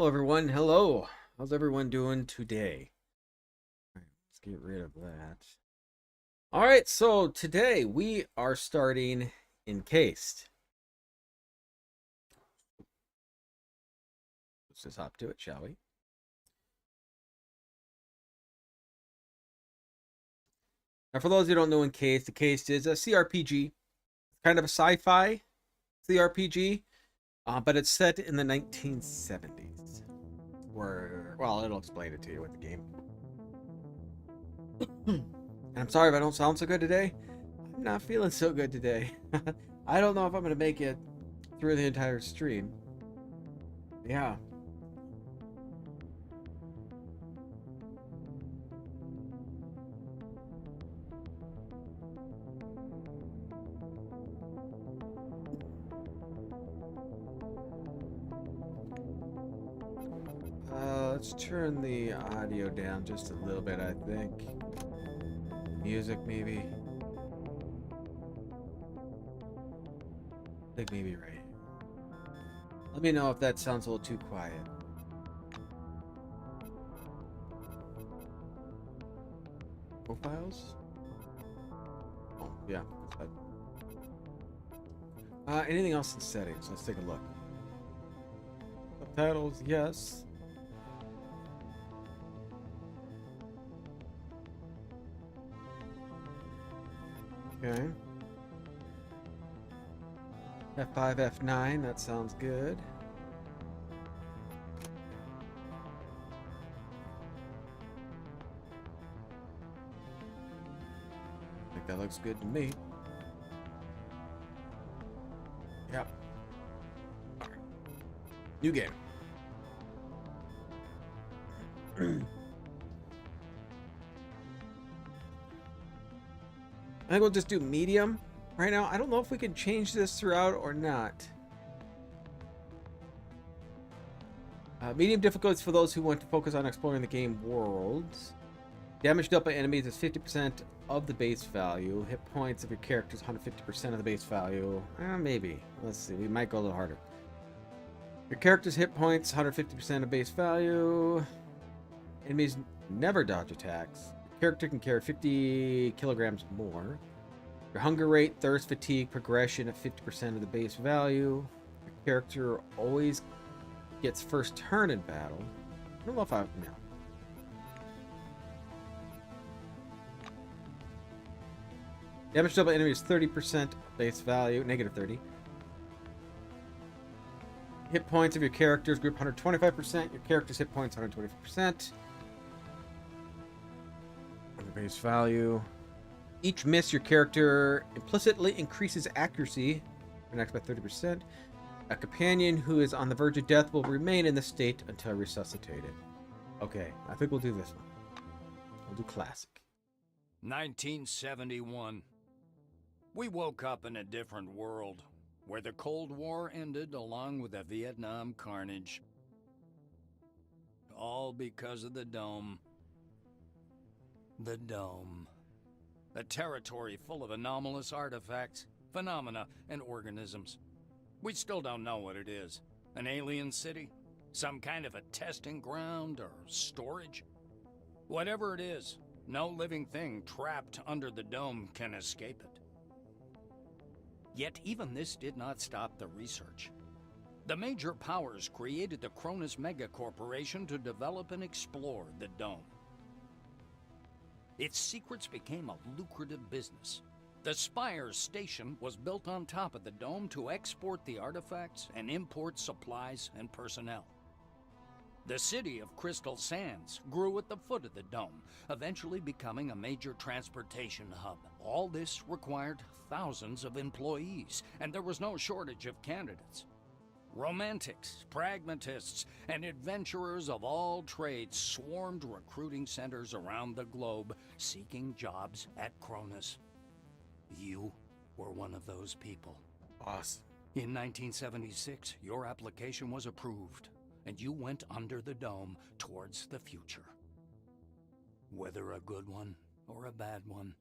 Hello, everyone. Hello. How's everyone doing today? All right, let's get rid of that. All right, so today we are starting Encased. Let's just hop to it, shall we? Now, for those who don't know Encased is a CRPG. It's kind of a sci-fi CRPG, but it's set in the 1970s. Well, it'll explain it to you with the game. And I'm sorry if I don't sound so good today. I'm not feeling so good today. I don't know if I'm going to make it through the entire stream. Yeah. Let's turn the audio down just a little bit, I think. Music, maybe. I think maybe right. Let me know if that sounds a little too quiet. Profiles? Oh, yeah. Anything else in settings? Let's take a look. Subtitles, yes. Okay. F5, F9, that sounds good. I think that looks good to me. Yep. Right. New game. I think we'll just do medium right now. I don't know if we can change this throughout or not. Medium difficulty for those who want to focus on exploring the game worlds. Damage dealt by enemies is 50% of the base value. Hit points of your character is 150% of the base value. Maybe. Let's see. We might go a little harder. Your character's hit points, 150% of base value. Enemies never dodge attacks. Character can carry 50 kilograms more. Your hunger rate, thirst, fatigue, progression at 50% of the base value. Your character always gets first turn in battle. I don't know if I... No. Damage dealt by enemy is 30% base value, negative 30. Hit points of your character's group 125%. Your character's hit points 125%. Base value. Each miss your character implicitly increases accuracy next by 30%. A companion who is on the verge of death will remain in this state until resuscitated. Okay, I think we'll do this one. We'll do classic. 1971. We woke up in a different world, where the Cold War ended along with the Vietnam carnage. All because of the Dome. The Dome. A territory full of anomalous artifacts, phenomena, and organisms. We still don't know what it is. An alien city? Some kind of a testing ground or storage? Whatever it is, no living thing trapped under the Dome can escape it. Yet even this did not stop the research. The major powers created the Cronus Megacorporation to develop and explore the Dome. Its secrets became a lucrative business. The Spire station was built on top of the Dome to export the artifacts and import supplies and personnel. The city of Crystal Sands grew at the foot of the Dome, eventually becoming a major transportation hub. All this required thousands of employees, and there was no shortage of candidates. Romantics, pragmatists, and adventurers of all trades swarmed recruiting centers around the globe, seeking jobs at Cronus. You were one of those people. Awesome. In 1976, your application was approved, and you went under the Dome towards the future. Whether a good one or a bad one,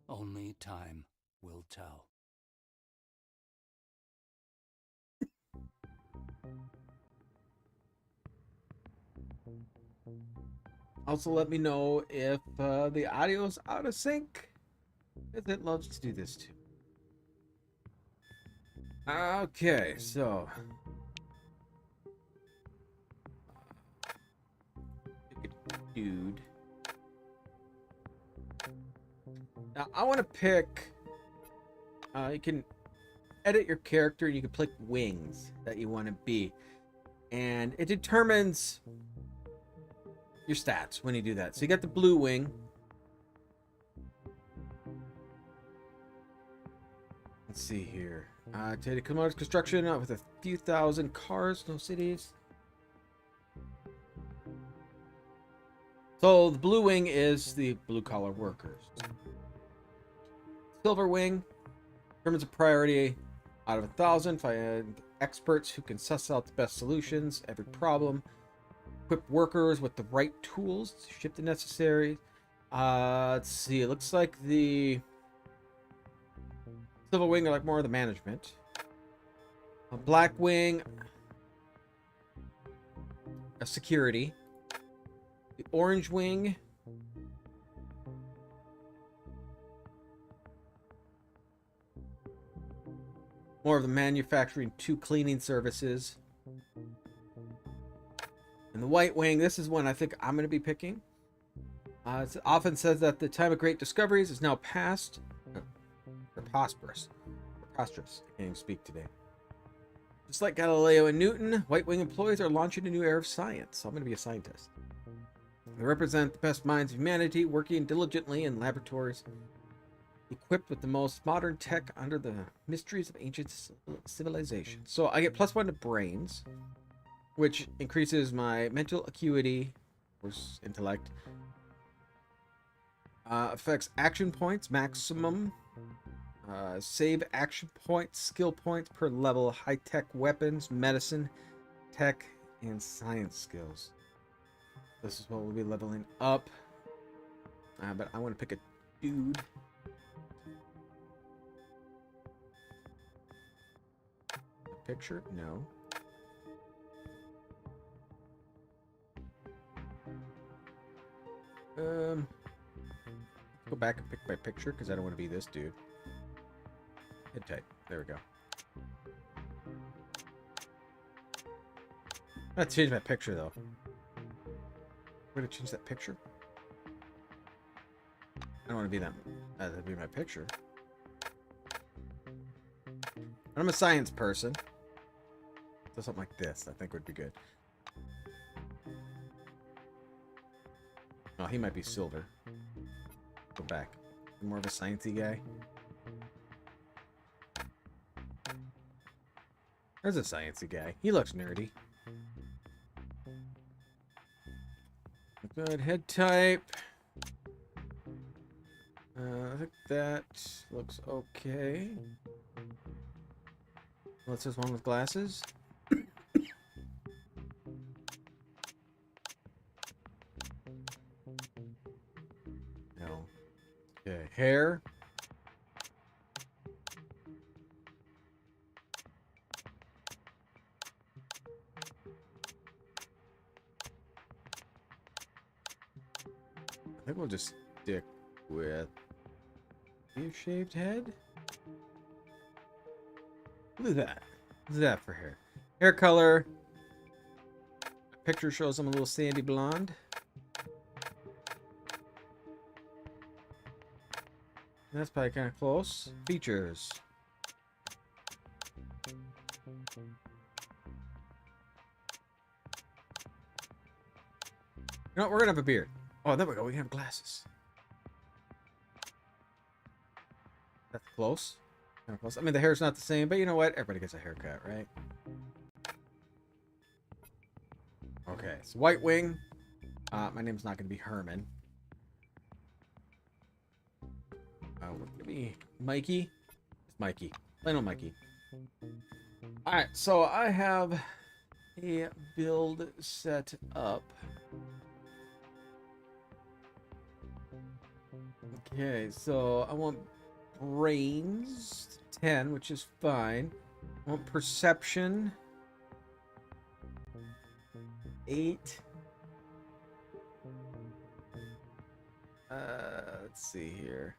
only time will tell. Also, let me know if the audio's out of sync, because it loves to do this too. Okay, so pick a dude. Now I want to pick. You can edit your character, and you can pick wings that you want to be, and it determines your stats when you do that. So you got the blue wing. Let's see here. To commodity construction with a few thousand cars, no cities. So the blue wing is the blue collar workers. Silver wing determines a priority out of 1,000. Find experts who can suss out the best solutions every problem. Equip workers with the right tools to ship the necessary. Let's see. It looks like the silver wing are like more of the management. A black wing, a security. The orange wing, more of the manufacturing to cleaning services. And the white wing, this is one I think I'm going to be picking. It often says that the time of great discoveries is now past. Preposterous. Preposterous. I can't even speak today. Just like Galileo and Newton, white wing employees are launching a new era of science. So I'm going to be a scientist. They represent the best minds of humanity, working diligently in laboratories, equipped with the most modern tech under the mysteries of ancient civilization. So I get +1 to brains, which increases my mental acuity, or intellect. Affects action points, maximum. Save action points, skill points per level, high-tech weapons, medicine, tech, and science skills. This is what we'll be leveling up. But I want to pick a dude. A picture? No. Go back and pick my picture because I don't want to be this dude. Head type. There we go. I have to change my picture though. I'm gonna change that picture. I don't want to be that. That'd be my picture. But I'm a science person, so something like this I think would be good. Oh, he might be silver. Go back. More of a sciencey guy. There's a sciencey guy. He looks nerdy. Good head type. I think that looks okay. What's this one with glasses? No. Okay, hair. I think we'll just stick with a shaved head. Look at that. Look at that for hair. Hair color. Picture shows I'm a little sandy blonde. That's probably kind of close. Features. You know what? We're gonna have a beard. Oh, there we go. We can have glasses. That's close. Kind of close. I mean, the hair's not the same, but you know what? Everybody gets a haircut, right? Okay, so white wing. My name's not gonna be Herman. We're gonna be Mikey. It's Mikey. Plain old Mikey. Alright, so I have a build set up. Okay, so I want brains 10, which is fine. I want perception 8. Let's see here.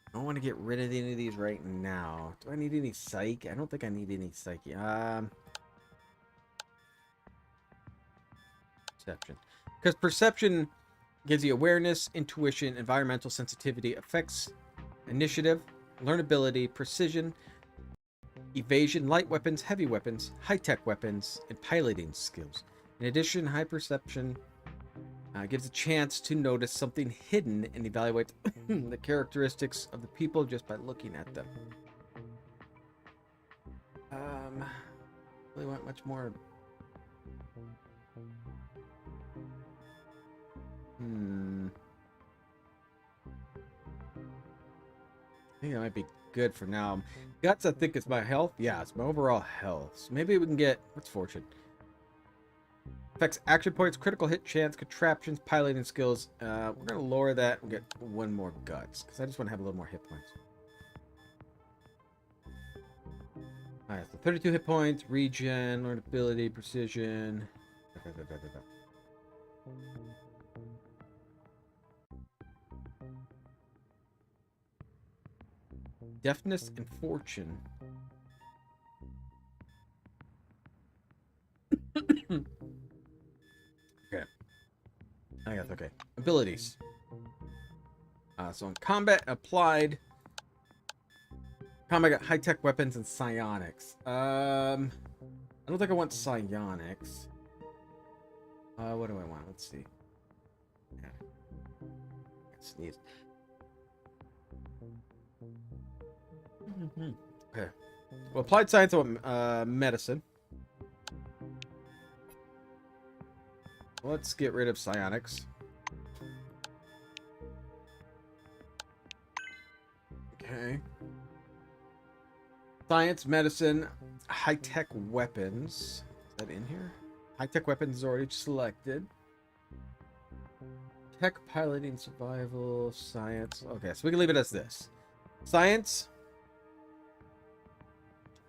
I don't want to get rid of any of these right now. Do I need any psych? I don't think I need any psyche. Perception. Because perception gives you awareness, intuition, environmental sensitivity, affects initiative, learnability, precision, evasion, light weapons, heavy weapons, high-tech weapons, and piloting skills. In addition, high perception gives a chance to notice something hidden and evaluate the characteristics of the people just by looking at them. Really want much more. I think that might be good for now. Guts, I think, is my health. Yeah, it's my overall health. So maybe we can get... What's fortune? Affects action points, critical hit chance, contraptions, piloting skills. We're going to lower that and get one more guts, because I just want to have a little more hit points. Alright, so 32 hit points, regen, learnability, precision. Deafness and fortune. Okay. I guess, okay. Abilities. So in combat applied. Combat got high-tech weapons and psionics. I don't think I want psionics. What do I want? Let's see. Yeah. Sneeze. Okay. Well, applied science on medicine. Let's get rid of psionics. Okay. Science, medicine, high-tech weapons. Is that in here? High-tech weapons is already selected. Tech, piloting, survival, science. Okay, so we can leave it as this. Science.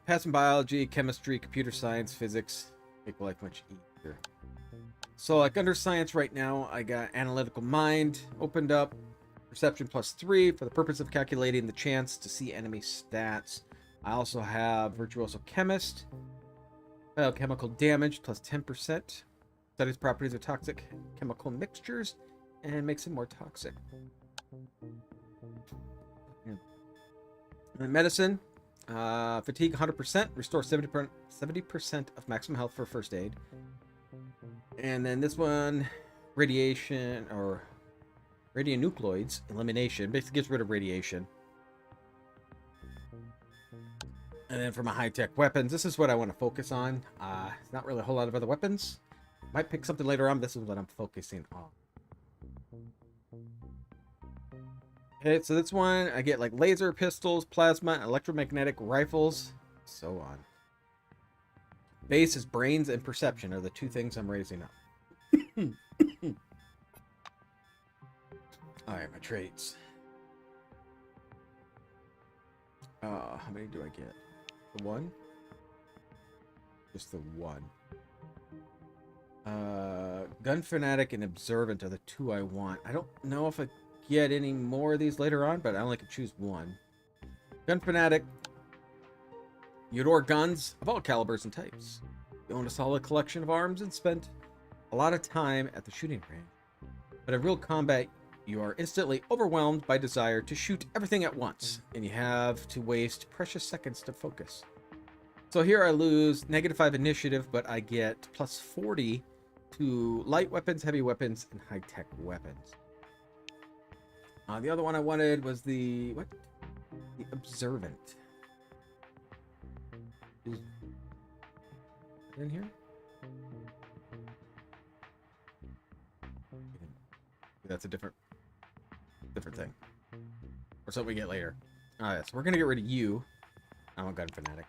Passing biology, chemistry, computer science, physics. Make life much easier. So, like, under science right now, I got analytical mind opened up. Perception +3 for the purpose of calculating the chance to see enemy stats. I also have virtuoso chemist. Biochemical damage +10%. Studies properties of toxic chemical mixtures and makes them more toxic. And medicine. Fatigue 100%. Restore 70% of maximum health for first aid. And then this one, radiation or radionuclides elimination. Basically gets rid of radiation. And then for my high-tech weapons, this is what I want to focus on. It's not really a whole lot of other weapons. Might pick something later on. This is what I'm focusing on. Okay, so this one, I get like laser pistols, plasma, electromagnetic rifles, so on. Base is brains and perception are the two things I'm raising up. Alright, my traits. How many do I get? The one? Just the one. Gun fanatic and observant are the two I want. I don't know if I get any more of these later on, but I only can choose one. Gun fanatic. You adore guns of all calibers and types. You own a solid collection of arms and spent a lot of time at the shooting range. But in real combat, you are instantly overwhelmed by desire to shoot everything at once, and you have to waste precious seconds to focus. So here I lose -5 initiative, but I get +40 to light weapons, heavy weapons, and high-tech weapons. The other one I wanted was the... what? The observant. Is it in here? That's a different thing. Or something we get later. Alright, so we're gonna get rid of you. I'm a gun fanatic.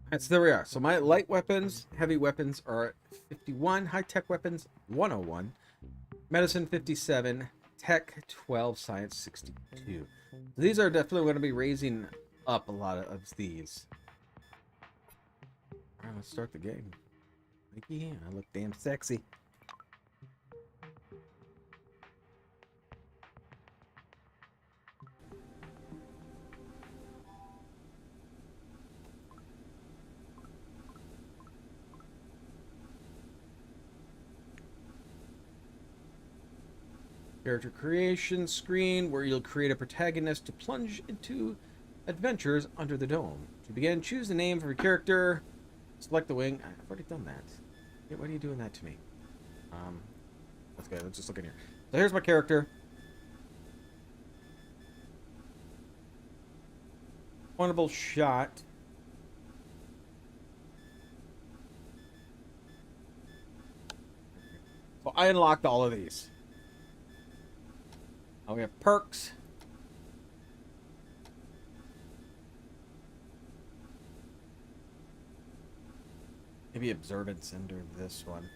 Alright, so there we are. So my light weapons, heavy weapons are at 51, high-tech weapons 101, medicine 57, tech 12, science 62. So these are definitely going to be raising up a lot of these. Alright, let's start the game. Mikey, I look damn sexy. Character creation screen where you'll create a protagonist to plunge into adventures under the dome. To begin, choose the name for your character. Select the wing. I've already done that. Hey, why are you doing that to me? Let's go. Let's just look in here. So here's my character. Pointable shot. So I unlocked all of these. Oh, we have perks. Maybe observance under this one.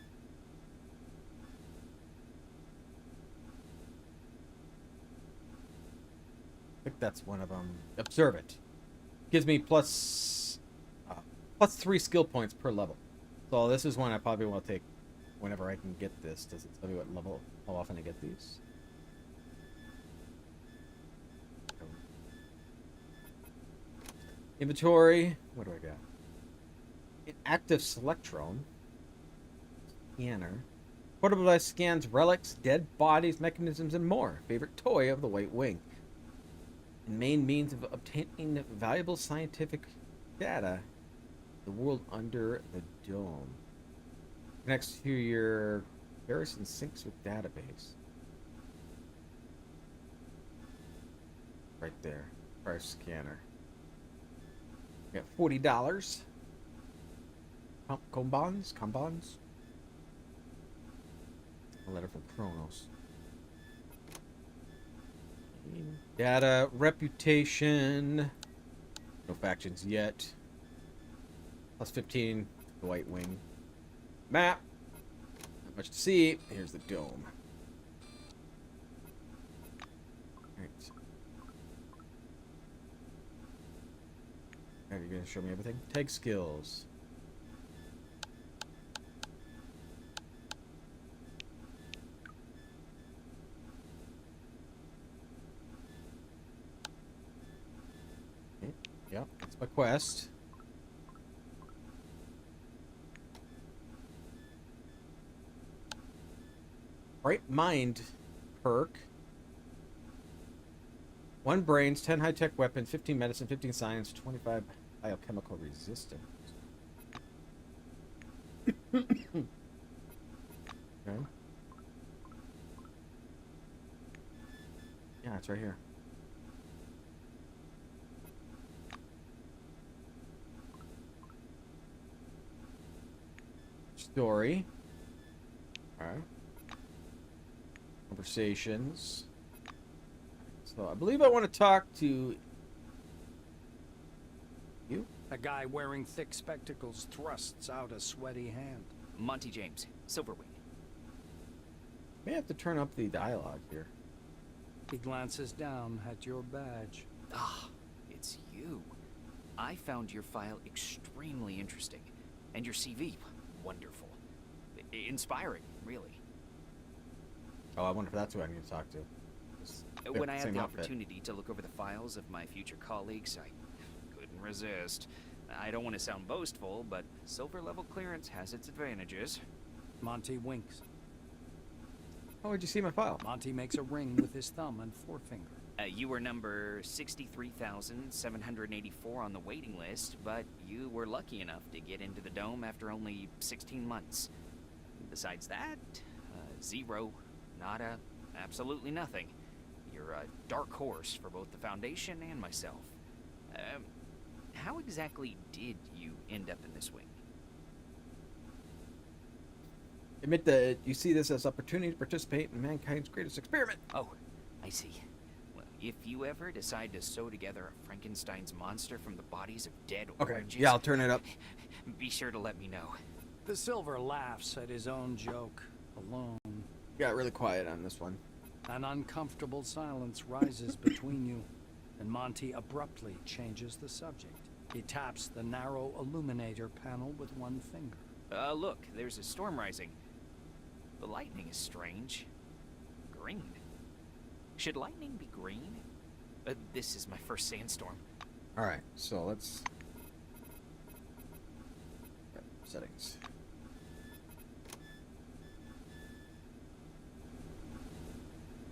I think that's one of them. Observant. Gives me plus 3 skill points per level. So this is one I probably will take whenever I can get this. Does it tell me what level, how often I get these? Inventory. What do I got? An active selectron. Scanner. Portable device scans relics, dead bodies, mechanisms, and more. Favorite toy of the White Wing. And main means of obtaining valuable scientific data. The world under the dome. Connects to your garrison syncs with database. Right there. Price scanner. We got $40. Combons. A letter from Kronos. Data, reputation. No factions yet. Plus 15. The White Wing. Map. Not much to see. Here's the dome. Alright. Are you gonna show me everything? Tag skills. Okay. Yep, that's my quest. Bright Mind perk. 1 brains, 10 high-tech weapons, 15 medicine, 15 science, 25 biochemical resistance. Okay. Yeah, it's right here. Story. Alright. Conversations. So I believe I want to talk to you. A guy wearing thick spectacles thrusts out a sweaty hand. Monty James, Silverwing. May have to turn up the dialogue here. He glances down at your badge. Ah, it's you. I found your file extremely interesting. And your CV, wonderful. Inspiring, really. Oh, I wonder if that's who I need to talk to. When I had the outfit. opportunity to look over the files of my future colleagues, I couldn't resist. I don't want to sound boastful, but silver level clearance has its advantages. Monty winks. How would you see my file? Monty makes a ring with his thumb and forefinger. You were number 63,784 on the waiting list, but you were lucky enough to get into the dome after only 16 months. Besides that, zero, nada, absolutely nothing. You're a dark horse for both the Foundation and myself. How exactly did you end up in this wing? Admit that you see this as opportunity to participate in mankind's greatest experiment. Oh, I see. Well, if you ever decide to sew together a Frankenstein's monster from the bodies of dead Okay, oranges, yeah, I'll turn it up. be sure to let me know. The Silver laughs at his own joke, alone. Got really quiet on this one. An uncomfortable silence rises between you, and Monty abruptly changes the subject. He taps the narrow illuminator panel with one finger. Look, there's a storm rising. The lightning is strange. Green. Should lightning be green? This is my first sandstorm. Alright, so let's... Settings.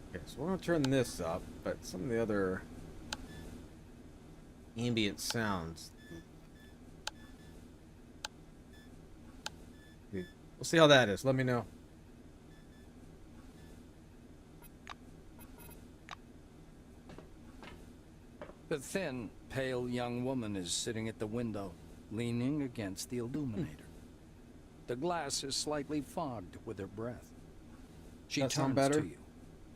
Okay, so we're going to turn this up, but some of the other ambient sounds... We'll see how that is. Let me know. The thin, pale young woman is sitting at the window, leaning against the illuminator. The glass is slightly fogged with her breath. She That sound turns better? to you.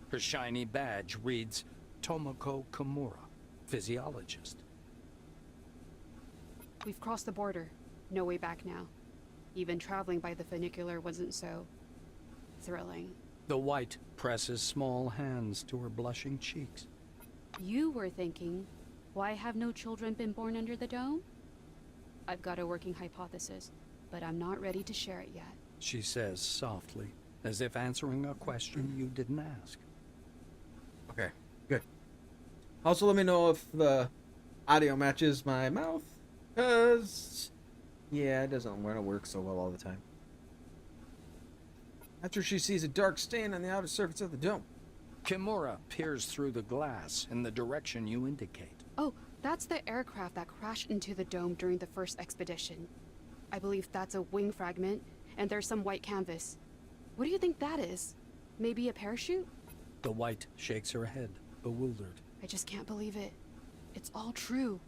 Her shiny badge reads Tomoko Kimura, physiologist. We've crossed the border. No way back now. Even traveling by the funicular wasn't so thrilling. The white presses small hands to her blushing cheeks. You were thinking, why have no children been born under the dome? I've got a working hypothesis, but I'm not ready to share it yet. She says softly, as if answering a question you didn't ask. Okay, good. Also, let me know if the audio matches my mouth, because, yeah, it doesn't want to work so well all the time. After she sees a dark stain on the outer surface of the dome. Kimura peers through the glass in the direction you indicate. Oh, that's the aircraft that crashed into the dome during the first expedition. I believe that's a wing fragment, and there's some white canvas. What do you think that is? Maybe a parachute? The white shakes her head, bewildered. I just can't believe it. It's all true.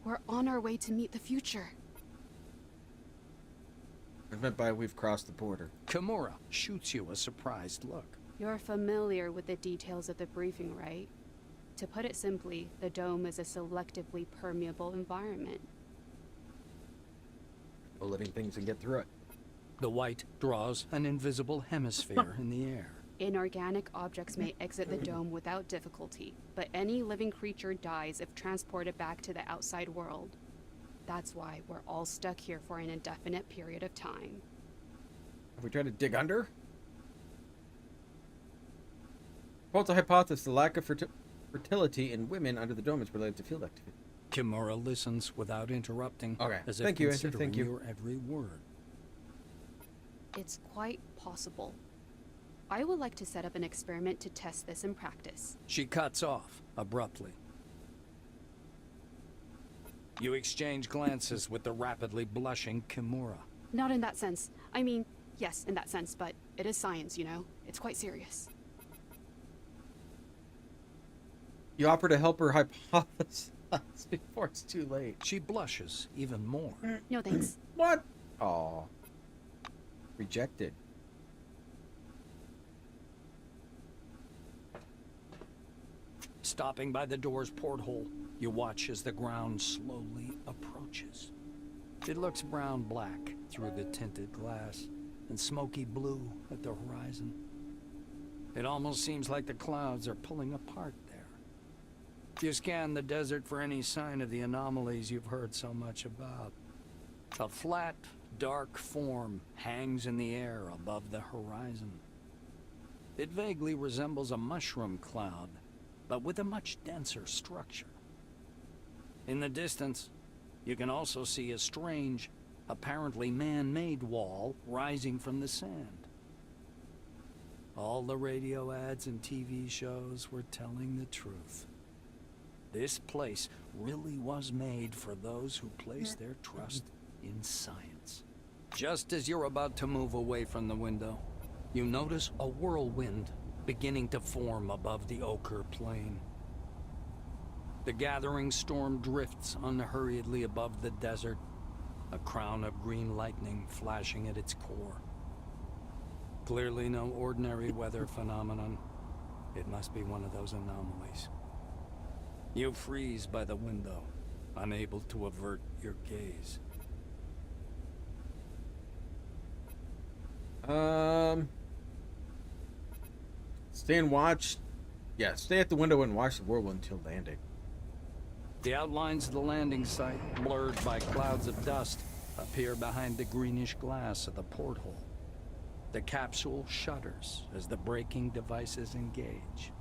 We're on our way to meet the future. I meant by we've crossed the border. Kimura shoots you a surprised look. You're familiar with the details of the briefing, right? To put it simply, the dome is a selectively permeable environment. No living things can get through it. The white draws an invisible hemisphere in the air. Inorganic objects may exit the dome without difficulty, but any living creature dies if transported back to the outside world. That's why we're all stuck here for an indefinite period of time. Have we tried to dig under? Quotes a hypothesis: the lack of fertility in women under the dome is related to field activity. Kimura listens without interrupting, Okay, as if thank you, Andrew, considering thank you. your every word. It's quite possible. I would like to set up an experiment to test this in practice. She cuts off abruptly. You exchange glances with the rapidly blushing Kimura. Not in that sense. I mean, yes, in that sense, but it is science, you know? It's quite serious. You offer to help her hypothesis before it's too late. She blushes even more. No thanks. What? Aw. Rejected. Stopping by the door's porthole, you watch as the ground slowly approaches. It looks brown-black through the tinted glass and smoky blue at the horizon. It almost seems like the clouds are pulling apart there. You scan the desert for any sign of the anomalies you've heard so much about. A flat, dark form hangs in the air above the horizon. It vaguely resembles a mushroom cloud, but with a much denser structure. In the distance, you can also see a strange, apparently man-made wall rising from the sand. All the radio ads and TV shows were telling the truth. This place really was made for those who place their trust in science. Just as you're about to move away from the window, you notice a whirlwind beginning to form above the ochre plain. The gathering storm drifts unhurriedly above the desert, a crown of green lightning flashing at its core. Clearly no ordinary weather phenomenon. It must be one of those anomalies. You freeze by the window, unable to avert your gaze. Stay and watch. Yeah, stay at the window and watch the whirlwind until landing. The outlines of the landing site, blurred by clouds of dust, appear behind the greenish glass of the porthole. The capsule shudders as the braking devices engage.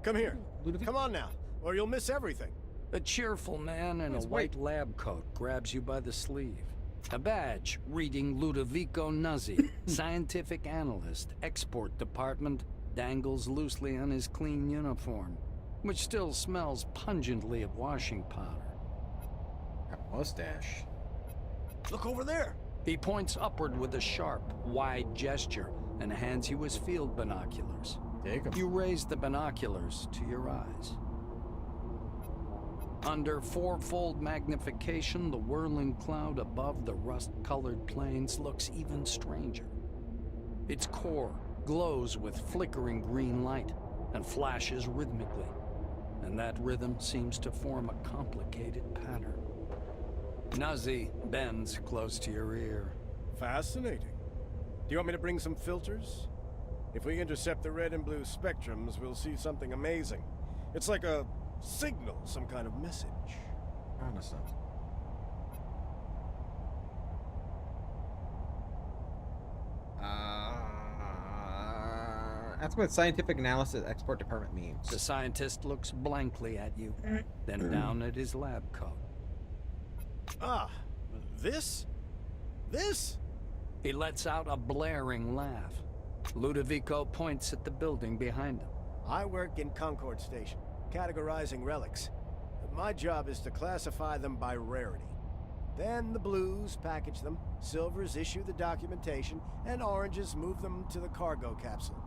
Come here. Ludovic? Come on now, or you'll miss everything. A cheerful man in a It's white lab coat grabs you by the sleeve. A badge reading Ludovico Nuzzi, scientific analyst, export department, dangles loosely on his clean uniform, which still smells pungently of washing powder. Got a mustache. Look over there. He points upward with a sharp, wide gesture and hands you his field binoculars. Take 'em. You raise the binoculars to your eyes. Under fourfold magnification, the whirling cloud above the rust-colored plains looks even stranger. Its core glows with flickering green light and flashes rhythmically, and that rhythm seems to form a complicated pattern. Nuzzi bends close to your ear. Fascinating. Do you want me to bring some filters? If we intercept the red and blue spectrums, we'll see something amazing. It's like a signal, some kind of message. Honestly. That's what scientific analysis export department means. The scientist looks blankly at you, then down at his lab coat. Ah, this? This? He lets out a blaring laugh. Ludovico points at the building behind him. I work in Concord Station, categorizing relics. My job is to classify them by rarity. Then the blues package them, silvers issue the documentation, and oranges move them to the cargo capsule.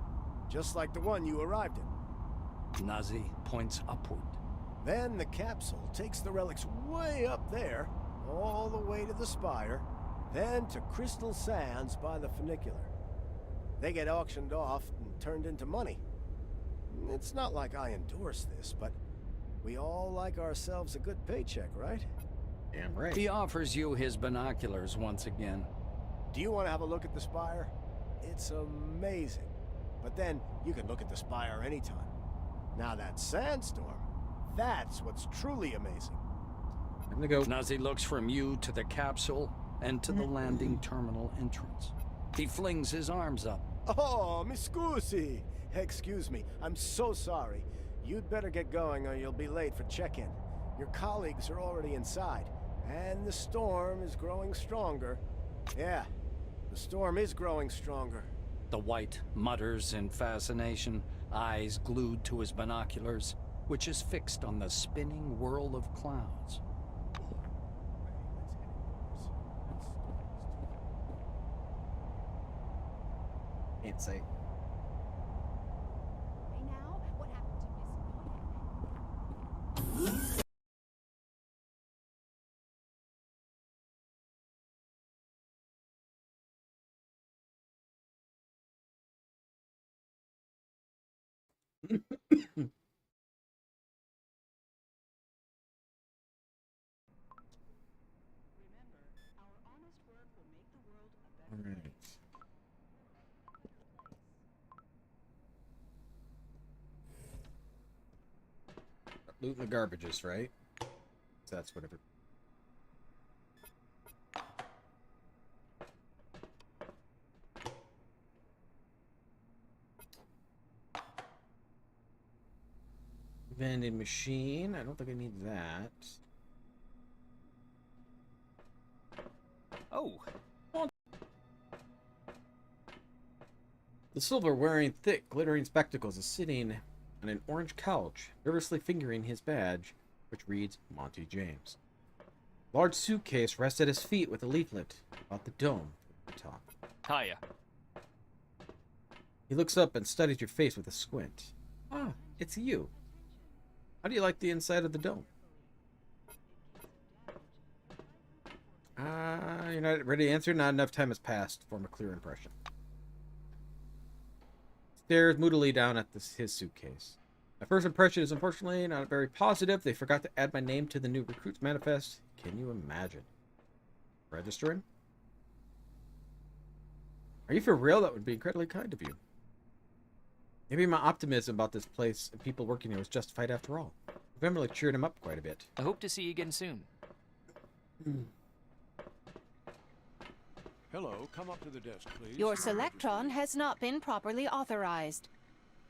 Just like the one you arrived in. Nuzzi points upward. Then the capsule takes the relics way up there, all the way to the spire, then to Crystal Sands by the funicular. They get auctioned off and turned into money. It's not like I endorse this, but we all like ourselves a good paycheck, right? Damn right. He offers you his binoculars once again. Do you want to have a look at the spire? It's amazing. But then you can look at the spire anytime. Now that sandstorm, that's what's truly amazing. I'm gonna go. Nuzzi looks from you to the capsule and to the landing terminal entrance. He flings his arms up. Oh, mi scusi. Excuse me, I'm so sorry. You'd better get going or you'll be late for check-in. Your colleagues are already inside, and the storm is growing stronger. Yeah, the storm is growing stronger. The white mutters in fascination, eyes glued to his binoculars, which is fixed on the spinning whirl of clouds. Can't say. Now, what happened to Miss Alright. Loot the garbages, right? So that's whatever. Vending machine. I don't think I need that. Oh, The silver wearing thick, glittering spectacles is sitting on an orange couch, nervously fingering his badge, which reads Monty James. Large suitcase rests at his feet with a leaflet about the dome at the top. hiya. He looks up and studies your face with a squint. Ah, it's you. How do you like the inside of the dome? You're not ready to answer? Not enough time has passed to form a clear impression. Stares moodily down at his suitcase. My first impression is unfortunately not very positive. They forgot to add my name to the new recruits manifest. Can you imagine? Registering? Are you for real? That would be incredibly kind of you. Maybe my optimism about this place and people working here was justified after all. I've really cheered him up quite a bit. I hope to see you again soon. Hello, come up to the desk, please. Your Selectron has not been properly authorized.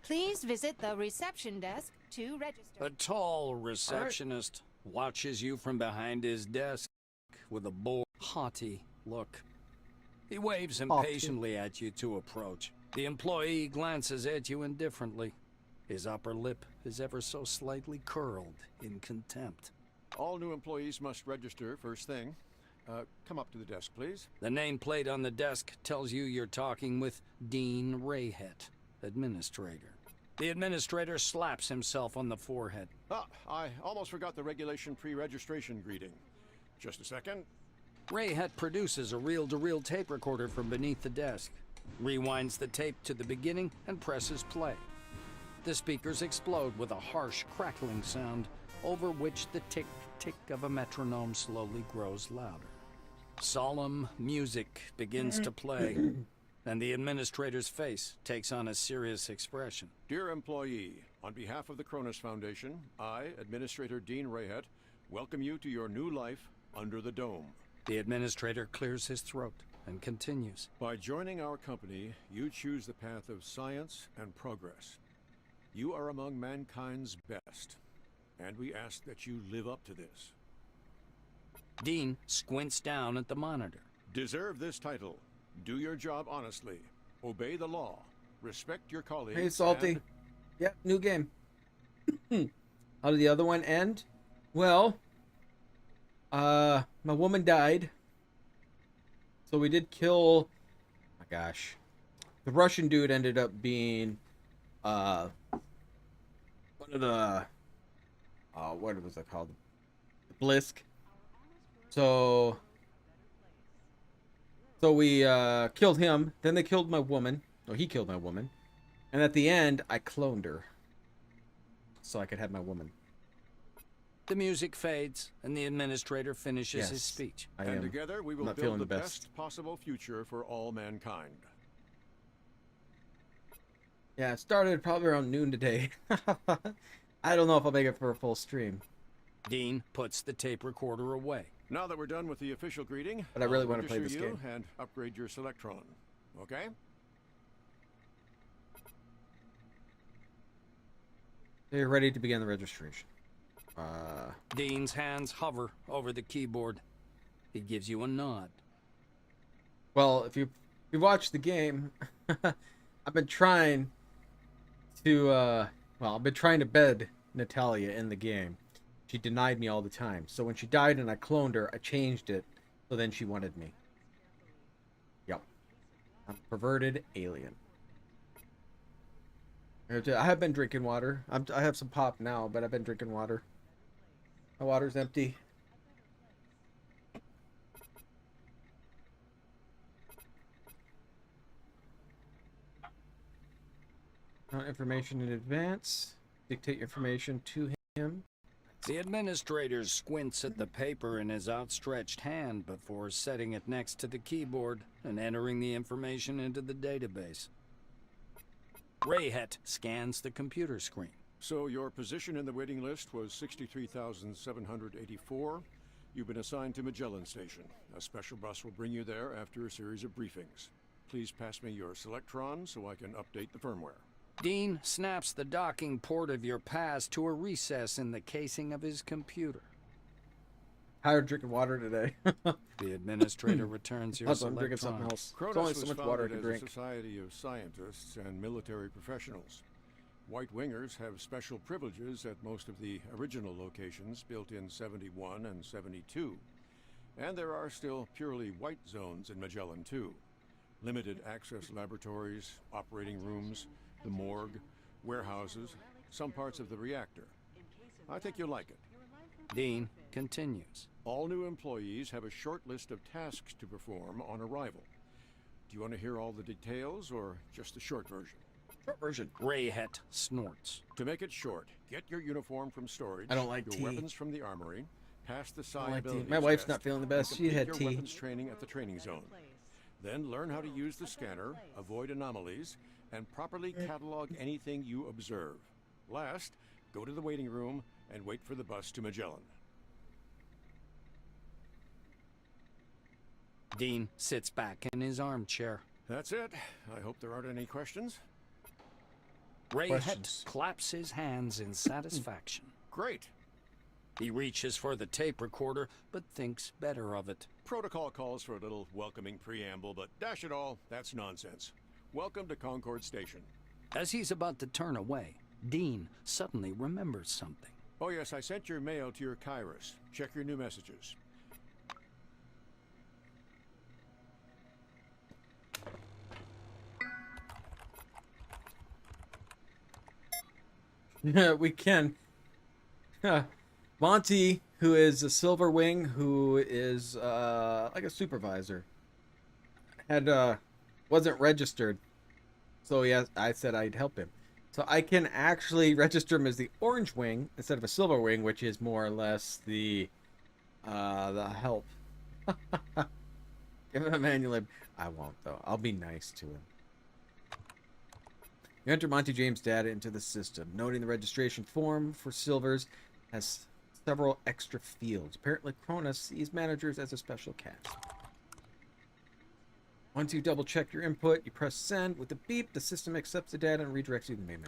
Please visit the reception desk to register. A tall receptionist watches you from behind his desk with a bored, haughty look. He waves impatiently at you to approach. The employee glances at you indifferently. His upper lip is ever so slightly curled in contempt. All new employees must register first thing. Come up to the desk, please. The nameplate on the desk tells you you're talking with Dean Rayhet, administrator. The administrator slaps himself on the forehead. Ah, I almost forgot the regulation pre-registration greeting. Just a second. Rayhet produces a reel-to-reel tape recorder from beneath the desk, rewinds the tape to the beginning, and presses play. The speakers explode with a harsh, crackling sound, over which the tick-tick of a metronome slowly grows louder. Solemn music begins to play, and the administrator's face takes on a serious expression. Dear employee, on behalf of the Cronus Foundation, I, Administrator Dean Rayhet, welcome you to your new life under the dome. The administrator clears his throat and continues. By joining our company, you choose the path of science and progress. You are among mankind's best, and we ask that you live up to this. Dean squints down at the monitor. Deserve this title. Do your job honestly. Obey the law. Respect your colleagues. Hey, Salty. Yep, new game. How did the other one end? Well, my woman died. So we did kill... Oh my gosh. The Russian dude ended up being... one of the... what was it called? The Blisk. So we killed him. Then they killed my woman. Oh, he killed my woman. And at the end, I cloned her. So I could have my woman. The music fades, and the administrator finishes his speech. And together we will build the best possible future for all mankind. Yeah, it started probably around noon today. I don't know if I'll make it for a full stream. Dean puts the tape recorder away. Now that we're done with the official greeting, but I really want to play register this you game and upgrade your Selectron. Okay? You're ready to begin the registration. Dean's hands hover over the keyboard. He gives you a nod. Well, if you watch the game, I've been trying to bed Natalia in the game. She denied me all the time. So when she died and I cloned her, I changed it. So then she wanted me. Yep. I'm a perverted alien. I have been drinking water. I have some pop now, but I've been drinking water. My water's empty. Information in advance. Dictate information to him. The administrator squints at the paper in his outstretched hand before setting it next to the keyboard and entering the information into the database. Rayhet scans the computer screen. So your position in the waiting list was 63,784. You've been assigned to Magellan Station. A special bus will bring you there after a series of briefings. Please pass me your Selectron so I can update the firmware. Dean snaps the docking port of your pass to a recess in the casing of his computer. Tired drinking water today. The administrator returns your Also, I'm drinking something Selectron. else. Cronus There's only was so much founded water to as drink. a society of scientists and military professionals. White Wingers have special privileges at most of the original locations built in 71 and 72. And there are still purely white zones in Magellan too. Limited access laboratories, operating rooms, the morgue, warehouses, some parts of the reactor. I think you'll like it. Dean continues. All new employees have a short list of tasks to perform on arrival. Do you want to hear all the details or just the short version? Short version. Rayhet snorts. To make it short, get your uniform from storage, I don't like your tea. weapons from the armory, pass the I like tea. abilities My wife's test, not feeling the and best. She complete had your tea. weapons training at the training zone. Then learn how to use the scanner, avoid anomalies, and properly catalog anything you observe. Last, go to the waiting room and wait for the bus to Magellan. Dean sits back in his armchair. That's it. I hope there aren't any questions. Rayhet Questions? claps his hands in satisfaction. Great. He reaches for the tape recorder, but thinks better of it. Protocol calls for a little welcoming preamble, but dash it all, that's nonsense. Welcome to Concord Station. As he's about to turn away, Dean suddenly remembers something. Oh yes, I sent your mail to your Kairos. Check your new messages. Yeah, we can. Monty, who is a Silver Wing, who is like a supervisor, had wasn't registered, so yes, I said I'd help him. So I can actually register him as the Orange Wing instead of a Silver Wing, which is more or less the help. Give him a manual. I won't though. I'll be nice to him. You enter Monty James' data into the system, noting the registration form for Silvers has several extra fields. Apparently, Cronus sees managers as a special cast. Once you double-check your input, you press send. With a beep, the system accepts the data and redirects you to the main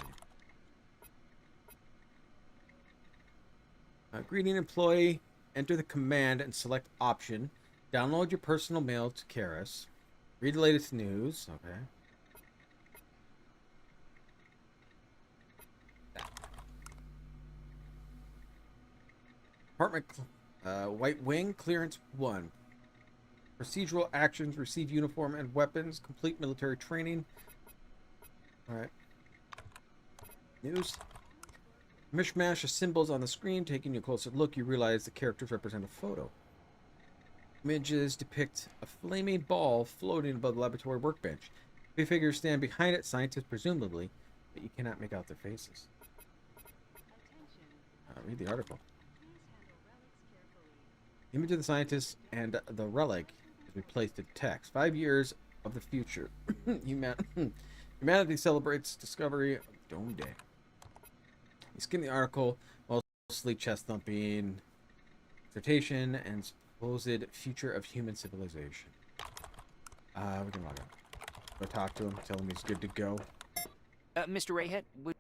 menu. Greeting employee. Enter the command and select option. Download your personal mail to Karis. Read the latest news. Okay. Department White Wing clearance 1. Procedural actions: receive uniform and weapons, complete military training. All right. News. Mishmash of symbols on the screen. Taking a closer look, you realize the characters represent a photo. Images depict a flaming ball floating above the laboratory workbench. Three figures stand behind it, scientists presumably, but you cannot make out their faces. Read the article. The image of the scientist and the relic is replaced in text. 5 years of the future. Humanity celebrates discovery of Dome Day. You skim the article, mostly chest thumping, dissertation, and supposed future of human civilization. We can log out. Go talk to him, tell him he's good to go. Mr. Rayhet, would...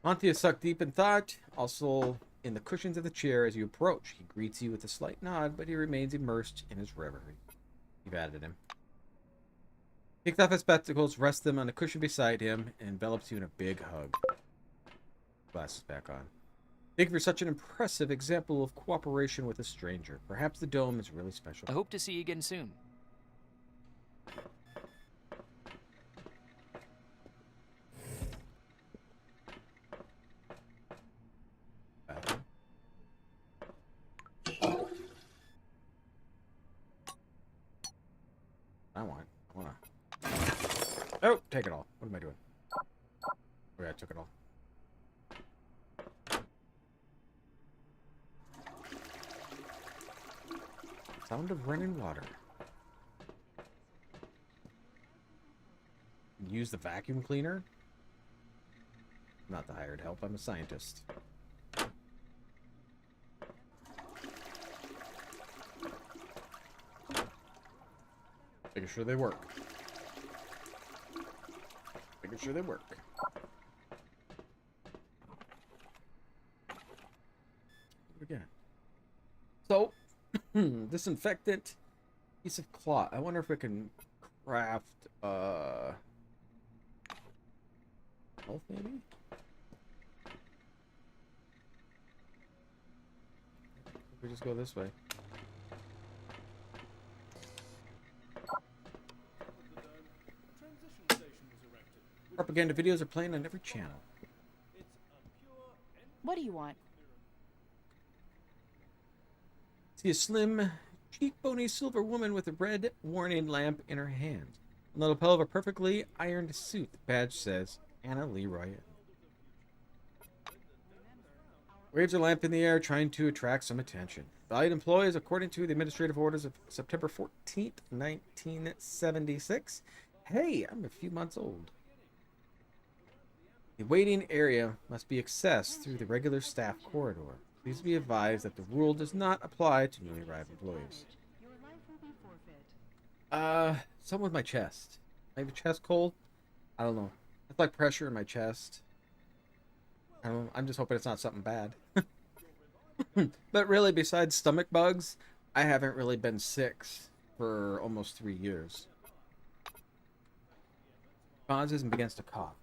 Monty is sucked deep in thought, also in the cushions of the chair as you approach. He greets you with a slight nod, but he remains immersed in his reverie. You've added him. Takes off his spectacles, rests them on a cushion beside him, and envelops you in a big hug. Glasses back on. Thank you for such an impressive example of cooperation with a stranger. Perhaps the dome is really special. I hope to see you again soon. I wanna. Oh, take it all. What am I doing? Oh yeah, I took it all. Sound of running water. Use the vacuum cleaner? Not the hired help, I'm a scientist. Making sure they work. Making sure they work. Again. So, disinfectant, piece of cloth. I wonder if we can craft health maybe? We just go this way. Propaganda videos are playing on every channel. What do you want? See a slim, cheekbony silver woman with a red warning lamp in her hand. On the lapel of a perfectly ironed suit, the badge says Anna Leroy. Waves her lamp in the air, trying to attract some attention. Valued employees, according to the administrative orders of September 14th, 1976. Hey, I'm a few months old. The waiting area must be accessed through the regular staff corridor. Please be advised that the rule does not apply to newly arrived employees. Something with my chest. Maybe chest cold? I don't know. It's like pressure in my chest. I don't know. I'm just hoping it's not something bad. But really, besides stomach bugs, I haven't really been sick for almost 3 years. Pauses and begins to cough.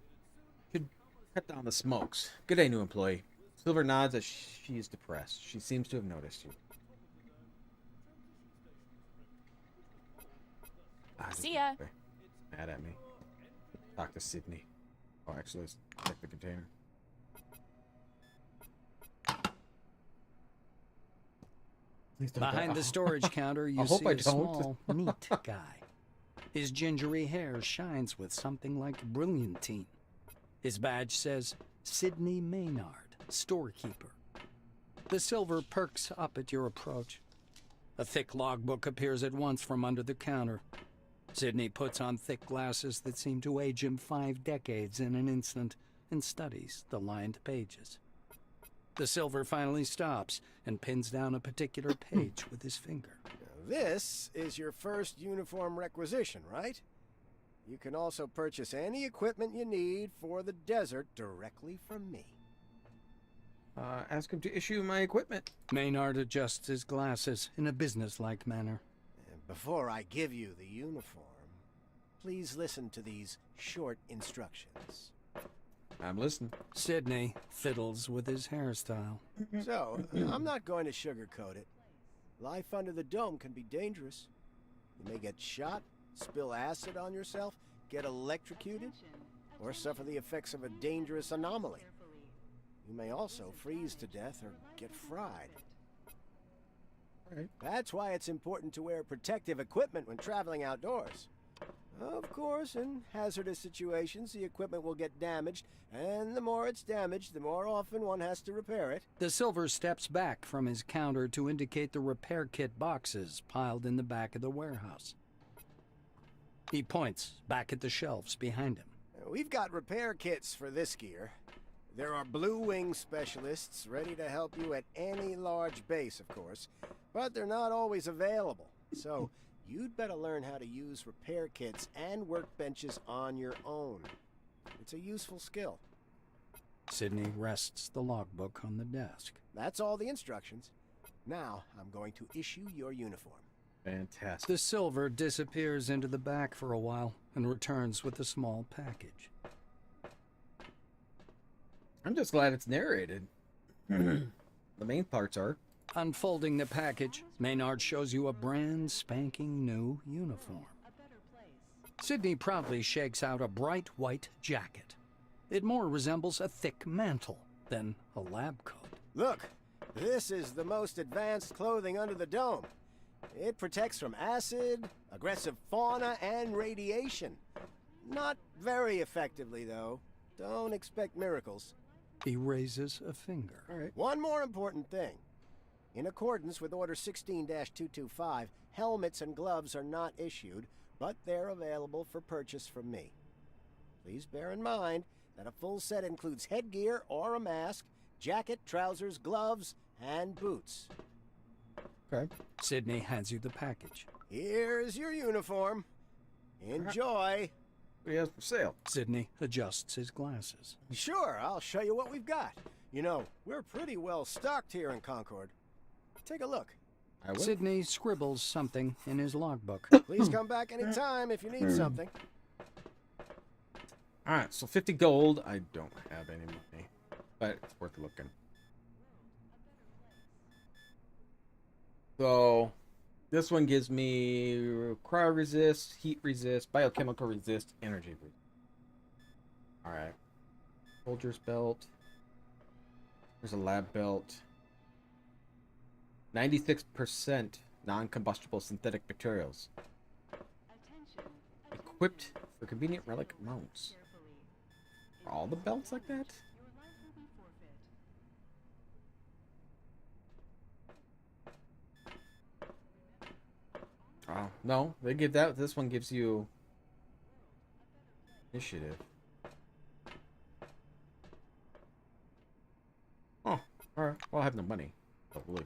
Should cut down the smokes. Good day, new employee. Silver nods as she is depressed. She seems to have noticed you. See ya. Mad at me. Talk to Sydney. Oh, actually, let's check the container. Please don't Behind die. the storage counter, you hope see I a don't. small, neat guy. His gingery hair shines with something like brilliantine. His badge says, Sidney Maynard, storekeeper. The silver perks up at your approach. A thick logbook appears at once from under the counter. Sidney puts on thick glasses that seem to age him 5 decades in an instant and studies the lined pages. The silver finally stops and pins down a particular page with his finger. This is your first uniform requisition, right? You can also purchase any equipment you need for the desert directly from me. Ask him to issue my equipment. Maynard adjusts his glasses in a businesslike manner. And before I give you the uniform, please listen to these short instructions. I'm listening. Sidney fiddles with his hairstyle. So, I'm not going to sugarcoat it. Life under the dome can be dangerous. You may get shot, spill acid on yourself, get electrocuted, or suffer the effects of a dangerous anomaly. You may also freeze to death or get fried. Right. That's why it's important to wear protective equipment when traveling outdoors. Of course, in hazardous situations, the equipment will get damaged, and the more it's damaged, the more often one has to repair it. The silver steps back from his counter to indicate the repair kit boxes piled in the back of the warehouse. He points back at the shelves behind him. We've got repair kits for this gear. There are Blue Wing specialists ready to help you at any large base, of course, but they're not always available. So, you'd better learn how to use repair kits and workbenches on your own. It's a useful skill. Sidney rests the logbook on the desk. That's all the instructions. Now, I'm going to issue your uniform. Fantastic. The silver disappears into the back for a while and returns with a small package. I'm just glad it's narrated. The main parts are. Unfolding the package, Maynard shows you a brand spanking new uniform. Sidney proudly shakes out a bright white jacket. It more resembles a thick mantle than a lab coat. Look, this is the most advanced clothing under the dome. It protects from acid, aggressive fauna, and radiation. Not very effectively, though. Don't expect miracles. He raises a finger. All right. One more important thing. In accordance with Order 16-225, helmets and gloves are not issued, but they're available for purchase from me. Please bear in mind that a full set includes headgear or a mask, jacket, trousers, gloves, and boots. Okay. Sidney hands you the package. Here's your uniform. Enjoy. What he has for sale? Sidney adjusts his glasses. Sure, I'll show you what we've got. You know, we're pretty well stocked here in Concord. Take a look. I will. Sidney scribbles something in his logbook. Please come back anytime if you need something. All right, so 50 gold. I don't have any money, but it's worth looking. So, this one gives me cryo resist, heat resist, biochemical resist, energy resist. All right. Soldier's belt. There's a lab belt. 96% non-combustible synthetic materials. Equipped for convenient relic mounts. Are all the belts like that? Oh, no. They give that. This one gives you initiative. Oh, alright. Well, I have no money. Probably.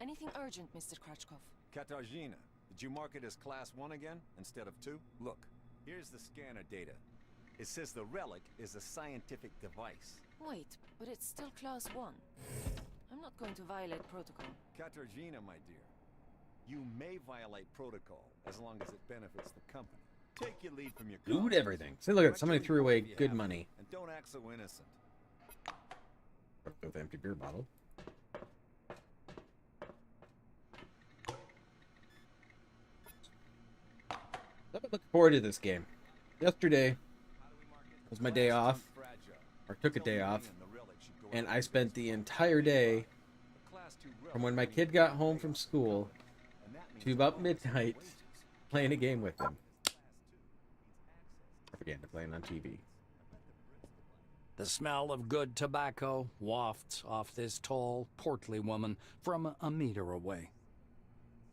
Anything urgent, Mr. Krachkov? Katarzyna, did you mark it as Class 1 again, instead of 2? Look, here's the scanner data. It says the relic is a scientific device. Wait, but it's still Class 1. I'm not going to violate protocol. Katarzyna, my dear, you may violate protocol as long as it benefits the company. Take your lead from your Loot conscience. everything. See, look at it. Somebody threw away good money. And don't act so innocent. With an empty beer bottle. I've been looking forward to this game. Yesterday was my day off, or took a day off, and I spent the entire day from when my kid got home from school to about midnight playing a game with him. I began to play on TV. The smell of good tobacco wafts off this tall, portly woman from a meter away.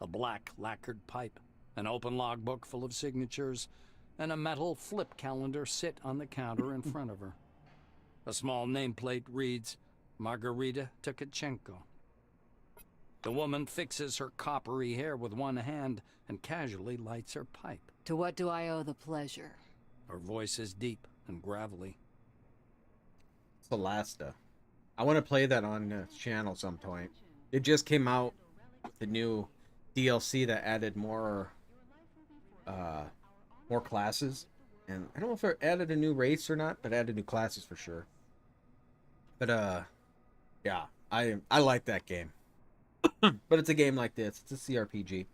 A black lacquered pipe, an open logbook full of signatures, and a metal flip calendar sit on the counter in front of her. A small nameplate reads, Margarita Tkachenko. The woman fixes her coppery hair with one hand and casually lights her pipe. To what do I owe the pleasure? Her voice is deep and gravelly. Solasta. I want to play that on the channel some point. It just came out with the new DLC that added more classes, and I don't know if it added a new race or not, but added new classes for sure. But yeah, I like that game. But it's a game like this. It's a CRPG.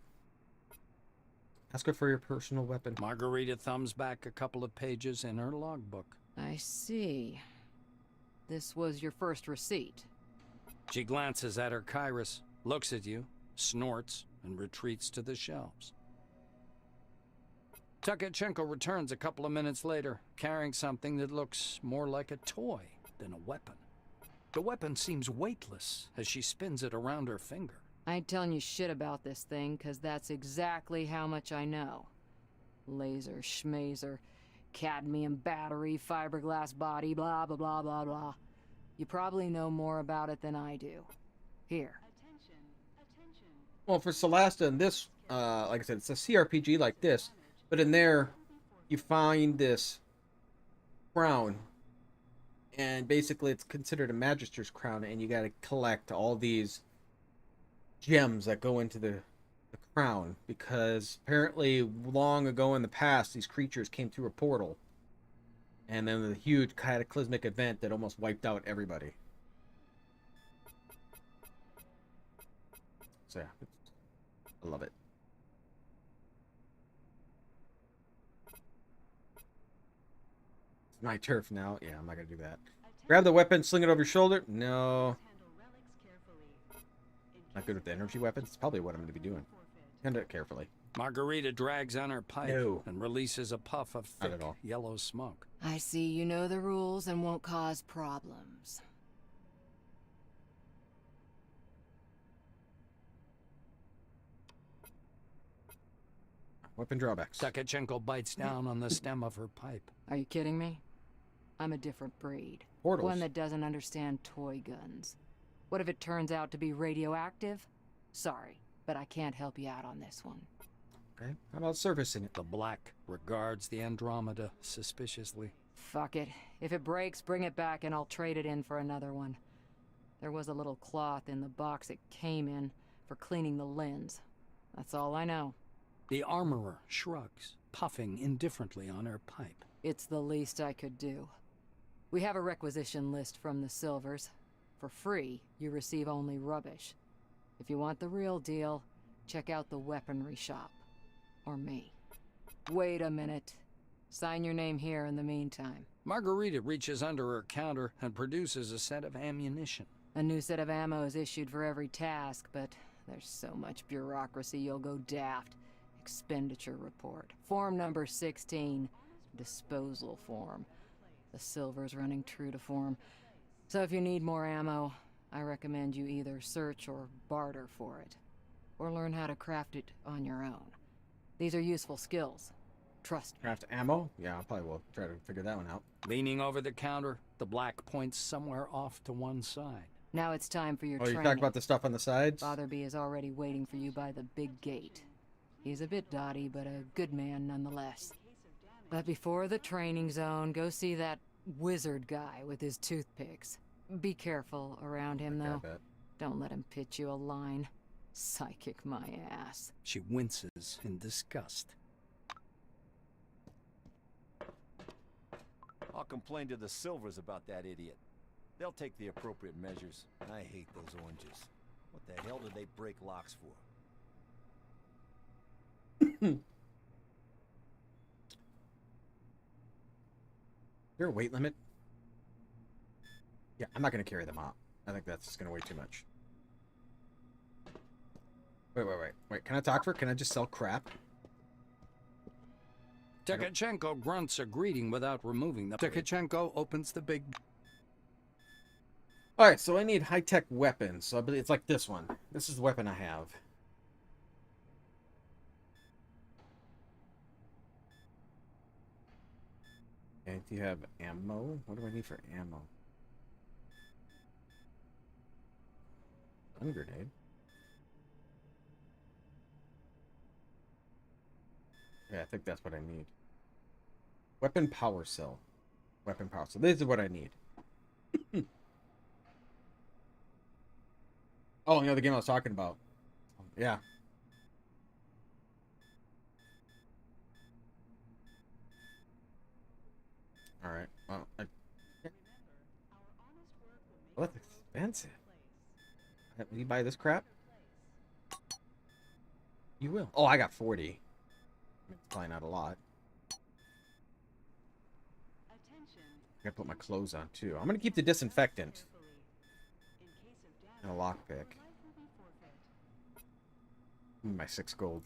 Ask her for your personal weapon. Margarita thumbs back a couple of pages in her logbook. I see. This was your first receipt. She glances at her Kairos, looks at you, snorts, and retreats to the shelves. Tkachenko returns a couple of minutes later, carrying something that looks more like a toy than a weapon. The weapon seems weightless as she spins it around her finger. I ain't telling you shit about this thing, because that's exactly how much I know. Laser, schmazer, cadmium battery, fiberglass body, blah, blah, blah, blah, blah. You probably know more about it than I do. Here. Well, for Solasta and this, like I said, it's a CRPG like this, but in there, you find this crown, and basically it's considered a magister's crown, and you got to collect all these gems that go into the crown, because apparently long ago in the past, these creatures came through a portal, and then the huge cataclysmic event that almost wiped out everybody. So yeah, I love it. It's my turf now. Yeah, I'm not gonna do that. Grab the weapon, sling it over your shoulder. No. Not good with the energy weapons. It's probably what I'm gonna be doing. Handle it carefully. Margarita drags on her pipe and releases a puff of thick yellow smoke. I see you know the rules and won't cause problems. Weapon drawbacks. Tkachenko bites down on the stem of her pipe. Are you kidding me? I'm a different breed. Portals. One that doesn't understand toy guns. What if it turns out to be radioactive? Sorry, but I can't help you out on this one. Okay, how about servicing it? The black regards the Andromeda suspiciously. Fuck it. If it breaks, bring it back and I'll trade it in for another one. There was a little cloth in the box it came in for cleaning the lens. That's all I know. The armorer shrugs, puffing indifferently on her pipe. It's the least I could do. We have a requisition list from the Silvers. For free, you receive only rubbish. If you want the real deal, check out the weaponry shop. Or me. Wait a minute. Sign your name here in the meantime. Margarita reaches under her counter and produces a set of ammunition. A new set of ammo is issued for every task, but there's so much bureaucracy you'll go daft. Expenditure report. Form number 16. Disposal form. The silver's running true to form. So if you need more ammo, I recommend you either search or barter for it. Or learn how to craft it on your own. These are useful skills. Trust me. Craft ammo? Yeah, I probably will try to figure that one out. Leaning over the counter, the black points somewhere off to one side. Now it's time for your Oh, training. you talk about the stuff on the sides? Fatherby is already waiting for you by the big gate. He's a bit dotty, but a good man nonetheless. But before the training zone, go see that wizard guy with his toothpicks. Be careful around him, though. Don't let him pitch you a line. Psychic my ass. She winces in disgust. I'll complain to the Silvers about that idiot. They'll take the appropriate measures. I hate those oranges. What the hell did they break locks for? Is there a weight limit? Yeah, I'm not going to carry them out. I think that's just going to weigh too much. Wait. Can I talk for it? Can I just sell crap? Tekachenko grunts a greeting without removing them. Tekachenko opens the big... Alright, so I need high-tech weapons. So I believe it's like this one. This is the weapon I have. And do you have ammo? What do I need for ammo? Stun grenade. Yeah, I think that's what I need. Weapon power cell. Weapon power cell. This is what I need. Oh, you know the game I was talking about. Yeah. Alright. Well, well, that's expensive. Will you buy this crap? You will. Oh, I got 40. It's probably not a lot. I gotta put my clothes on too. I'm gonna keep the disinfectant. And a lockpick. My 6 gold.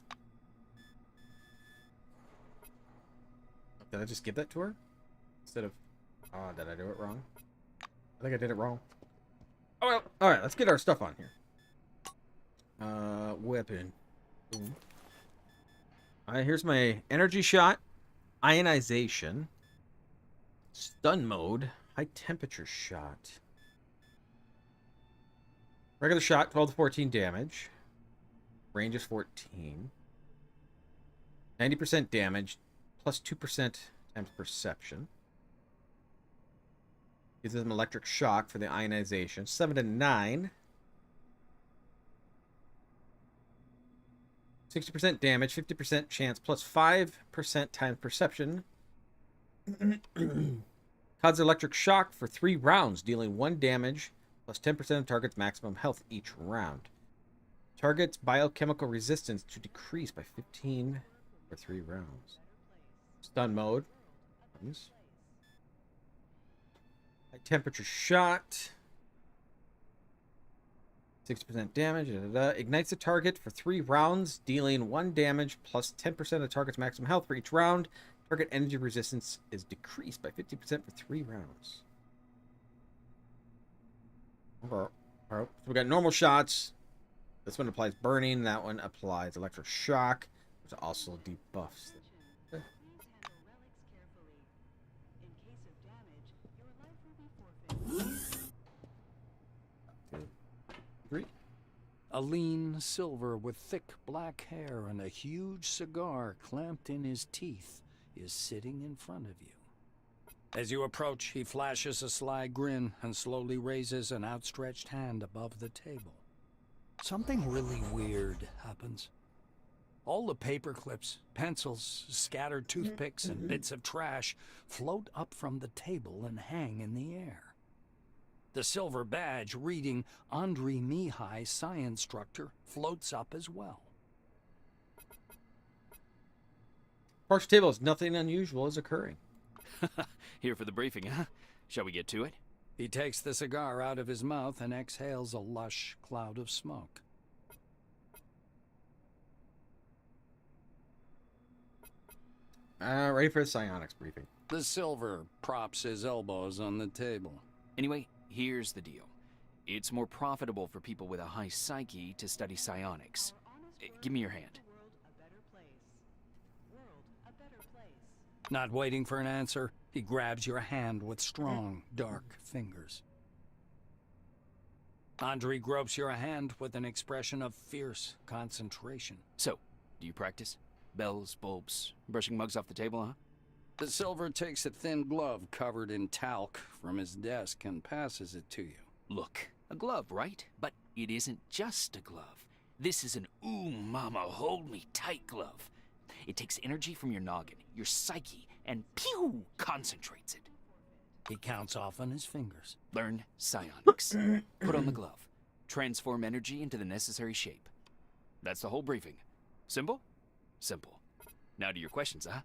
Did I just give that to her? Instead of... Oh, did I do it wrong? I think I did it wrong. Oh, well. Alright, let's get our stuff on here. Weapon. Boom. Alright, here's my energy shot. Ionization. Stun mode. High temperature shot. Regular shot, 12 to 14 damage. Range is 14. 90% damage, plus 2% times perception. Gives them electric shock for the ionization. 7 to 9. 60% damage, 50% chance, plus 5% times perception. Causes electric shock for 3 rounds, dealing 1 damage, plus 10% of target's maximum health each round. Target's biochemical resistance to decrease by 15 for 3 rounds. Stun mode. High temperature shot. 60% damage. Ignites the target for 3 rounds, dealing 1 damage plus 10% of the target's maximum health for each round. Target energy resistance is decreased by 50% for 3 rounds. Alright. So we got normal shots. This one applies burning. That one applies electric shock, which also debuffs. Okay. 2, 3. A lean silver with thick black hair and a huge cigar clamped in his teeth is sitting in front of you. As you approach, he flashes a sly grin and slowly raises an outstretched hand above the table. Something really weird happens. All the paper clips, pencils, scattered toothpicks, and bits of trash float up from the table and hang in the air. The silver badge reading Andrei Mihai, Science Instructor, floats up as well. Approach table is nothing unusual is occurring. Here for the briefing, huh? Shall we get to it? He takes the cigar out of his mouth and exhales a lush cloud of smoke. Ready for the psionics briefing. The Silver props his elbows on the table. Anyway, here's the deal. It's more profitable for people with a high psyche to study psionics. Give me your hand. Not waiting for an answer, he grabs your hand with strong, dark fingers. Andre gropes your hand with an expression of fierce concentration. So, do you practice? Bells, bulbs, brushing mugs off the table, huh? The Silver takes a thin glove covered in talc from his desk and passes it to you. Look, a glove, right? But it isn't just a glove. This is an ooh mama hold me tight glove. It takes energy from your noggin, your psyche, and pew, concentrates it. He counts off on his fingers. Learn psionics. Put on the glove. Transform energy into the necessary shape. That's the whole briefing. Simple? Simple. Now to your questions, huh?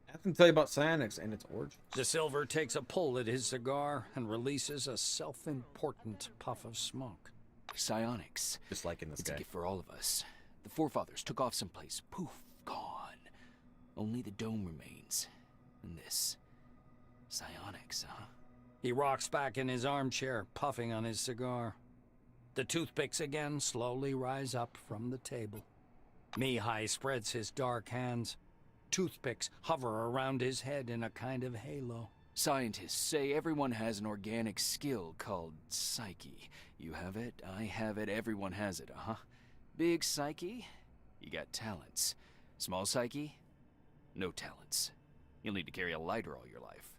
I have to tell you about psionics and its origins. The Silver takes a pull at his cigar and releases a self-important puff of smoke. Psionics. Just like in this It's guy. a gift for all of us. The forefathers took off someplace. Poof, gone. Only the dome remains. And this. Psionics, huh? He rocks back in his armchair, puffing on his cigar. The toothpicks again slowly rise up from the table. Mihai spreads his dark hands. Toothpicks hover around his head in a kind of halo. Scientists say everyone has an organic skill called psyche. You have it, I have it, everyone has it, huh? Big psyche, you got talents. Small psyche, no talents. You'll need to carry a lighter all your life.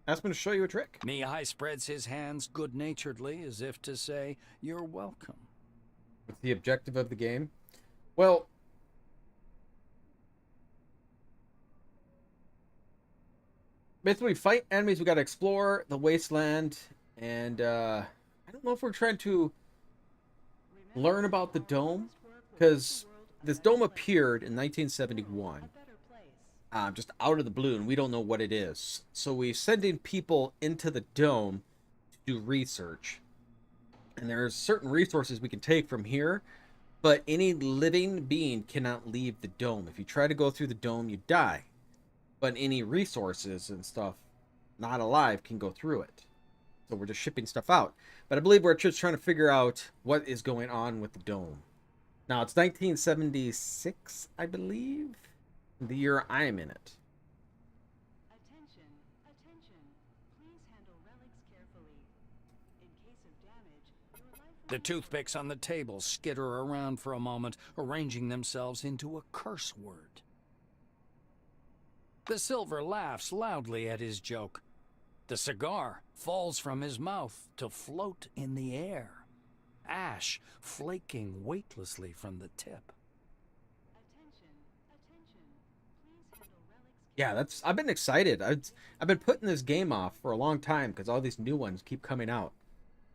Ask me to show you a trick. Mihai spreads his hands good-naturedly as if to say, "You're welcome." What's the objective of the game? Well, basically, we fight enemies. We got to explore the wasteland, and I don't know if we're trying to learn about the dome, because this dome appeared in 1971, just out of the blue, and we don't know what it is. So we're sending people into the dome to do research, and there's certain resources we can take from here, but any living being cannot leave the dome. If you try to go through the dome, you die. But any resources and stuff not alive can go through it. So we're just shipping stuff out. But I believe we're just trying to figure out what is going on with the dome. Now, it's 1976, I believe, the year I am in it. Attention, attention. Please handle relics carefully. In case of damage, your life The toothpicks on the table skitter around for a moment, arranging themselves into a curse word. The Silver laughs loudly at his joke. The cigar falls from his mouth to float in the air, ash flaking weightlessly from the tip. Attention, attention. Please handle relics. Yeah, I've been excited. I've been putting this game off for a long time because all these new ones keep coming out.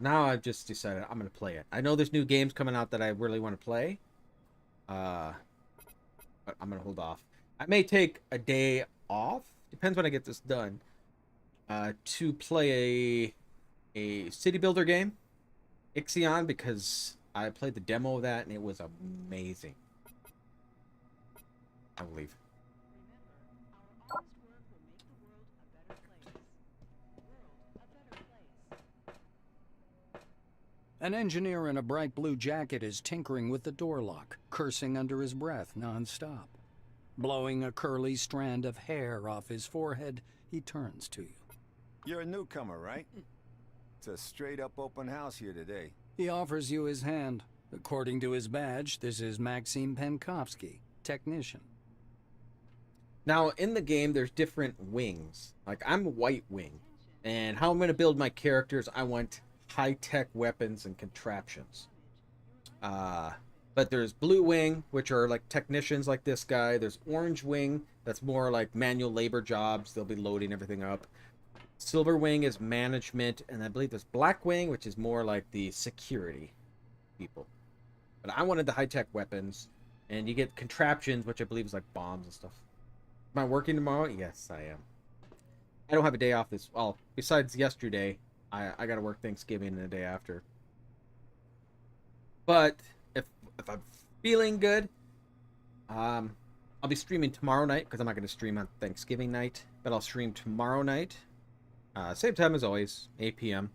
Now I've just decided I'm going to play it. I know there's new games coming out that I really want to play. But I'm going to hold off. I may take a day off, depends when I get this done, to play a city builder game, Ixion, because I played the demo of that and it was amazing. I believe. Remember, our honest work will make the world a better place. World a better place. An engineer in a bright blue jacket is tinkering with the door lock, cursing under his breath nonstop. Blowing a curly strand of hair off his forehead, he turns to you. You're a newcomer, right? It's a straight-up open house here today. He offers you his hand. According to his badge, this is Maxim Penkovsky, technician. Now, in the game, there's different wings. Like, I'm a white wing. And how I'm going to build my characters, I want high-tech weapons and contraptions. But there's blue wing, which are like technicians like this guy. There's orange wing, that's more like manual labor jobs. They'll be loading everything up. Silver wing is management. And I believe there's black wing, which is more like the security. people. But I wanted the high-tech weapons, and you get contraptions, which I believe is like bombs and stuff. Am I working tomorrow? Yes, I am. I don't have a day off this... Well, besides yesterday, I got to work Thanksgiving and the day after. But if I'm feeling good, I'll be streaming tomorrow night, because I'm not going to stream on Thanksgiving night, but I'll stream tomorrow night, same time as always, 8 p.m.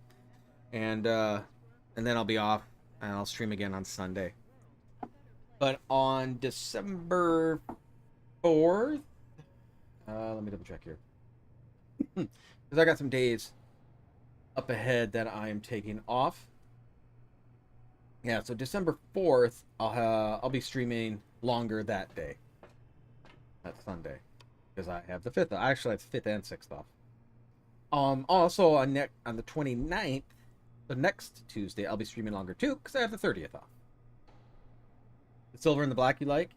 And then I'll be off, and I'll stream again on Sunday. But on December 4th, let me double check here, because I got some days up ahead that I am taking off. Yeah, so December 4th, I'll be streaming longer that day. That's Sunday, because I have the 5th. I actually have 5th and 6th off. Also on the 29th, the next Tuesday, I'll be streaming longer too, because I have the 30th off. The silver and the black you like?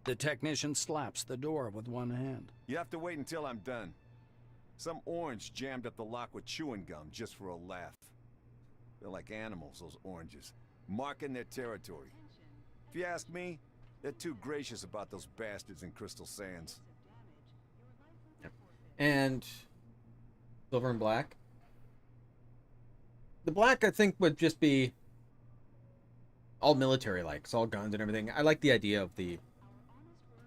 The technician slaps the door with one hand. You have to wait until I'm done. Some orange jammed up the lock with chewing gum just for a laugh. They're like animals, those oranges, marking their territory. If you ask me, they're too gracious about those bastards in Crystal Sands. Yep. And silver and black? The black, I think, would just be all military-like. It's all guns and everything. I like the idea of the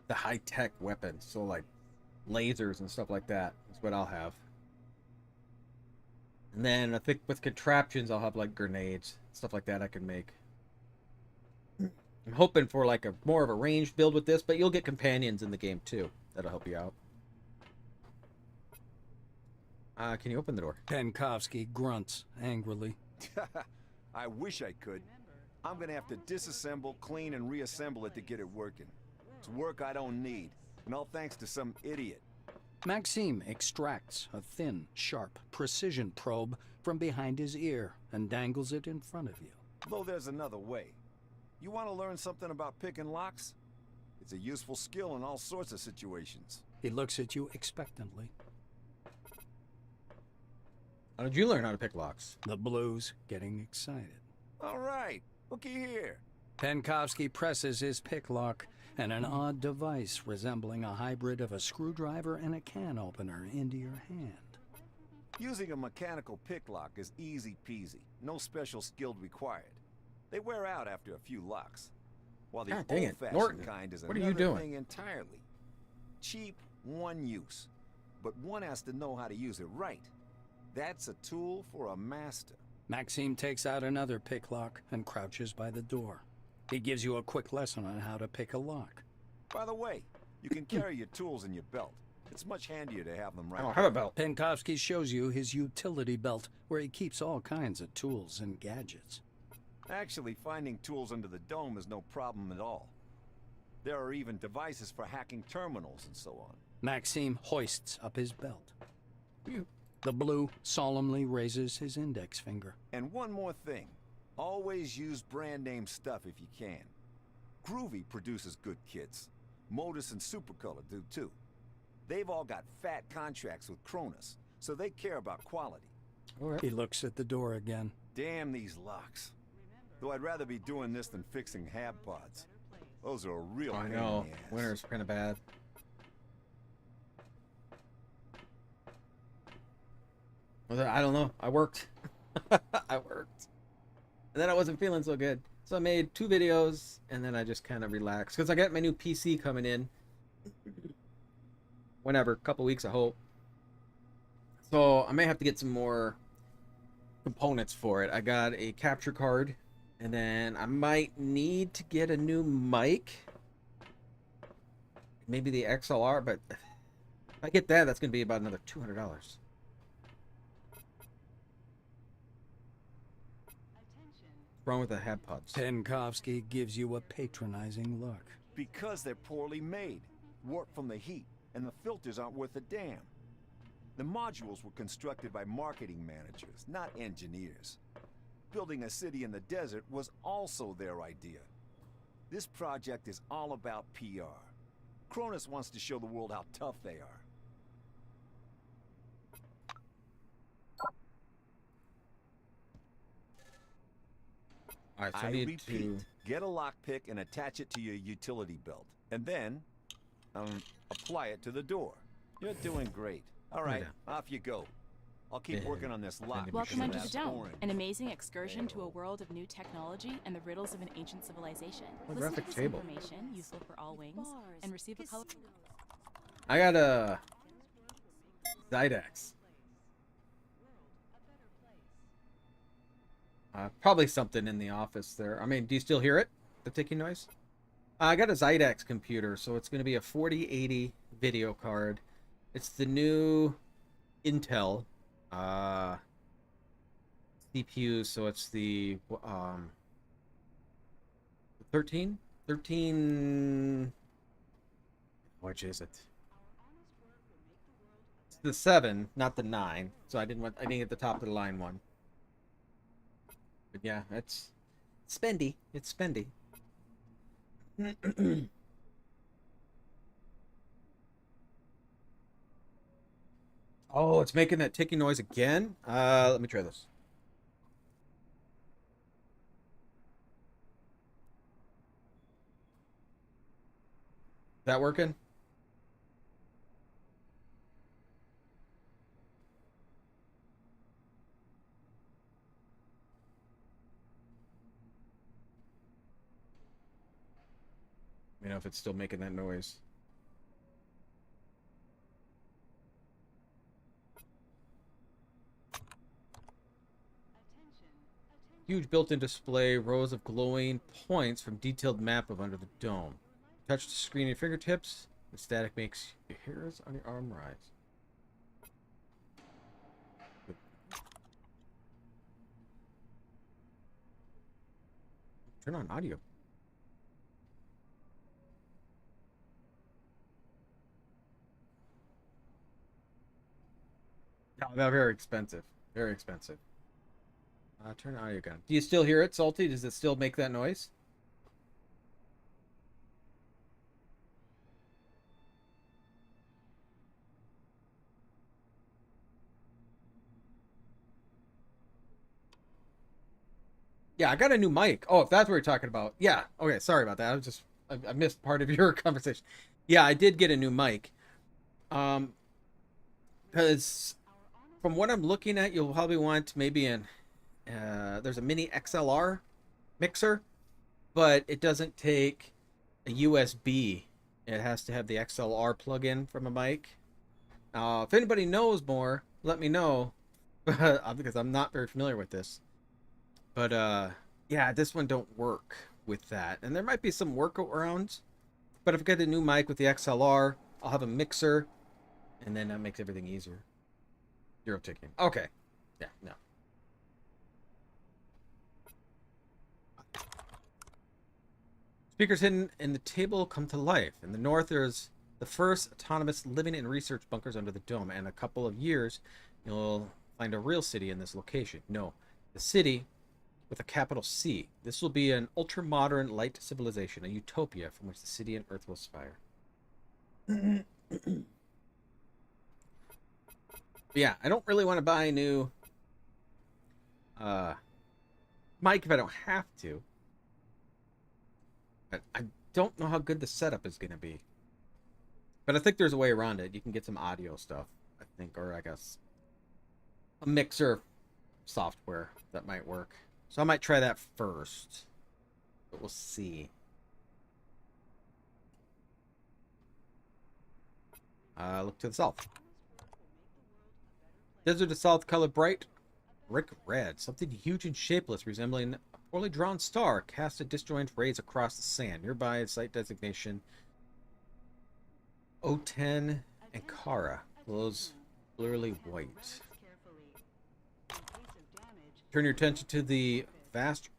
high-tech weapons. So, like, lasers and stuff like that is what I'll have. And then I think with contraptions, I'll have, like, grenades. Stuff like that I can make. I'm hoping for, like, more of a ranged build with this, but you'll get companions in the game, too. That'll help you out. Can you open the door? Penkovsky grunts angrily. I wish I could. I'm gonna have to disassemble, clean, and reassemble it to get it working. It's work I don't need, and all thanks to some idiot. Maxime extracts a thin, sharp, precision probe from behind his ear and dangles it in front of you. Though there's another way. You want to learn something about picking locks? It's a useful skill in all sorts of situations. He looks at you expectantly. How did you learn how to pick locks? The blues getting excited. All right, looky here. Penkovsky presses his pick lock, and an odd device resembling a hybrid of a screwdriver and a can opener into your hand. Using a mechanical pick lock is easy peasy. No special skill required. They wear out after a few locks. While the old-fashioned kind is another thing entirely. Cheap, one use. But one has to know how to use it right. That's a tool for a master. Maxime takes out another pick lock and crouches by the door. He gives you a quick lesson on how to pick a lock. By the way, you can carry your tools in your belt. It's much handier to have them right. I don't have a belt. Penkovsky shows you his utility belt, where he keeps all kinds of tools and gadgets. Actually, finding tools under the dome is no problem at all. There are even devices for hacking terminals and so on. Maxime hoists up his belt. The blue solemnly raises his index finger. And one more thing. Always use brand name stuff if you can. Groovy produces good kits. Modus and Supercolor do too. They've all got fat contracts with Cronus, so they care about quality. Right. He looks at the door again. Damn these locks. Though I'd rather be doing this than fixing hab pods. Those are a real pain in the ass. Winter's kind of bad. Well, I don't know. I worked. I worked. And then I wasn't feeling so good. So I made 2 videos, and then I just kind of relaxed. Because I got my new PC coming in. Whenever. A couple weeks, I hope. So I may have to get some more components for it. I got a capture card. And then I might need to get a new mic. Maybe the XLR, but if I get that, that's going to be about another $200. What's wrong with the hab pods? Penkovsky gives you a patronizing look. Because they're poorly made, warped from the heat, and the filters aren't worth a damn. The modules were constructed by marketing managers, not engineers. Building a city in the desert was also their idea. This project is all about PR. Cronus wants to show the world how tough they are. All right, so I I need repeat, to... get a lockpick and attach it to your utility belt. And then, apply it to the door. You're doing great. All right, off you go. I'll keep working on this lock. Welcome because under the that's dome, boring. an amazing excursion to a world of new technology and the riddles of an ancient civilization. A Listen to graphic this table. information, useful for all wings, and receive a color. I got a Zydex. Probably something in the office there. I mean, do you still hear it? The ticking noise? I got a Zydex computer, so it's going to be a 4080 video card. It's the new Intel CPU, so it's the 13, which is it? It's the 7, not the 9. So I didn't get the top of the line one. But yeah, it's spendy. It's spendy. Oh, it's making that ticking noise again. Let me try this. Is that working? Let me know if it's still making that noise. Huge built-in display, rows of glowing points from detailed map of under the dome. Touch the screen at your fingertips. The static makes your hairs on your arm rise. Turn on audio. No, they're very expensive. Very expensive. Turn audio again. Do you still hear it, Salty? Does it still make that noise? Yeah, I got a new mic. Oh, if that's what you're talking about. Yeah. Okay, sorry about that. I missed part of your conversation. Yeah, I did get a new mic. Because from what I'm looking at, you'll probably want maybe there's a mini XLR mixer, but it doesn't take a USB. It has to have the XLR plug-in from a mic. If anybody knows more, let me know, because I'm not very familiar with this. But yeah, this one don't work with that, and there might be some workarounds. But if I get a new mic with the XLR, I'll have a mixer, and then that makes everything easier. Zero ticking. Okay. Yeah. No. Speakers hidden in the table come to life. In the north, there's the first autonomous living and research bunkers under the dome. And in a couple of years, you'll find a real city in this location. No, the city with a capital C. This will be an ultra-modern light civilization, a utopia from which the city and Earth will aspire. Yeah, I don't really want to buy a new mic if I don't have to. But I don't know how good the setup is going to be. But I think there's a way around it. You can get some audio stuff, I think, or I guess a mixer software that might work. So I might try that first. But we'll see. Look to the south. Desert to the south, color bright brick red. Something huge and shapeless, resembling a poorly drawn star, casts a disjoint rays across the sand. Nearby, site designation O10 Ankara glows blurrily white. Turn your attention to the vast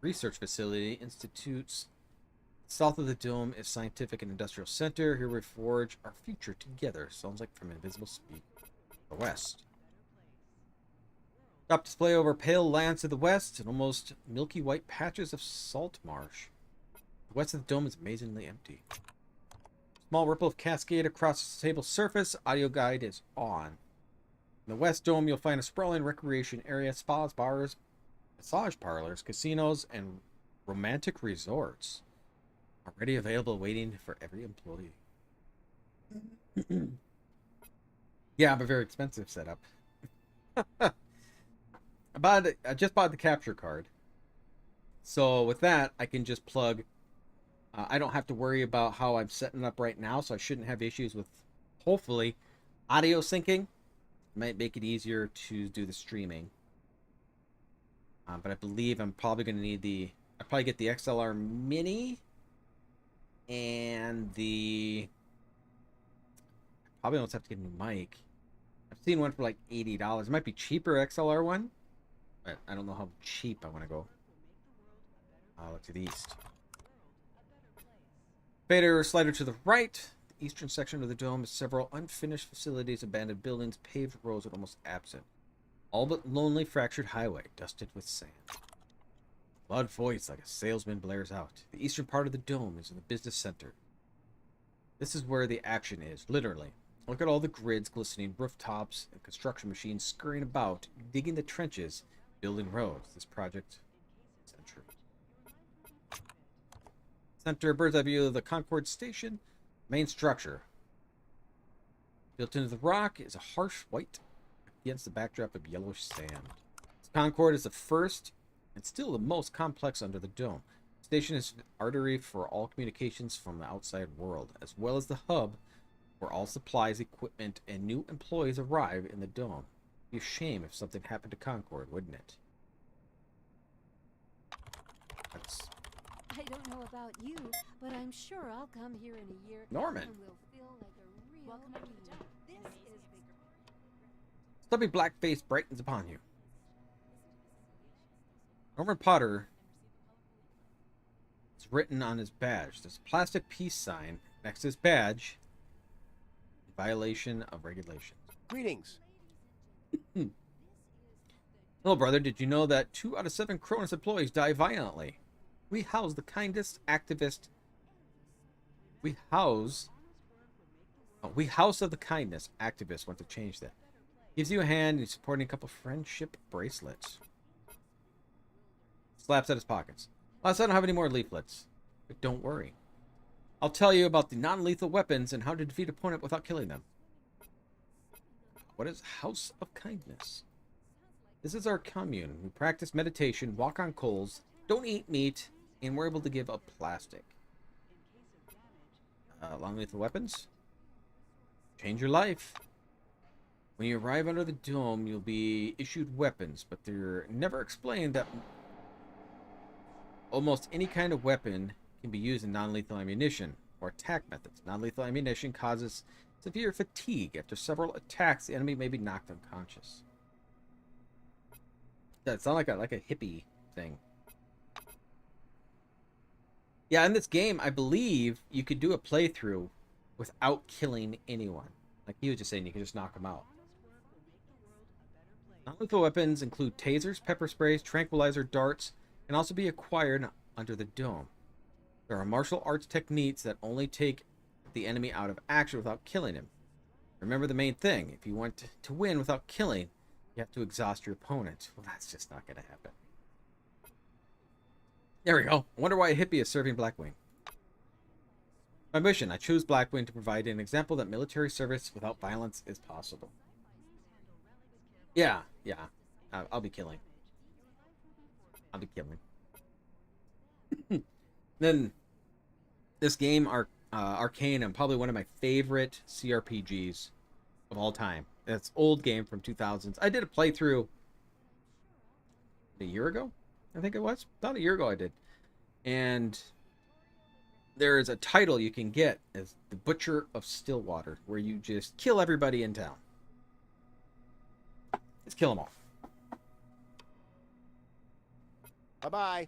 research facility. Institutes south of the dome is scientific and industrial center. Here we forge our future together. Sounds like from invisible speak. The west. Top display over pale lands to the west and almost milky white patches of salt marsh. The west of the dome is amazingly empty. Small ripple of cascade across the table's surface. Audio guide is on. In the west dome, you'll find a sprawling recreation area, spas, bars, massage parlors, casinos, and romantic resorts already available, waiting for every employee. Yeah, I have a very expensive setup. I just bought the capture card. So with that, I can just plug. I don't have to worry about how I'm setting it up right now, so I shouldn't have issues with, hopefully, audio syncing. Might make it easier to do the streaming. But I believe I'm probably going to need I'll probably get the XLR Mini and probably almost have to get a new mic. I've seen one for like $80. It might be cheaper XLR one, but I don't know how cheap I want to go. I'll look to the east. Fader slider to the right. The eastern section of the dome is several unfinished facilities, abandoned buildings, paved roads, and almost absent. All but lonely fractured highway, dusted with sand. Loud voice like a salesman blares out. The eastern part of the dome is in the business center. This is where the action is, literally. Look at all the grids glistening, rooftops, and construction machines scurrying about, digging the trenches, building roads. This project is untrue. Center, bird's eye view of the Concord station. Main structure. Built into the rock is a harsh white against the backdrop of yellowish sand. Concord is the first and still the most complex under the dome. The station is an artery for all communications from the outside world, as well as the hub where all supplies, equipment, and new employees arrive in the dome. It'd be a shame if something happened to Concord, wouldn't it? I don't know about you, but I'm sure I'll come here in a year. Norman. And we'll feel like a real Welcome under the dome. This is bigger. Stubby black face brightens upon you. Norman Potter is written on his badge. There's a plastic peace sign next to his badge. In violation of regulations. Greetings. Hello, brother. Did you know that 2 out of 7 Cronus employees die violently? We house the kindest activist. We house of the kindness activists want to change that. Gives you a hand and he's supporting a couple friendship bracelets. Slaps at his pockets. Plus, I don't have any more leaflets. But don't worry. I'll tell you about the non-lethal weapons and how to defeat opponent without killing them. What is House of Kindness? This is our commune. We practice meditation, walk on coals, don't eat meat, and we're able to give up plastic. Non-lethal weapons? Change your life. When you arrive under the dome, you'll be issued weapons, but they're never explained that almost any kind of weapon can be used in non-lethal ammunition or attack methods. Non-lethal ammunition causes severe fatigue. After several attacks, the enemy may be knocked unconscious. That sounds like a hippie thing. Yeah, in this game, I believe you could do a playthrough without killing anyone. Like he was just saying, you can just knock them out. Non-lethal weapons include tasers, pepper sprays, tranquilizer darts, and also be acquired under the dome. There are martial arts techniques that only take the enemy out of action without killing him. Remember the main thing. If you want to win without killing, you have to exhaust your opponent. Well, that's just not going to happen. There we go. I wonder why a hippie is serving Blackwing. My mission. I choose Blackwing to provide an example that military service without violence is possible. Yeah. I'll be killing. Then, this game, Arcane, and probably one of my favorite CRPGs of all time. It's an old game from 2000s. I did a playthrough a year ago, I think it was. About a year ago I did. And there's a title you can get as the Butcher of Stillwater, where you just kill everybody in town. Just kill them all. Bye-bye.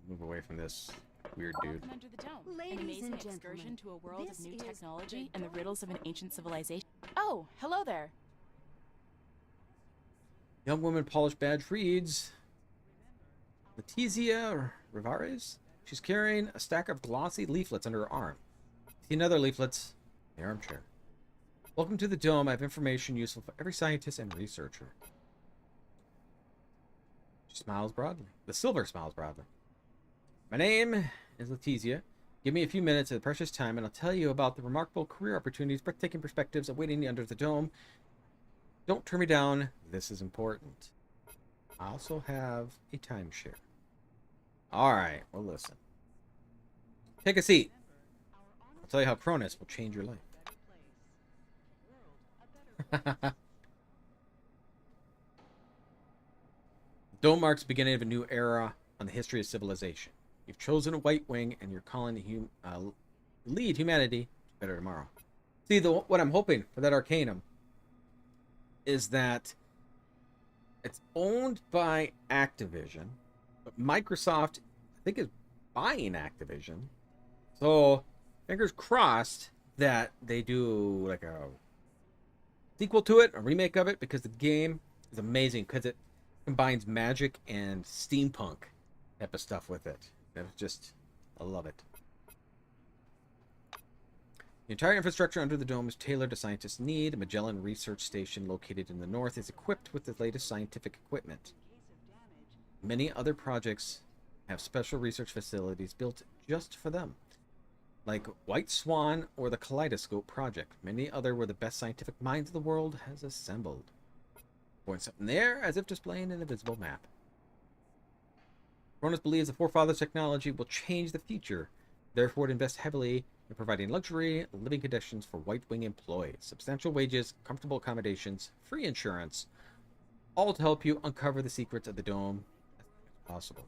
Move away from this weird dude. Welcome under the dome. Ladies An amazing and excursion gentlemen, to a world this of new is technology the and the dome. riddles of an ancient civilization. Oh, hello there. Young woman polished badge reads Letizia Rivares. She's carrying a stack of glossy leaflets under her arm. See another leaflets in the armchair. Welcome to the dome. I have information useful for every scientist and researcher. She smiles broadly. The silver smiles broadly. My name is Letizia. Give me a few minutes of the precious time, and I'll tell you about the remarkable career opportunities, breathtaking perspectives awaiting you under the dome. Don't turn me down. This is important. I also have a timeshare. All right. Well, listen. Take a seat. I'll tell you how Cronus will change your life. Dome marks the beginning of a new era on the history of civilization. You've chosen a White Wing, and you're calling to lead humanity to better tomorrow. See, what I'm hoping for that Arcanum is that it's owned by Activision, but Microsoft, I think, is buying Activision. So, fingers crossed that they do like a sequel to it, a remake of it, because the game is amazing because it combines magic and steampunk type of stuff with it. It's just, I love it. The entire infrastructure under the dome is tailored to scientists' need. A Magellan research station located in the north is equipped with the latest scientific equipment. Many other projects have special research facilities built just for them, like White Swan or the Kaleidoscope Project. Many other where the best scientific minds of the world has assembled. Point something there as if displaying an invisible map. Cronus believes the Forefathers' technology will change the future. Therefore, it invests heavily in providing luxury living conditions for White Wing employees. Substantial wages, comfortable accommodations, free insurance, all to help you uncover the secrets of the dome as much as possible.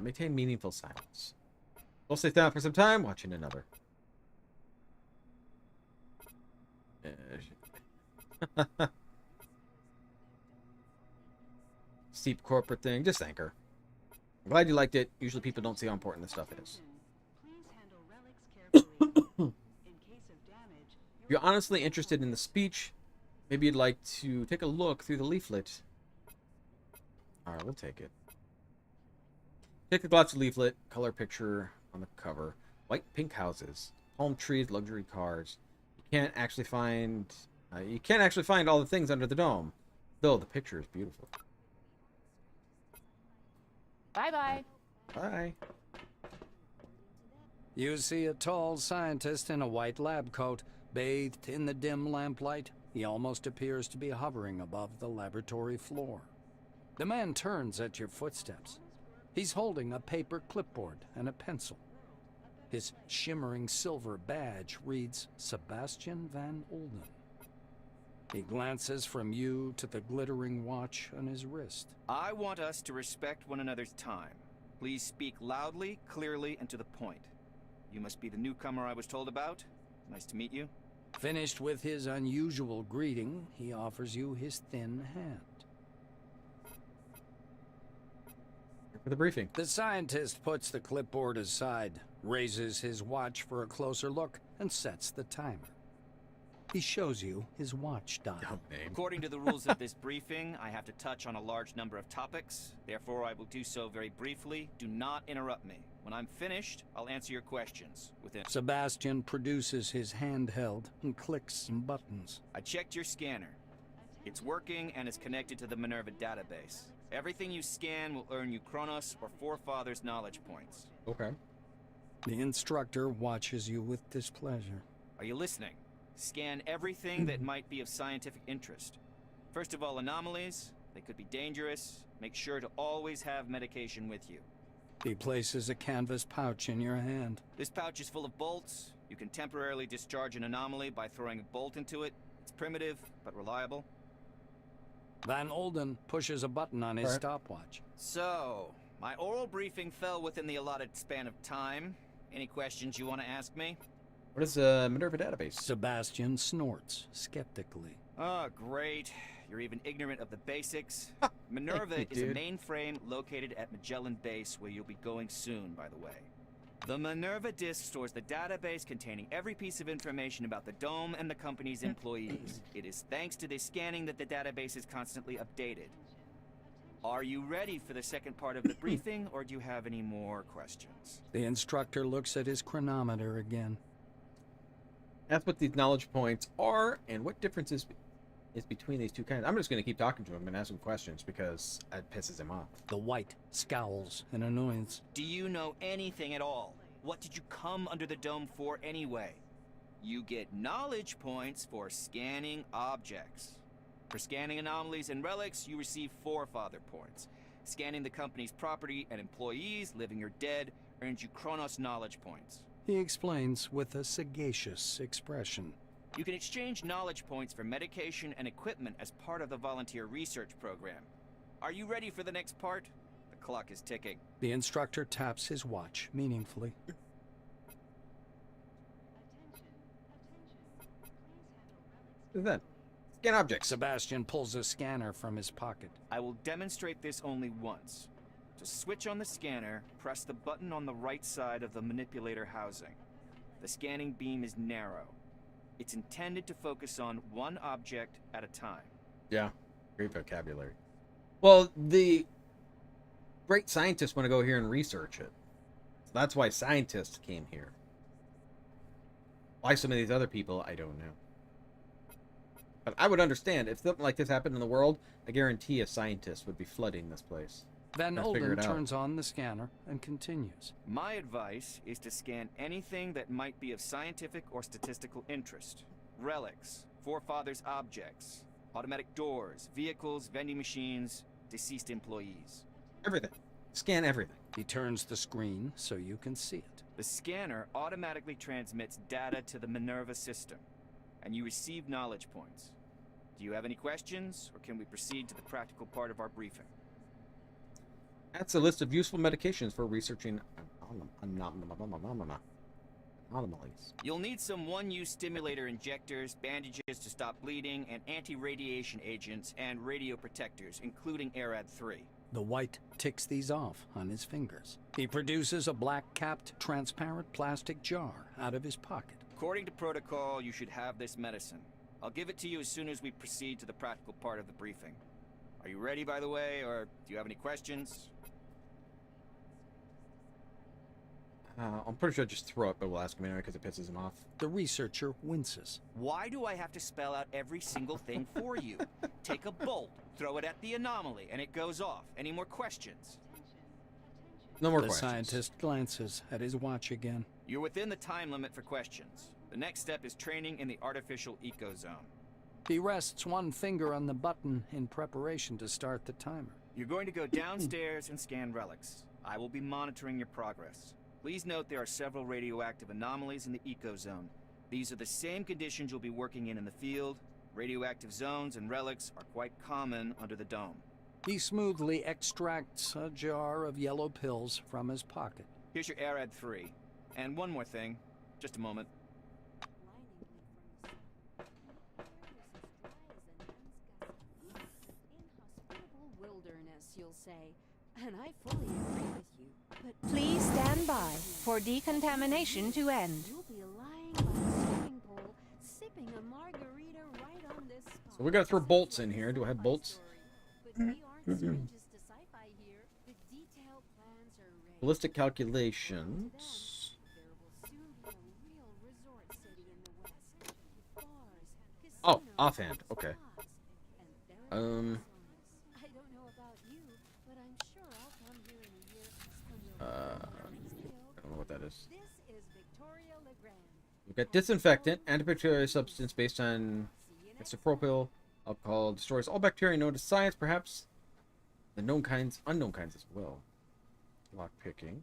Maintain meaningful silence. We'll sit down for some time watching another. Steep corporate thing. Just thank her. I'm glad you liked it. Usually people don't see how important this stuff is. If you're honestly interested in the speech, maybe you'd like to take a look through the leaflet. Alright, we'll take it. Take the glossy leaflet, color picture on the cover. White and pink houses, palm trees, luxury cars. You can't actually find all the things under the dome, though the picture is beautiful. Bye-bye. Bye. You see a tall scientist in a white lab coat, bathed in the dim lamplight. He almost appears to be hovering above the laboratory floor. The man turns at your footsteps. He's holding a paper clipboard and a pencil. His shimmering silver badge reads Sebastian van Olden. He glances from you to the glittering watch on his wrist. I want us to respect one another's time. Please speak loudly, clearly, and to the point. You must be the newcomer I was told about. Nice to meet you. Finished with his unusual greeting, he offers you his thin hand. For the briefing. The scientist puts the clipboard aside, raises his watch for a closer look, and sets the timer. He shows you his watch dial. According to the rules of this briefing, I have to touch on a large number of topics. Therefore, I will do so very briefly. Do not interrupt me. When I'm finished, I'll answer your questions. Sebastian produces his handheld and clicks some buttons. I checked your scanner. It's working and is connected to the Minerva database. Everything you scan will earn you Kronos or Forefathers knowledge points. Okay. The instructor watches you with displeasure. Are you listening? Scan everything that might be of scientific interest. First of all, anomalies. They could be dangerous. Make sure to always have medication with you. He places a canvas pouch in your hand. This pouch is full of bolts. You can temporarily discharge an anomaly by throwing a bolt into it. It's primitive, but reliable. Van Olden pushes a button on his stopwatch. So, my oral briefing fell within the allotted span of time. Any questions you want to ask me? What is a Minerva database? Sebastian snorts skeptically. Oh, great. You're even ignorant of the basics. Minerva is a mainframe located at Magellan Base, where you'll be going soon, by the way. The Minerva disk stores the database containing every piece of information about the Dome and the company's employees. It is thanks to this scanning that the database is constantly updated. Are you ready for the second part of the briefing, or do you have any more questions? The instructor looks at his chronometer again. That's what these knowledge points are, and what differences is between these two kinds. I'm just going to keep talking to him and ask him questions because it pisses him off. The White scowls in annoyance. Do you know anything at all? What did you come under the dome for anyway? You get knowledge points for scanning objects. For scanning anomalies and relics, you receive Forefather points. Scanning the company's property and employees, living or dead, earns you Chronos knowledge points. He explains with a sagacious expression. You can exchange knowledge points for medication and equipment as part of the volunteer research program. Are you ready for the next part? The clock is ticking. The instructor taps his watch meaningfully. What is that? Scan objects. Sebastian pulls a scanner from his pocket. I will demonstrate this only once. To switch on the scanner, press the button on the right side of the manipulator housing. The scanning beam is narrow. It's intended to focus on one object at a time. Yeah, great vocabulary. Well, the great scientists want to go here and research it. So that's why scientists came here. Why some of these other people, I don't know. But I would understand if something like this happened in the world. I guarantee a scientist would be flooding this place. Van Trying to figure Olden it out. turns on the scanner and continues. My advice is to scan anything that might be of scientific or statistical interest. Relics, Forefathers' objects, automatic doors, vehicles, vending machines, deceased employees. Everything. Scan everything. He turns the screen so you can see it. The scanner automatically transmits data to the Minerva system, and you receive knowledge points. Do you have any questions, or can we proceed to the practical part of our briefing? That's a list of useful medications for researching anomalies. You'll need some one-use stimulator injectors, bandages to stop bleeding, and anti-radiation agents and radio protectors, including ARAD-3. The White ticks these off on his fingers. He produces a black-capped, transparent plastic jar out of his pocket. According to protocol, you should have this medicine. I'll give it to you as soon as we proceed to the practical part of the briefing. Are you ready, by the way, or do you have any questions? I'm pretty sure I'll just throw it, but we'll ask him anyway because it pisses him off. The researcher winces. Why do I have to spell out every single thing for you? Take a bolt, throw it at the anomaly, and it goes off. Any more questions? No more The questions. scientist glances at his watch again. You're within the time limit for questions. The next step is training in the artificial ecozone. He rests one finger on the button in preparation to start the timer. You're going to go downstairs and scan relics. I will be monitoring your progress. Please note there are several radioactive anomalies in the ecozone. These are the same conditions you'll be working in the field. Radioactive zones and relics are quite common under the dome. He smoothly extracts a jar of yellow pills from his pocket. Here's your ARAD-3. And one more thing. Just a moment. Inhospitable wilderness, you'll say. And I fully agree with you. But Please stand by for decontamination to end. you'll be lying by a swimming pool, sipping a margarita right on this spot. So we gotta throw bolts in here. Do I have bolts? But we aren't strangers to sci-fi here. The detailed plans are ready. Ballistic calculations. There will soon be a real resort city in the west. With bars, Oh, casinos, offhand. Okay. spas, and therapy Um. I don't know about you, but I'm sure I'll come here in a year when you'll I don't know what that is. This is Victoria Legrand. We've got disinfectant, antibacterial substance based on isopropyl alcohol, destroys all bacteria known to science, perhaps the known kinds, unknown kinds as well. Lock picking.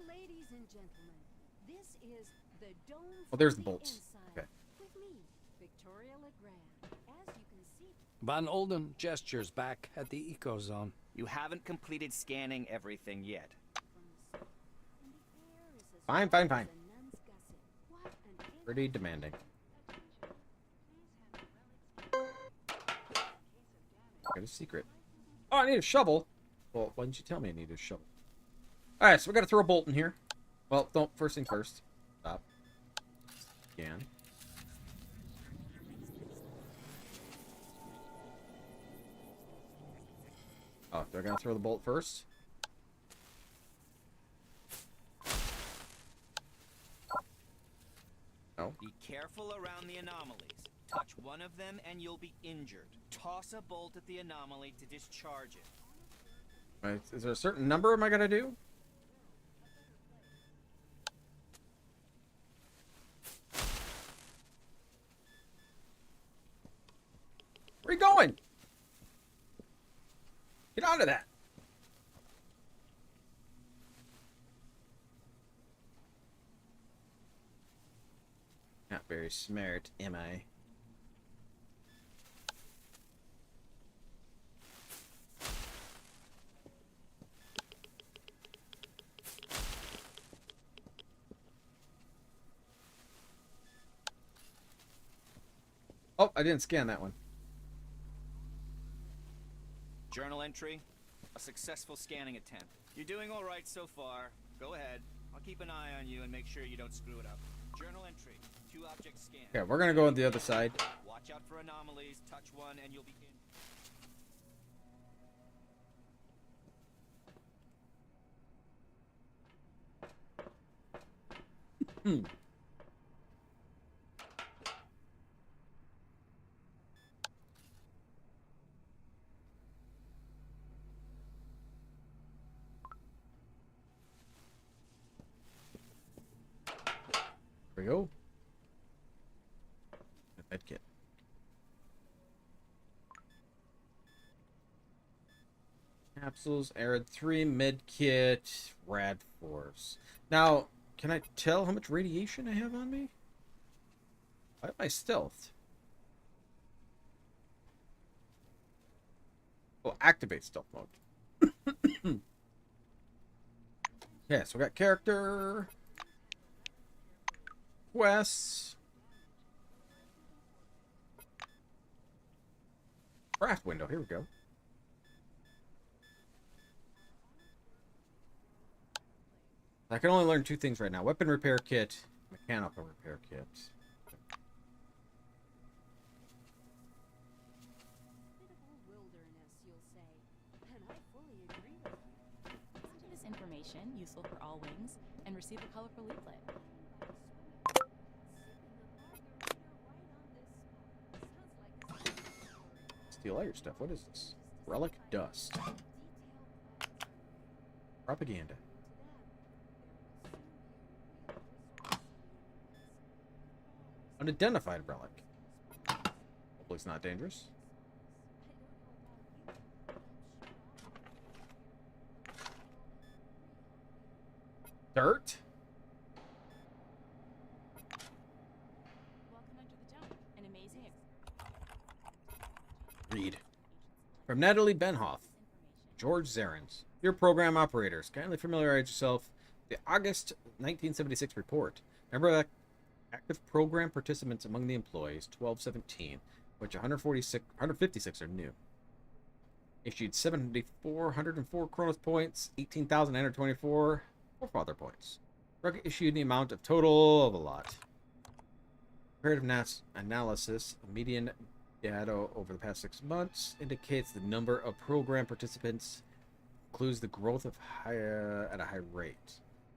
Ladies and gentlemen, this is the dome. Oh, there's from the bolts. inside. Okay. With me, Victoria Legrand. As you can see, Van Olden gestures back at the ecozone. You haven't completed scanning everything yet. Fine, fine, fine. the nuns gossip. What an Pretty demanding. Got a secret. Oh, I need a shovel. Well, why didn't you tell me I needed a shovel? Alright, so we gotta throw a bolt in here. Well, don't. First thing first. Stop. Scan. Oh, they're gonna throw the bolt first. No. Be careful around the anomalies. Touch one of them and you'll be injured. Toss a bolt at the anomaly to discharge it. Right. Is there a certain number am I gonna do? Where are you going? Get onto that. Not very smart, am I? Oh, I didn't scan that one. Journal entry. A successful scanning attempt. You're doing all right so far. Go ahead. I'll keep an eye on you and make sure you don't screw it up. Journal entry. 2 objects scanned. Yeah, we're gonna go on the other side. Watch out for anomalies. Touch one and you'll be in. There we go. Med kit. Capsules, Arid 3, med kit, rad force. Now, can I tell how much radiation I have on me? Why am I stealthed? Oh, activate stealth mode. Yeah, so we got character, quests, craft window. Here we go. I can only learn 2 things right now: weapon repair kit, mechanical repair kit. Wilderness, you'll say, and I fully agree with you. Listen to this information, useful for all wings, and receive a colorful leaflet. Steal all your stuff. What is this? Relic dust. Propaganda. Unidentified relic. Hopefully it's not dangerous. Dirt? Welcome under the dome. An amazing Read. From Natalie Benhoff. George Zarens. Dear program operators, kindly familiarize yourself with the August 1976 report. Remember that active program participants among the employees, 1217, which 156 are new. Issued 7,404 Chronos points, 18,924 Forefather points. Record issued the amount of total of a lot. Comparative analysis of median data over the past 6 months indicates the number of program participants includes the growth of at a high rate.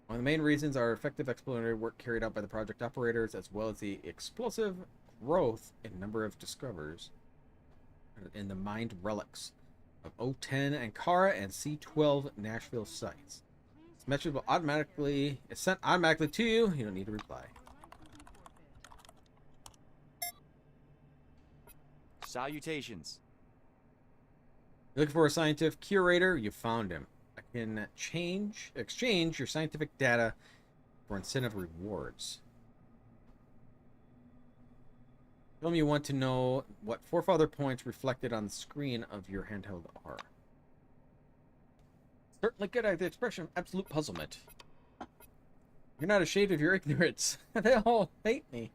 One of the main reasons are effective explanatory work carried out by the project operators, as well as the explosive growth in number of discoverers in the mined relics of O10 Ankara and C12 Nashville sites. This message will is sent automatically to you. You don't need to reply. Salutations. You're looking for a scientific curator? You found him. I can exchange your scientific data for incentive rewards. Tell me you want to know what Forefather points reflected on the screen of your handheld are. Certainly good at the expression of absolute puzzlement. You're not ashamed of your ignorance. They all hate me.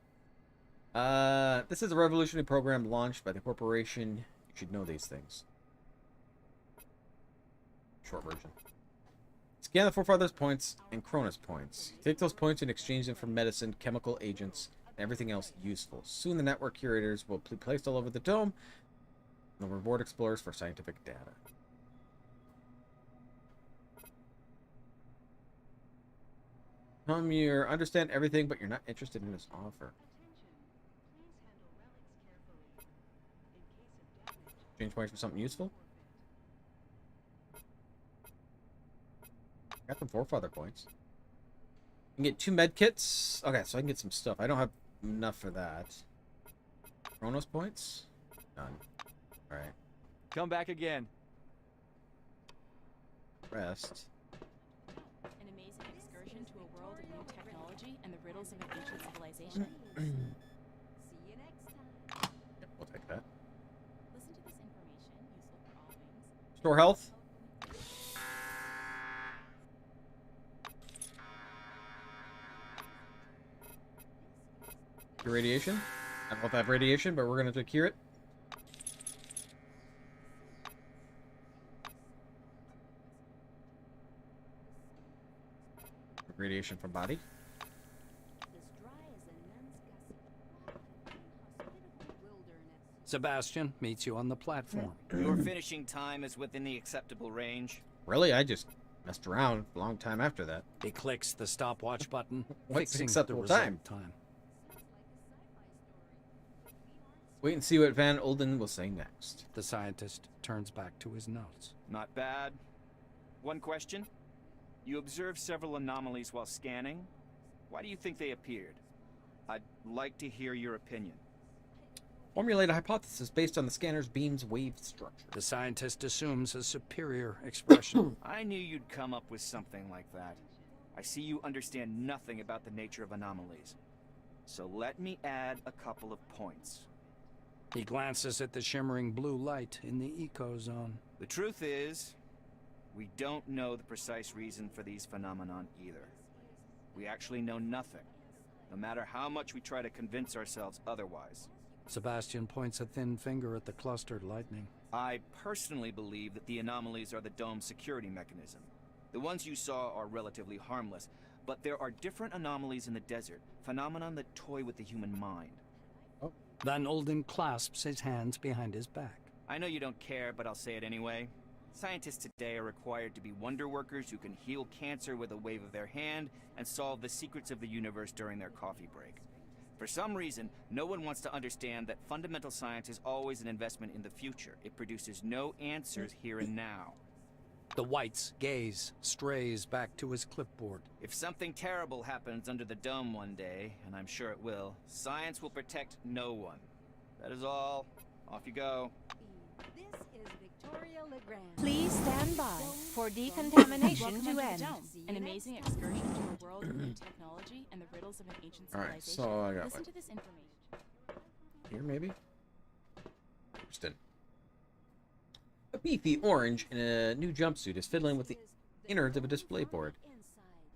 This is a revolutionary program launched by the corporation. You should know these things. Short version. Scan the Forefathers points and Cronus points. Take those points and exchange them for medicine, chemical agents, and everything else useful. Soon the network curators will be placed all over the dome. And they'll reward explorers for scientific data. You understand everything, but you're not interested in this offer. Change points for something useful. Got them forefather points. I can get 2 med kits. Okay, so I can get some stuff. I don't have enough for that. Chronos points? Done. Alright. Come back again. Rest. An amazing excursion to a world of new technology and the riddles of an ancient civilization. See you next time. Yep, we'll take that. Listen to this information, useful for all things. Store health. Cure radiation. I don't know if I have radiation, but we're gonna have to cure it. Radiation from body. Sebastian meets you on the platform. Your finishing time is within the acceptable range. Really? I just messed around a long time after that. He clicks the stopwatch button, What's fixing acceptable the result time? Wait and see what Van Olden will say next. The scientist turns back to his notes. Not bad. One question. You observed several anomalies while scanning. Why do you think they appeared? I'd like to hear your opinion. Formulate a hypothesis based on the scanner's beam's wave structure. The scientist assumes a superior expression. I knew you'd come up with something like that. I see you understand nothing about the nature of anomalies. So let me add a couple of points. He glances at the shimmering blue light in the eco-zone. The truth is, we don't know the precise reason for these phenomenon either. We actually know nothing, no matter how much we try to convince ourselves otherwise. Sebastian points a thin finger at the clustered lightning. I personally believe that the anomalies are the dome's security mechanism. The ones you saw are relatively harmless, but there are different anomalies in the desert, phenomenon that toy with the human mind. Van Olden clasps his hands behind his back. I know you don't care, but I'll say it anyway. Scientists today are required to be wonder workers who can heal cancer with a wave of their hand and solve the secrets of the universe during their coffee break. For some reason, no one wants to understand that fundamental science is always an investment in the future. It produces no answers here and now. The White's gaze strays back to his clipboard. If something terrible happens under the dome one day, and I'm sure it will, science will protect no one. That is all. Off you go. This is Victoria LeGrand. Please stand by for decontamination Welcome to onto end. the dome, an amazing excursion to a world of new technology and the riddles of an ancient Alright, civilization. so I got Listen what? to this information. Here, maybe? Interesting. A beefy orange in a new jumpsuit is fiddling with the innards of a display board.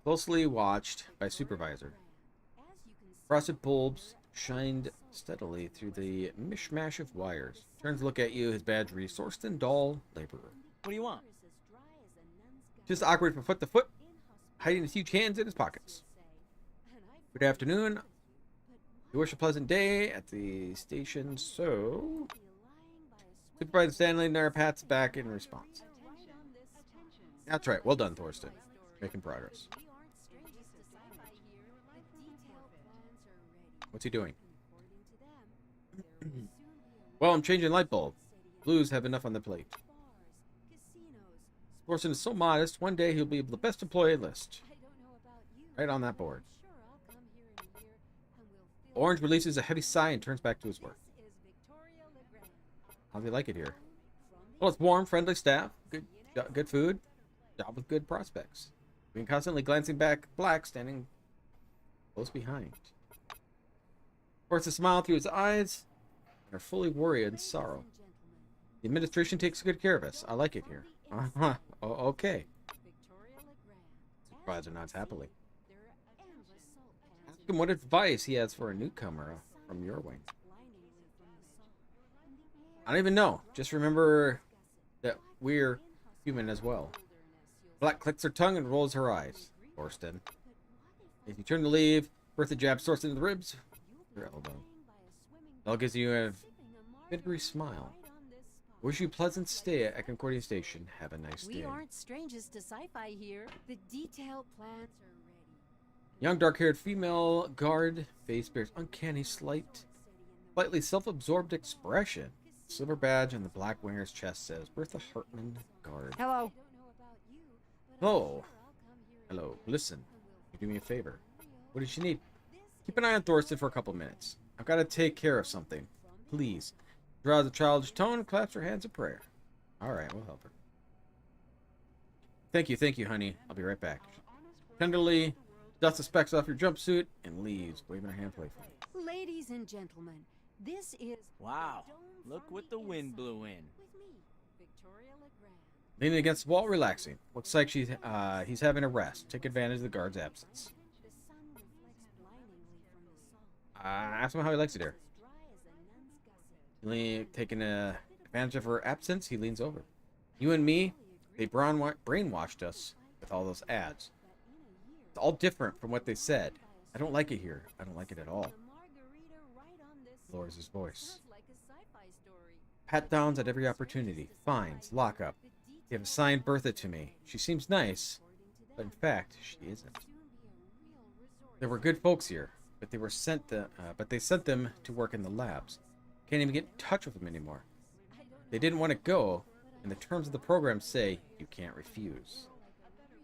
Closely watched by supervisor. Frosted bulbs shined steadily through the mishmash of wires. Turns to look at you, his badge reads Sorston Dahl, laborer. What do you want? Just awkward from foot to foot, hiding his huge hands in his pockets. Good afternoon. You wish a pleasant day at the station, so... Supervisor Stanley and our pats back in response. That's right. Well done, Thorsten. Making progress. What's he doing? Well, I'm changing light bulb. Blues have enough on the plate. Thorsten is so modest, one day he'll be the best employee list. Right on that board. Orange releases a heavy sigh and turns back to his work. How do you like it here? Well, it's warm, friendly staff, good food, job with good prospects. Being constantly glancing back, Black standing close behind. Forces a smile through his eyes and are fully worried and sorrow. The administration takes good care of us. I like it here. Oh, okay. Supervisor nods happily. Ask him what advice he has for a newcomer from your wing. I don't even know. Just remember that we're human as well. Black clicks her tongue and rolls her eyes. Thorsten. If you turn to leave, Bertha jabs Thorsten in the ribs. Her elbow. Bell gives you a vinegary smile. Wish you a pleasant stay at Concordia Station. Have a nice day. We aren't strangers to sci-fi here. The detailed plans are ready. Young dark-haired female guard face bears uncanny slightly self-absorbed expression. Silver badge on the black winger's chest says Bertha Hartman guard. Hello. Hello. Hello. Listen. You do me a favor. What does she need? Keep an eye on Thorsten for a couple minutes. I've got to take care of something. Please. Draws a childish tone and claps her hands in prayer. Alright, we'll help her. Thank you, honey. I'll be right back. Tenderly dusts the specks off your jumpsuit and leaves, waving her hand playfully. Ladies and gentlemen, this is Wow, look what the wind blew in. with me, Victoria Legrand. Leaning against the wall, relaxing. Looks like he's having a rest. Take advantage of the guard's absence. The sun reflects blindingly from the salt. Ask him how he likes it here. As dry as a nun's gusset. Taking advantage of her absence, he leans over. You and me, they brainwashed us with all those ads. It's all different from what they said. I don't like it here. I don't like it at all. The margarita right on this Lowers his voice. smells like a sci-fi story. Pat downs at every opportunity. Fines, lockup. You have assigned Bertha to me. She seems nice, but in fact, she isn't. There were good folks here, but they sent them to work in the labs. Can't even get in touch with them anymore. They didn't want to go, and the terms of the program say you can't refuse.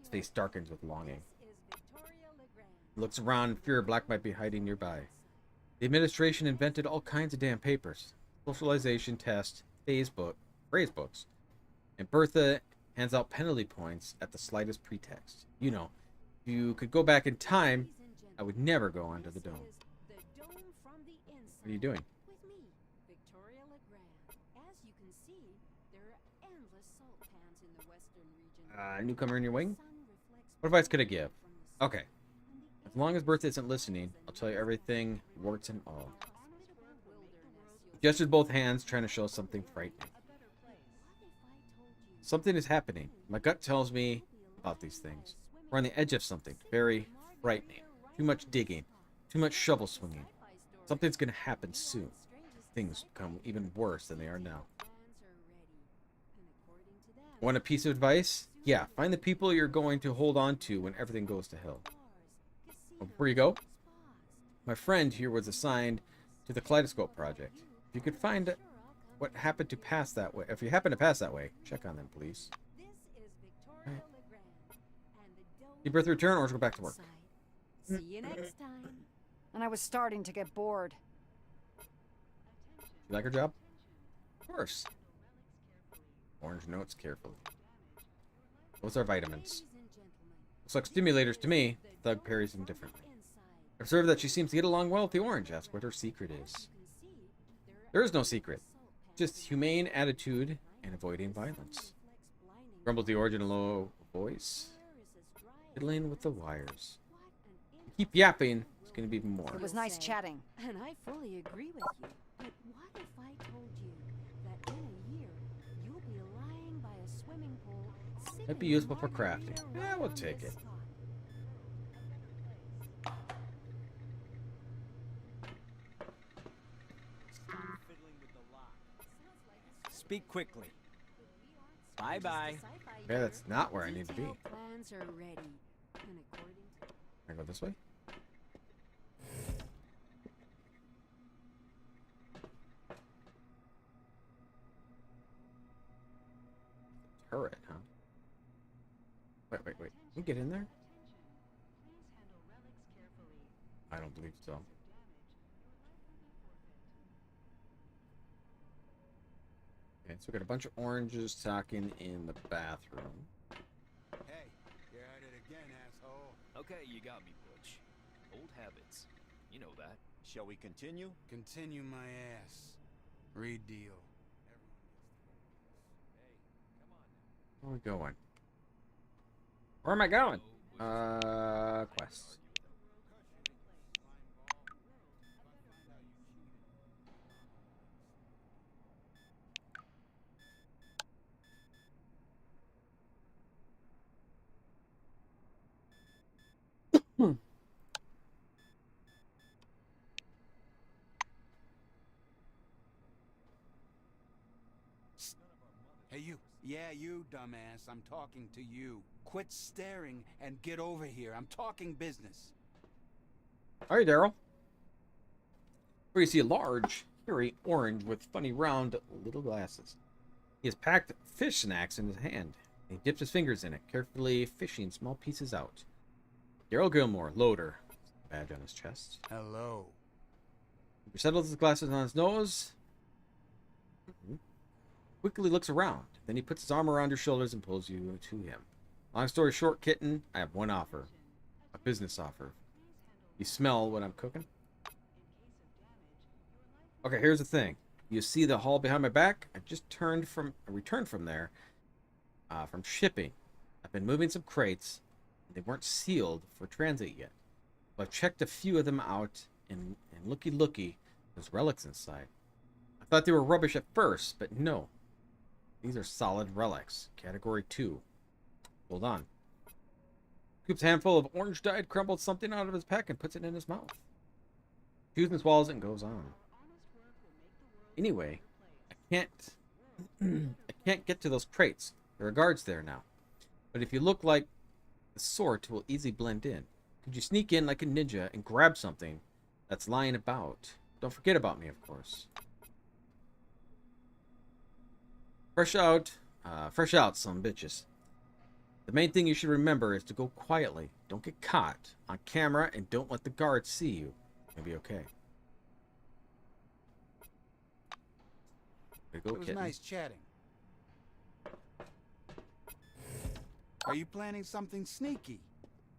His face darkens with longing. He looks around in fear Black might be hiding nearby. The administration invented all kinds of damn papers. Socialization tests, phrase books. And Bertha hands out penalty points at the slightest pretext. You know, if you could go back in time, I would never go onto the dome. What are you doing? With me, Victoria Legrand. As you can see, there are endless salt pans in the western region. Newcomer in your wing? Sun reflects What advice could I give? from the salt. Okay. As long as Bertha isn't listening, I'll tell you everything, warts and all. Hospitable wilderness you'll Gestured both hands, trying to show something frightening. Something is happening. My gut tells me about these things. We're on the edge of something very frightening. Too much digging. Too much shovel swinging. Something's gonna happen soon. Things become even worse than they are now. Want a piece of advice? Yeah, find the people you're going to hold on to when everything goes to hell. Well, before you go, my friend here was assigned to the Kaleidoscope project. If you could find what happened to pass that way, if you happen to pass that way, check on them, please. This is Victoria Legrand, and the dome Keep Bertha return or go back to work. side. See you next time. And I was starting to get bored. You like her job? Of course. Orange notes carefully. Those are vitamins. Looks like stimulators to me. Thug parries them differently. Observe that she seems to get along well with the orange. Ask what her secret is. There is no secret. Just humane attitude and avoiding violence. Grumbles the orange in a low voice. Fiddling with the wires. Keep yapping. It's going to be even more. It was nice chatting. And I fully agree with you. But what if I told you that in a year you'll be lying by a swimming pool? That'd be useful for crafting. Yeah, we'll take it. Speak quickly. Bye-bye. Yeah, that's not where I need to be. Plans are ready. And according to Can I go this way? Turret, huh? Wait. Can we get in there? I don't believe so. Okay, so we got a bunch of oranges talking in the bathroom. Hey, you're at it again, asshole. Okay, you got me, Butch. Old habits. You know that. Shall we continue? Continue my ass. Read deal. Where are we going? Where am I going? Quest. Hey, you. Yeah, you, dumbass. I'm talking to you. Quit staring and get over here. I'm talking business. All right, Daryl. Where you see a large, hairy orange with funny round little glasses. He has packed fish snacks in his hand. He dips his fingers in it, carefully fishing small pieces out. Daryl Gilmore, loader. Badge on his chest. Hello. He settles his glasses on his nose. Quickly looks around. Then he puts his arm around your shoulders and pulls you to him. Long story short, kitten, I have one offer. A business offer. You smell what I'm cooking? Okay, here's the thing. You see the hall behind my back? I returned from there, from shipping. I've been moving some crates. They weren't sealed for transit yet. But I've checked a few of them out, and looky, there's relics inside. I thought they were rubbish at first, but no. These are solid relics. Category 2. Hold on. Scoops a handful of orange-dyed crumbled something out of his pack and puts it in his mouth. Chews and swallows it and goes on. Anyway, I can't get to those crates. There are guards there now. But if you look like the sort who will easily blend in, could you sneak in like a ninja and grab something that's lying about? Don't forget about me, of course. Fresh out, some bitches. The main thing you should remember is to go quietly. Don't get caught on camera and don't let the guards see you. You'll be okay. There you go, It was kitten. nice chatting. Are you planning something sneaky?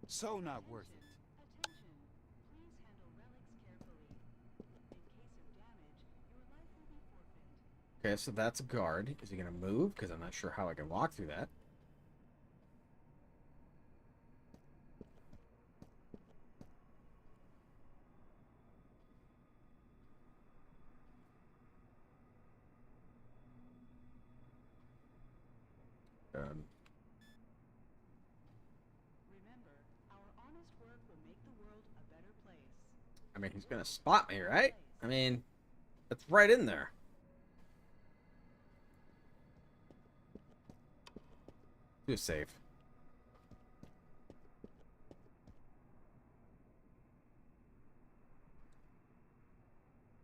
So not worth it. Okay, so that's a guard. Is he going to move? Because I'm not sure how I can walk through that. I mean, he's going to spot me, right? I mean, that's right in there. Do a save.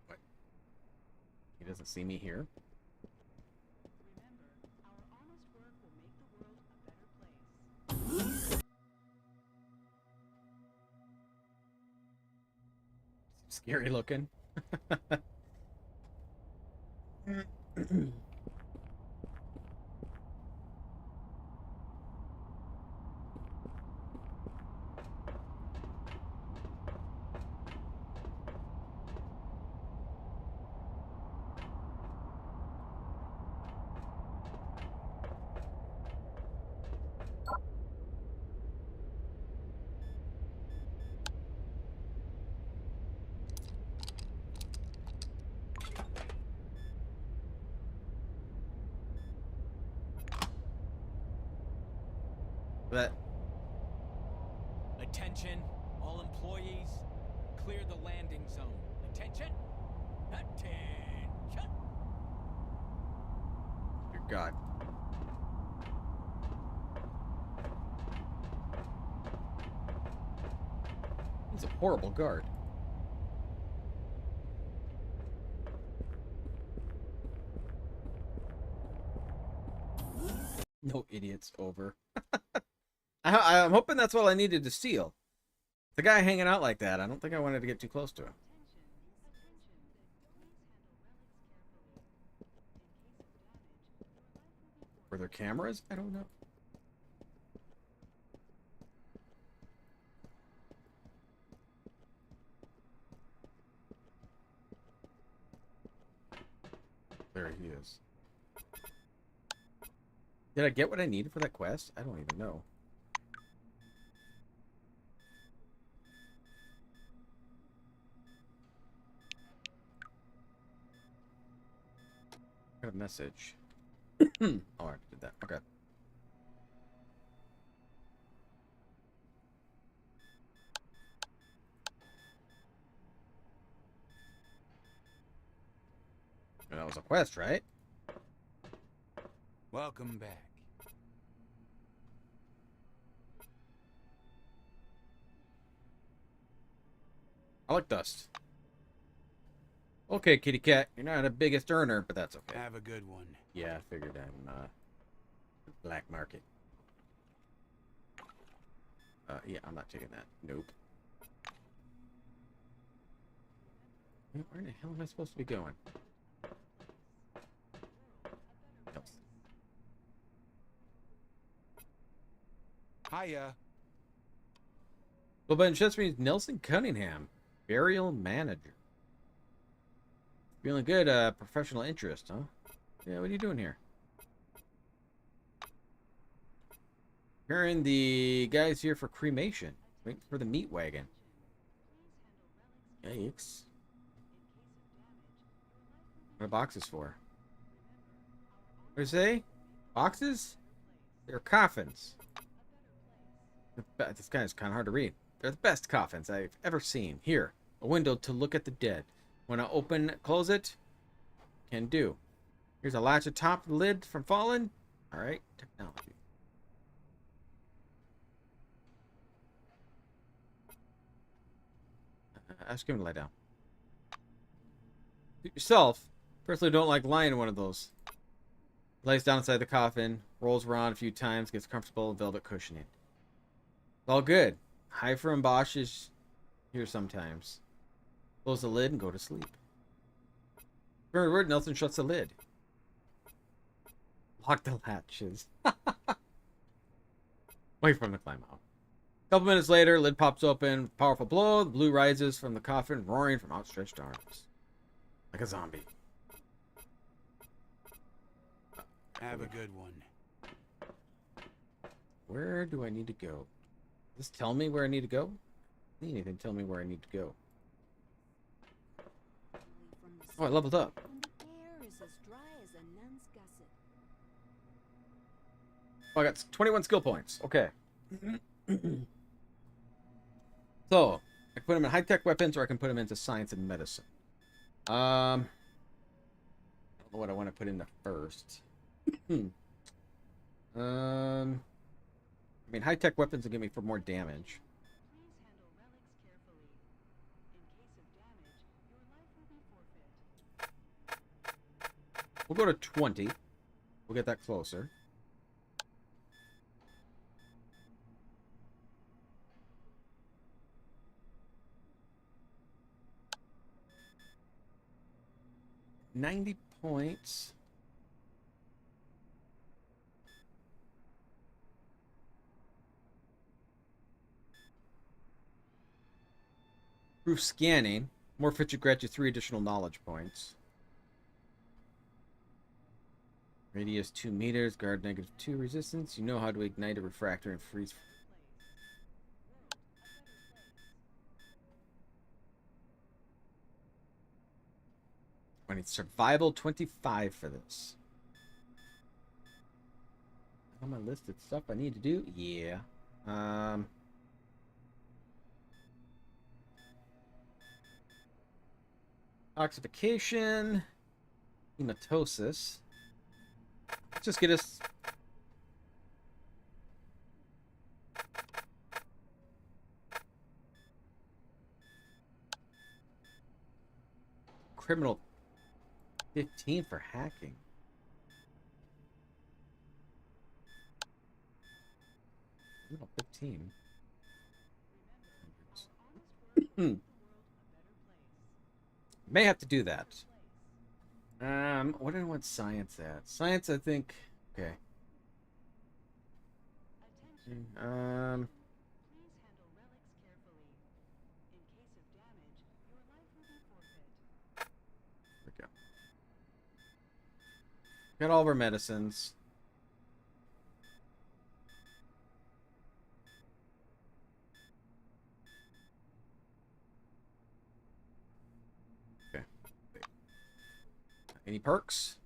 What? He doesn't see me here? Scary looking. That. Attention, all employees. Clear the landing zone. Attention. Attention. Dear God. He's a horrible guard. No idiots over. I'm hoping that's all I needed to steal. The guy hanging out like that, I don't think I wanted to get too close to him. Were there cameras? I don't know. There he is. Did I get what I needed for that quest? I don't even know. Got a message. Oh, I did that. Okay. That was a quest, right? Welcome back. I like dust. Okay, kitty cat. You're not the biggest earner, but that's okay. Have a good one. Yeah, I figured I'm black market. Yeah, I'm not taking that. Nope. Where the hell am I supposed to be going? Hiya. Well, but just means Nelson Cunningham, burial manager. Feeling good, professional interest, huh? Yeah, what are you doing here? Hearing the guys here for cremation. Waiting for the meat wagon. Yikes. What are boxes for? What do you say? Boxes? They're coffins. This guy is kind of hard to read. They're the best coffins I've ever seen. Here, a window to look at the dead. When I close it, can do. Here's a latch atop the lid from falling. All right, technology. Ask him to lie down. Do it yourself. Personally, don't like lying in one of those. Lays down inside the coffin, rolls around a few times, gets comfortable, velvet cushioning. All good. High for emboshes here sometimes. Close the lid and go to sleep. Very word, Nelson shuts the lid. Lock the latches. Wait for him to climb out. A couple minutes later, lid pops open. Powerful blow. The blue rises from the coffin, roaring from outstretched arms. Like a zombie. Have a good one. Where do I need to go? Does this tell me where I need to go? I need anything to tell me where I need to go. Oh, I leveled up. Oh, I got 21 skill points. Okay. So, I can put them in high-tech weapons, or I can put them into science and medicine. I don't know what I want to put into first. I mean, high-tech weapons will give me for more damage. We'll go to 20. We'll get that closer. $90 points. Proof scanning. More fit you grant you 3 additional knowledge points. Radius 2 meters. Guard -2 resistance. You know how to ignite a refractor and freeze. I need survival 25 for this. On my list of stuff I need to do? Yeah. Oxification. Hematosis. Let's just get us... Criminal 15 for hacking. Criminal 15. May have to do that. What do I want science at? Science, I think. Okay. There we go. Got all of our medicines. Okay. Any perks?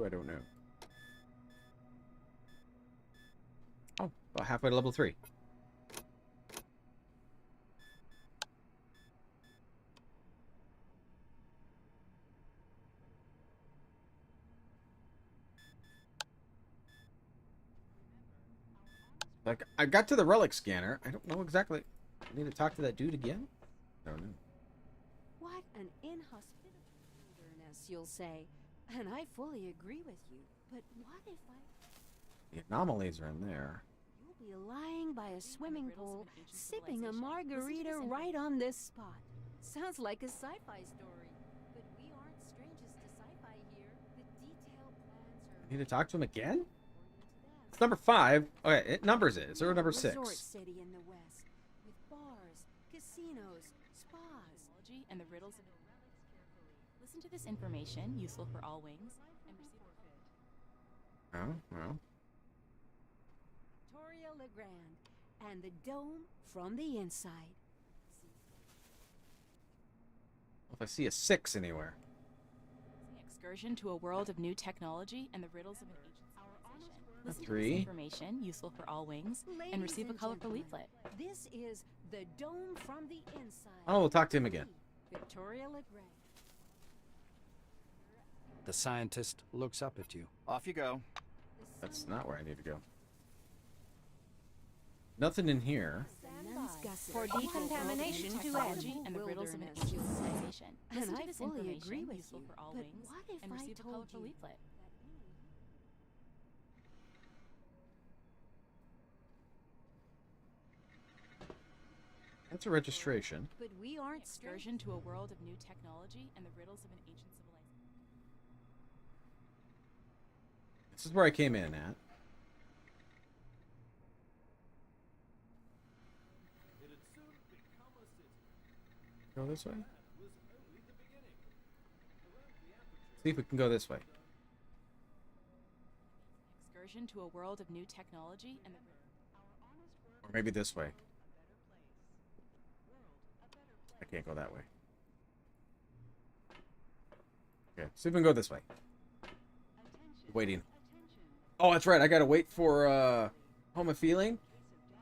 I don't know. Oh, about halfway to level 3. Like, I got to the relic scanner. I don't know exactly. I need to talk to that dude again? I don't know. What an inhospitable wilderness, you'll say. And I fully agree with you. But what if The anomalies are in there. you'll be lying by a swimming pool, sipping a margarita right on this spot? Sounds like a sci-fi story. But we aren't strangers to sci-fi here. The detailed plans are... I need to talk to him again? It's number 5. Okay, it numbers it. It's number 6. Resort city in the west, with bars, casinos, spas. And the riddles of Listen to this information, useful for all wings, and receive Oh, well. Victoria LeGrand, and the dome from the inside. If I see a 6 anywhere. excursion to a world of new technology and the riddles of an ancient civilization. Listen to 3. this information, useful for all wings, and receive a colorful leaflet. This is the dome from the inside. Oh, we'll talk to him again. Victoria LeGrand. The scientist looks up at you. Off you go. That's not where I need to go. Nothing in here. For decontamination to technology end. and the riddles of an ancient civilization. Listen And to I this fully information, agree with useful you. for all But wings, what if and I receive a told colorful you leaflet. That's a registration. But we aren't Excursion to a world of new technology and the riddles of an ancient civilization. This is where I came in at. Go this way? See if we can go this way. Excursion to a world of new technology and the Or maybe this way. I can't go that way. Okay, see if we can go this way. Waiting. Oh, that's right. I gotta wait for Home of Feeling.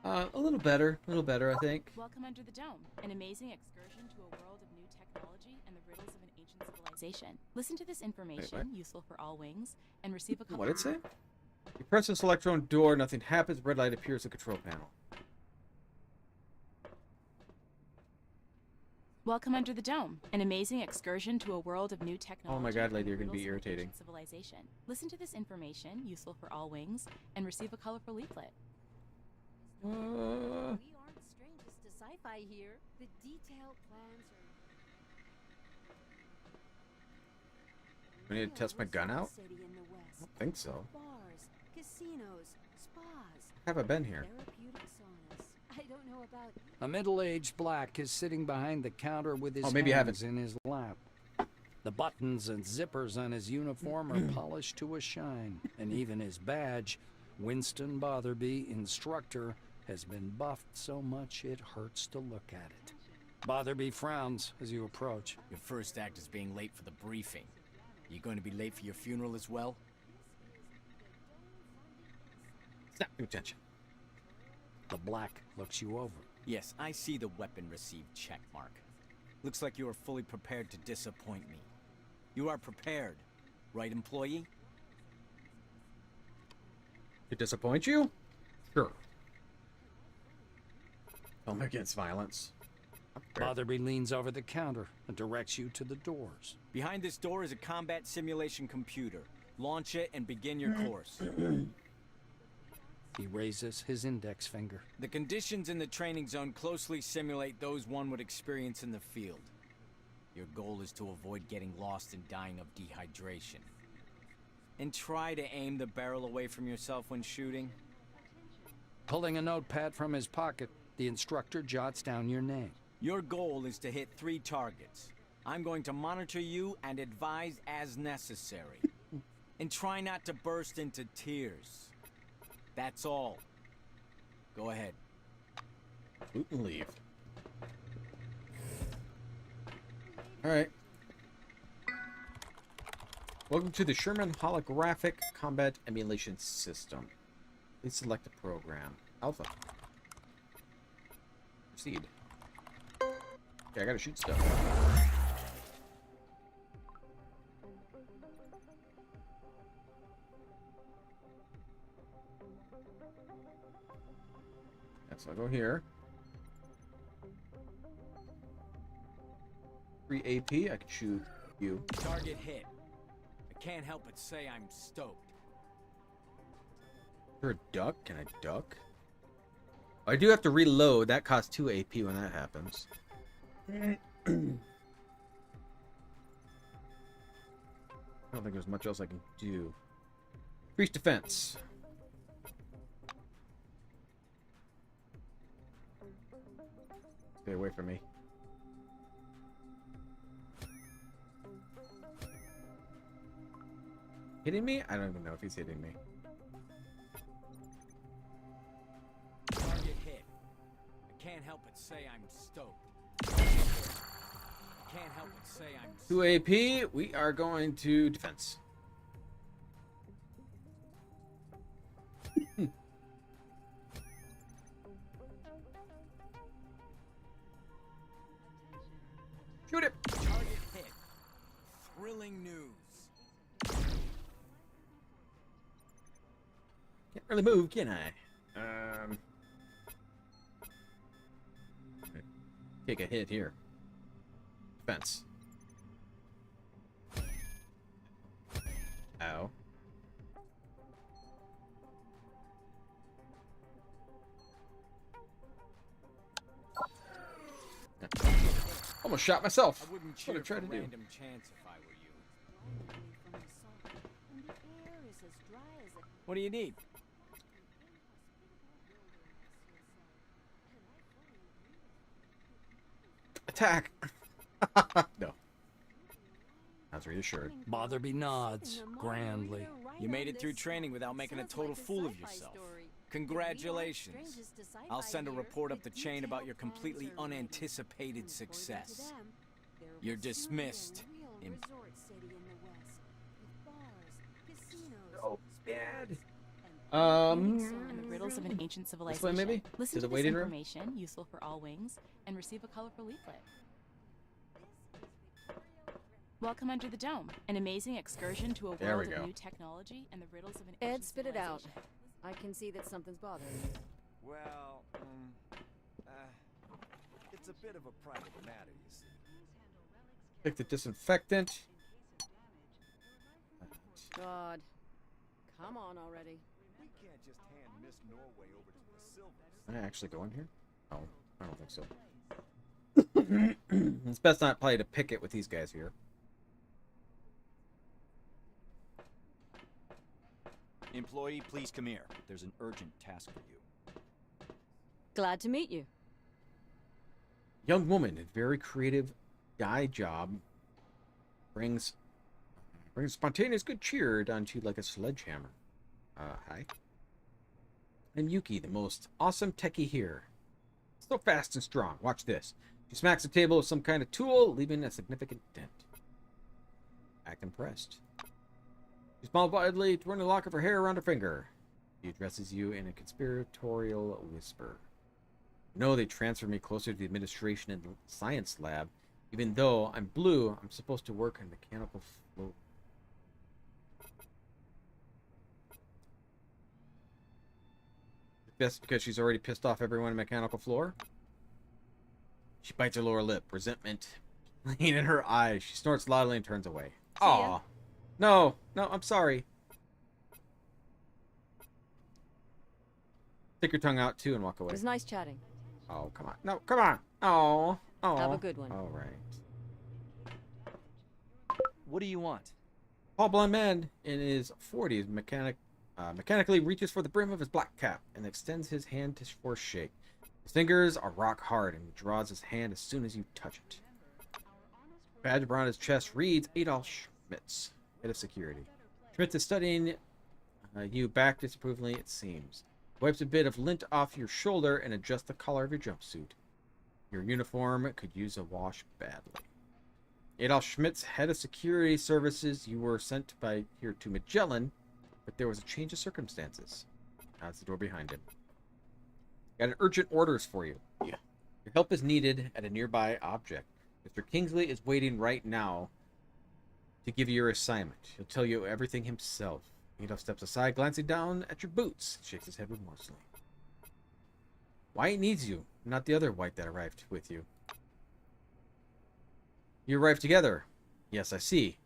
A little better, I think. Welcome Under the Dome, an amazing excursion to a world of new technology and the riddles of an ancient civilization. Listen to this information, what? useful for all wings, and receive a What did it say? You press and select your own door, nothing happens. Red light appears in the control panel. Welcome Under the Dome, an amazing excursion to a world of new technology. Oh my God, and lady, the you're gonna be riddles of an irritating. ancient civilization. Listen to this information, useful for all wings, and receive a colorful leaflet. We aren't strangers to sci-fi here. The detailed plans are... Do I need to test my gun out? City in the west, I don't think so. bars, casinos, spas, Have I been here? therapeutic saunas. I don't know about... A middle-aged black is sitting behind the counter with his maybe I hands in his lap. The buttons and zippers on his uniform are polished to a shine, and even his badge, Winston Botherby, instructor, has been buffed so much it hurts to look at it. Botherby frowns as you approach. Your first act is being late for the briefing. You going to be late for your funeral as well? Snap to attention. The black looks you over. Yes, I see the weapon received check mark. Looks like you are fully prepared to disappoint me. You are prepared, right, employee? To disappoint you? Sure. I'm against violence. Botherby leans over the counter and directs you to the doors. Behind this door is a combat simulation computer. Launch it and begin your course. He raises his index finger. The conditions in the training zone closely simulate those one would experience in the field. Your goal is to avoid getting lost and dying of dehydration. And try to aim the barrel away from yourself when shooting. Pulling a notepad from his pocket, the instructor jots down your name. Your goal is to hit 3 targets. I'm going to monitor you and advise as necessary. And try not to burst into tears. That's all. Go ahead. Boot and leave. Alright. Welcome to the Sherman Holographic Combat Emulation System. Please select a program. Alpha. Proceed. Okay, I gotta shoot stuff. So I'll go here. 3 AP. I can shoot you. Target hit. I can't help but say I'm stoked. You're a duck? Can I duck? I do have to reload. That costs 2 AP when that happens. I don't think there's much else I can do. Increase defense. Stay away from me. Hitting me? I don't even know if he's hitting me. Target hit. I can't help but say I'm stoked. I can't help but say I'm stoked. 2 AP. We are going to defense. Shoot it! Target hit. Thrilling news. Can't really move, can I? Take a hit here. Defense. Ow. Almost shot myself. I wouldn't That's cheer what I tried for to do. random chance if I were you. What do you need? Attack! No. I was reassured. Botherby nods grandly. You made it through training without making a total fool of yourself. Congratulations. I'll send a report up the chain about your completely unanticipated success. You're dismissed. Oh, bad. And the riddles of an ancient This civilization. way, maybe? Listen To the to this waiting room? information, useful for all wings, and receive a colorful leaflet. Welcome Under the Dome, an amazing excursion to a There we world go. of new technology and the riddles of an Ed, ancient spit it out. civilization. I can see that something's bothering you. Well, it's a bit of a private matter, you see. Pick the disinfectant. God. Come on already. We can't just hand Miss Norway over to the Silvers. Can I actually go in here? Oh, I don't think so. It's best not probably to pick it with these guys here. Employee, please come here. There's an urgent task for you. Glad to meet you. Young woman in very creative dye job brings spontaneous good cheer down to like a sledgehammer. Hi. I'm Yuki, the most awesome techie here. So fast and strong. Watch this. She smacks the table with some kind of tool, leaving a significant dent. Act impressed. She smiles widely, twirling the lock of her hair around her finger. She addresses you in a conspiratorial whisper. No, they transferred me closer to the administration and science lab. Even though I'm blue, I'm supposed to work on mechanical flow. That's because she's already pissed off everyone in mechanical floor. She bites her lower lip, resentment playing in her eyes. She snorts loudly and turns away. Aw. No, I'm sorry. Stick your tongue out too and walk away. It was nice chatting. Oh, come on. No, come on. Oh. Have a good one. All right. What do you want? Tall blonde man in his 40s mechanically reaches for the brim of his black cap and extends his hand for a shake. His fingers are rock hard and he draws his hand as soon as you touch it. Badge around his chest reads Adolf Schmitz, head of security. Schmitz is studying you back disapprovingly, it seems. Wipes a bit of lint off your shoulder and adjusts the collar of your jumpsuit. Your uniform could use a wash badly. Adolf Schmitz, head of security services, you were sent by here to Magellan, but there was a change of circumstances. That's the door behind him. Got an urgent orders for you. Yeah. Your help is needed at a nearby object. Mr. Kingsley is waiting right now to give you your assignment. He'll tell you everything himself. Adolf steps aside, glancing down at your boots. Shakes his head remorselessly. White needs you, not the other White that arrived with you. You arrived together. Yes, I see.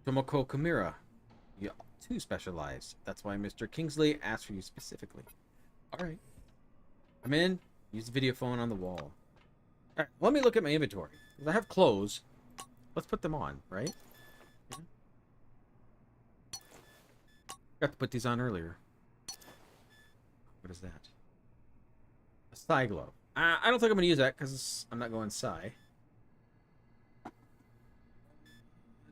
Tomoko Kamira. You too specialize. That's why Mr. Kingsley asked for you specifically. Alright. I'm in. Use the video phone on the wall. Alright, let me look at my inventory. Because I have clothes. Let's put them on, right? Yeah. Got to put these on earlier. What is that? A psi glove. I don't think I'm going to use that because I'm not going psi. I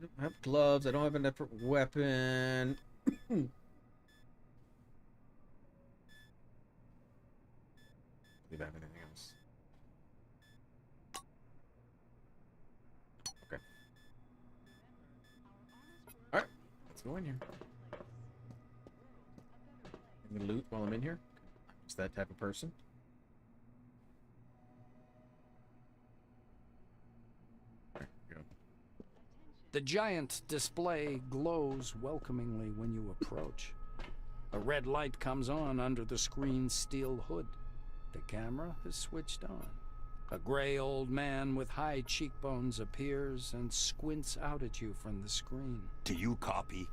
don't have gloves. I don't have a different weapon. Believe I have anything else. Okay. Alright. Let's go in here. I'm going to loot while I'm in here. I'm just that type of person. The giant display glows welcomingly when you approach. A red light comes on under the screen's steel hood. The camera is switched on. A gray old man with high cheekbones appears and squints out at you from the screen. Do you copy?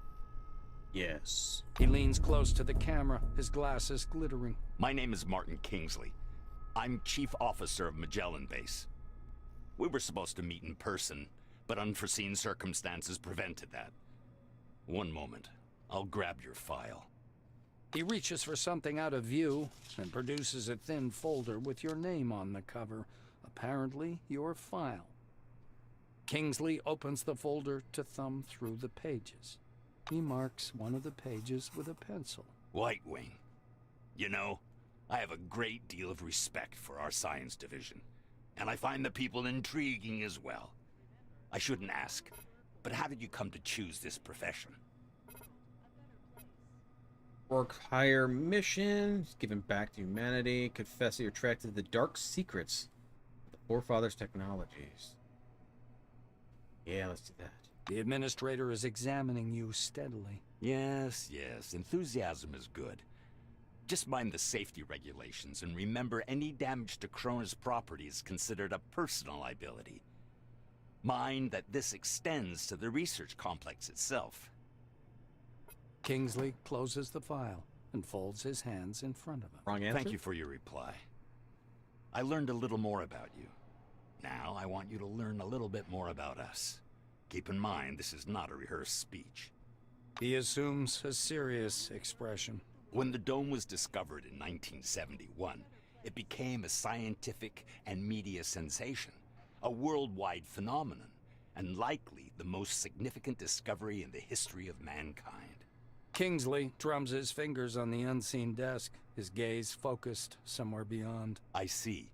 Yes. He leans close to the camera, his glasses glittering. My name is Martin Kingsley. I'm Chief Officer of Magellan Base. We were supposed to meet in person, but unforeseen circumstances prevented that. One moment. I'll grab your file. He reaches for something out of view and produces a thin folder with your name on the cover. Apparently, your file. Kingsley opens the folder to thumb through the pages. He marks one of the pages with a pencil. White Wing. You know, I have a great deal of respect for our science division, and I find the people intriguing as well. I shouldn't ask, but how did you come to choose this profession? Work higher mission. Giving back to humanity. Confess that you're attracted to the dark secrets of the forefathers' technologies. Yeah, let's do that. The administrator is examining you steadily. Yes, enthusiasm is good. Just mind the safety regulations and remember any damage to Krona's property is considered a personal liability. Mind that this extends to the research complex itself. Kingsley closes the file and folds his hands in front of him. Wrong answer? Thank you for your reply. I learned a little more about you. Now I want you to learn a little bit more about us. Keep in mind, this is not a rehearsed speech. He assumes a serious expression. When the dome was discovered in 1971, it became a scientific and media sensation, a worldwide phenomenon, and likely the most significant discovery in the history of mankind. Kingsley drums his fingers on the unseen desk, his gaze focused somewhere beyond. I see.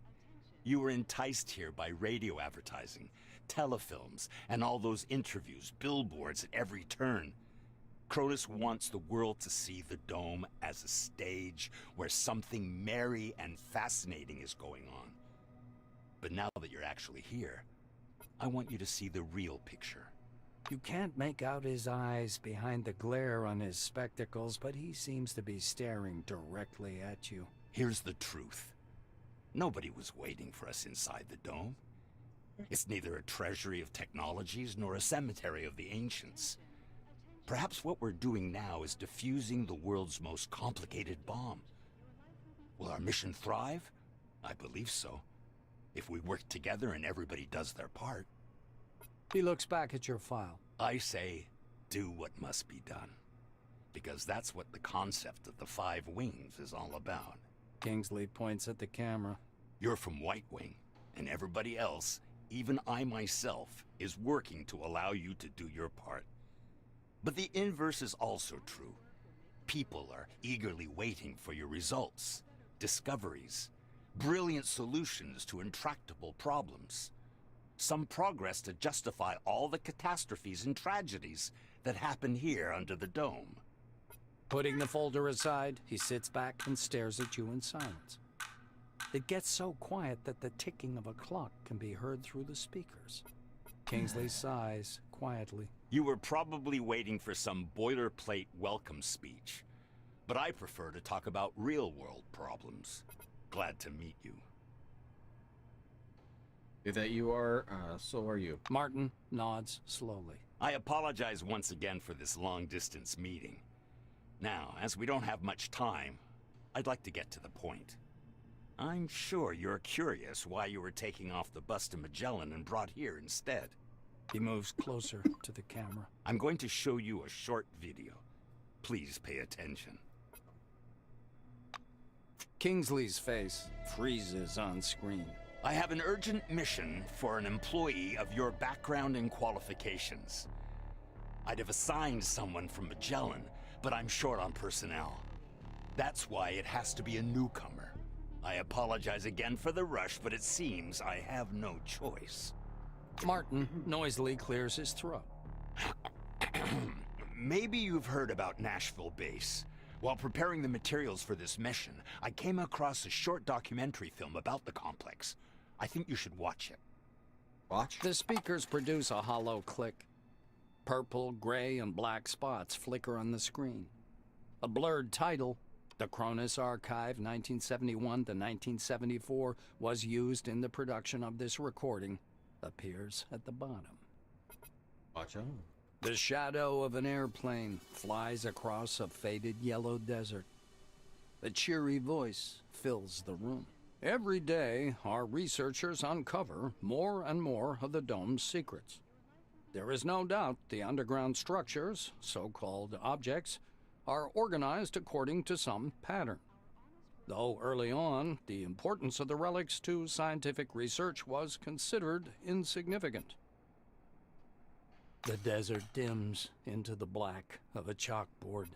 You were enticed here by radio advertising, telefilms, and all those interviews, billboards at every turn. Cronus wants the world to see the dome as a stage where something merry and fascinating is going on. But now that you're actually here, I want you to see the real picture. You can't make out his eyes behind the glare on his spectacles, but he seems to be staring directly at you. Here's the truth. Nobody was waiting for us inside the dome. It's neither a treasury of technologies nor a cemetery of the ancients. Perhaps what we're doing now is defusing the world's most complicated bomb. Will our mission thrive? I believe so. If we work together and everybody does their part. He looks back at your file. I say, do what must be done. Because that's what the concept of the 5 wings is all about. Kingsley points at the camera. You're from White Wing, and everybody else, even I myself, is working to allow you to do your part. But the inverse is also true. People are eagerly waiting for your results, discoveries, brilliant solutions to intractable problems. Some progress to justify all the catastrophes and tragedies that happen here under the dome. Putting the folder aside, he sits back and stares at you in silence. It gets so quiet that the ticking of a clock can be heard through the speakers. Kingsley sighs quietly. You were probably waiting for some boilerplate welcome speech, but I prefer to talk about real-world problems. Glad to meet you. That you are, so are you. Martin nods slowly. I apologize once again for this long-distance meeting. Now, as we don't have much time, I'd like to get to the point. I'm sure you're curious why you were taking off the bus to Magellan and brought here instead. He moves closer to the camera. I'm going to show you a short video. Please pay attention. Kingsley's face freezes on screen. I have an urgent mission for an employee of your background and qualifications. I'd have assigned someone from Magellan, but I'm short on personnel. That's why it has to be a newcomer. I apologize again for the rush, but it seems I have no choice. Martin noisily clears his throat. Maybe you've heard about Nashville Base. While preparing the materials for this mission, I came across a short documentary film about the complex. I think you should watch it. Watch? The speakers produce a hollow click. Purple, gray, and black spots flicker on the screen. A blurred title, The Cronus Archive 1971 to 1974, was used in the production of this recording, appears at the bottom. Watch out. The shadow of an airplane flies across a faded yellow desert. A cheery voice fills the room. Every day, our researchers uncover more and more of the dome's secrets. There is no doubt the underground structures, so-called objects, are organized according to some pattern. Though early on, the importance of the relics to scientific research was considered insignificant. The desert dims into the black of a chalkboard.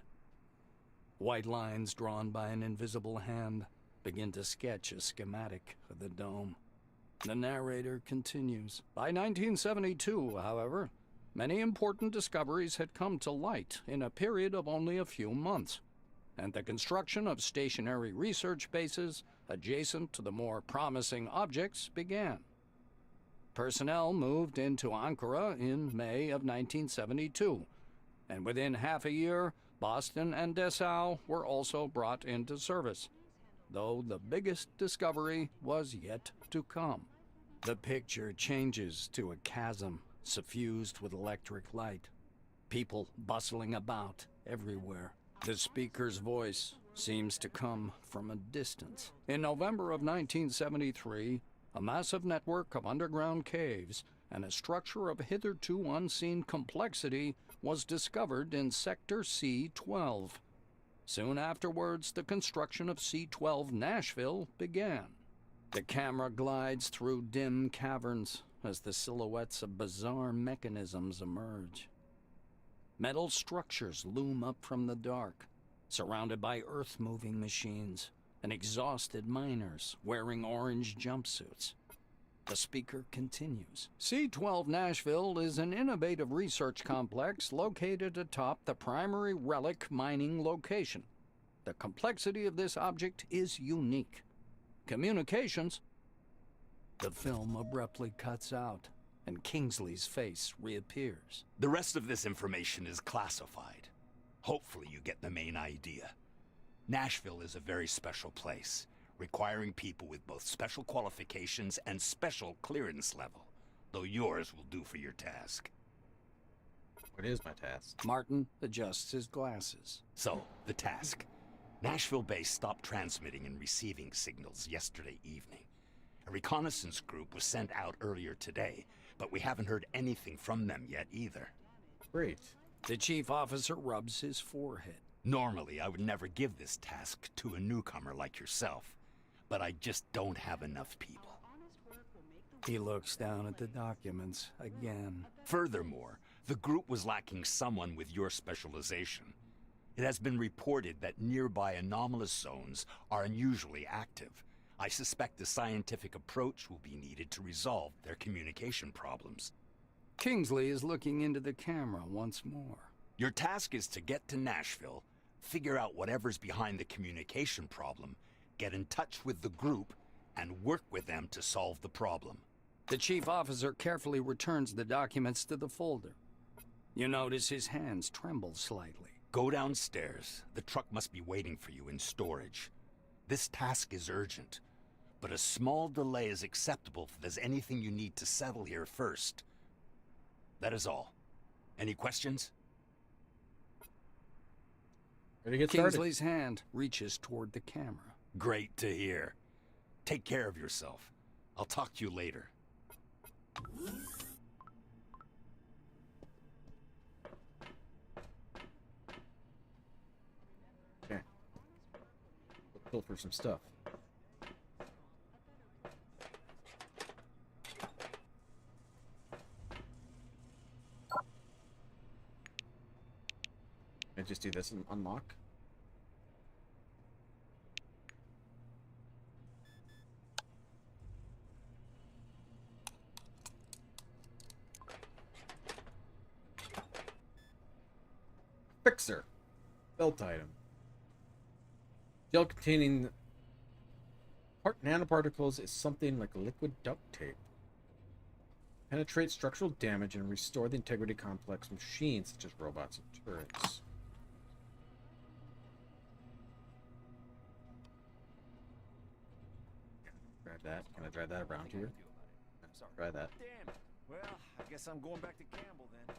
White lines drawn by an invisible hand begin to sketch a schematic of the dome. The narrator continues. By 1972, however, many important discoveries had come to light in a period of only a few months, and the construction of stationary research bases adjacent to the more promising objects began. Personnel moved into Ankara in May of 1972, and within half a year, Boston and Dessau were also brought into service, though the biggest discovery was yet to come. The picture changes to a chasm suffused with electric light, people bustling about everywhere. The speaker's voice seems to come from a distance. In November of 1973, a massive network of underground caves and a structure of hitherto unseen complexity was discovered in Sector C-12. Soon afterwards, the construction of C-12 Nashville began. The camera glides through dim caverns as the silhouettes of bizarre mechanisms emerge. Metal structures loom up from the dark, surrounded by earth-moving machines and exhausted miners wearing orange jumpsuits. The speaker continues. C-12 Nashville is an innovative research complex located atop the primary relic mining location. The complexity of this object is unique. Communications. The film abruptly cuts out, and Kingsley's face reappears. The rest of this information is classified. Hopefully you get the main idea. Nashville is a very special place, requiring people with both special qualifications and special clearance level, though yours will do for your task. What is my task? Martin adjusts his glasses. So, the task. Nashville Base stopped transmitting and receiving signals yesterday evening. A reconnaissance group was sent out earlier today, but we haven't heard anything from them yet either. Great. The chief officer rubs his forehead. Normally, I would never give this task to a newcomer like yourself, but I just don't have enough people. He looks down at the documents again. Furthermore, the group was lacking someone with your specialization. It has been reported that nearby anomalous zones are unusually active. I suspect a scientific approach will be needed to resolve their communication problems. Kingsley is looking into the camera once more. Your task is to get to Nashville, figure out whatever's behind the communication problem, get in touch with the group, and work with them to solve the problem. The chief officer carefully returns the documents to the folder. You notice his hands tremble slightly. Go downstairs. The truck must be waiting for you in storage. This task is urgent. but a small delay is acceptable if there's anything you need to settle here first. That is all. Any questions? Ready to get started? Kingsley's hand reaches toward the camera. Great to hear. Take care of yourself. I'll talk to you later. Okay. Let's pull for some stuff. I just do this and unlock. Fixer. Belt item. Gel containing nanoparticles is something like liquid duct tape. Penetrate structural damage and restore the integrity of complex machines such as robots and turrets. Grab that. Can I drive that around here? Try that. Damn. Well, I guess I'm going back to Campbell then.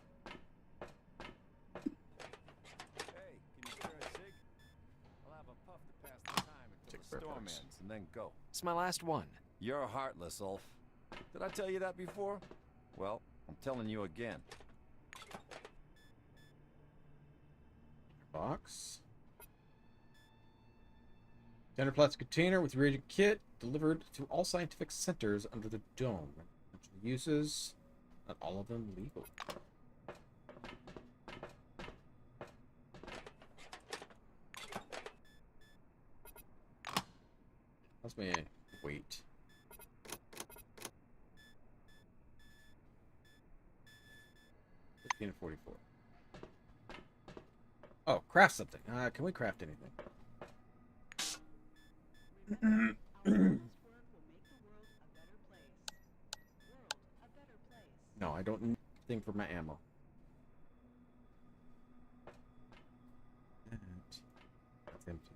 Hey, can you spare a cig? I'll have a puff to pass the time until the storm ends, and then go. It's my last one. You're heartless, Ulf. Did I tell you that before? Well, I'm telling you again. Box. Standard plastic container with reagent kit delivered to all scientific centers under the dome. Uses, not all of them legal. How's my weight? And 44. Oh, craft something. Can we craft anything? No, I don't need anything for my ammo. That's empty.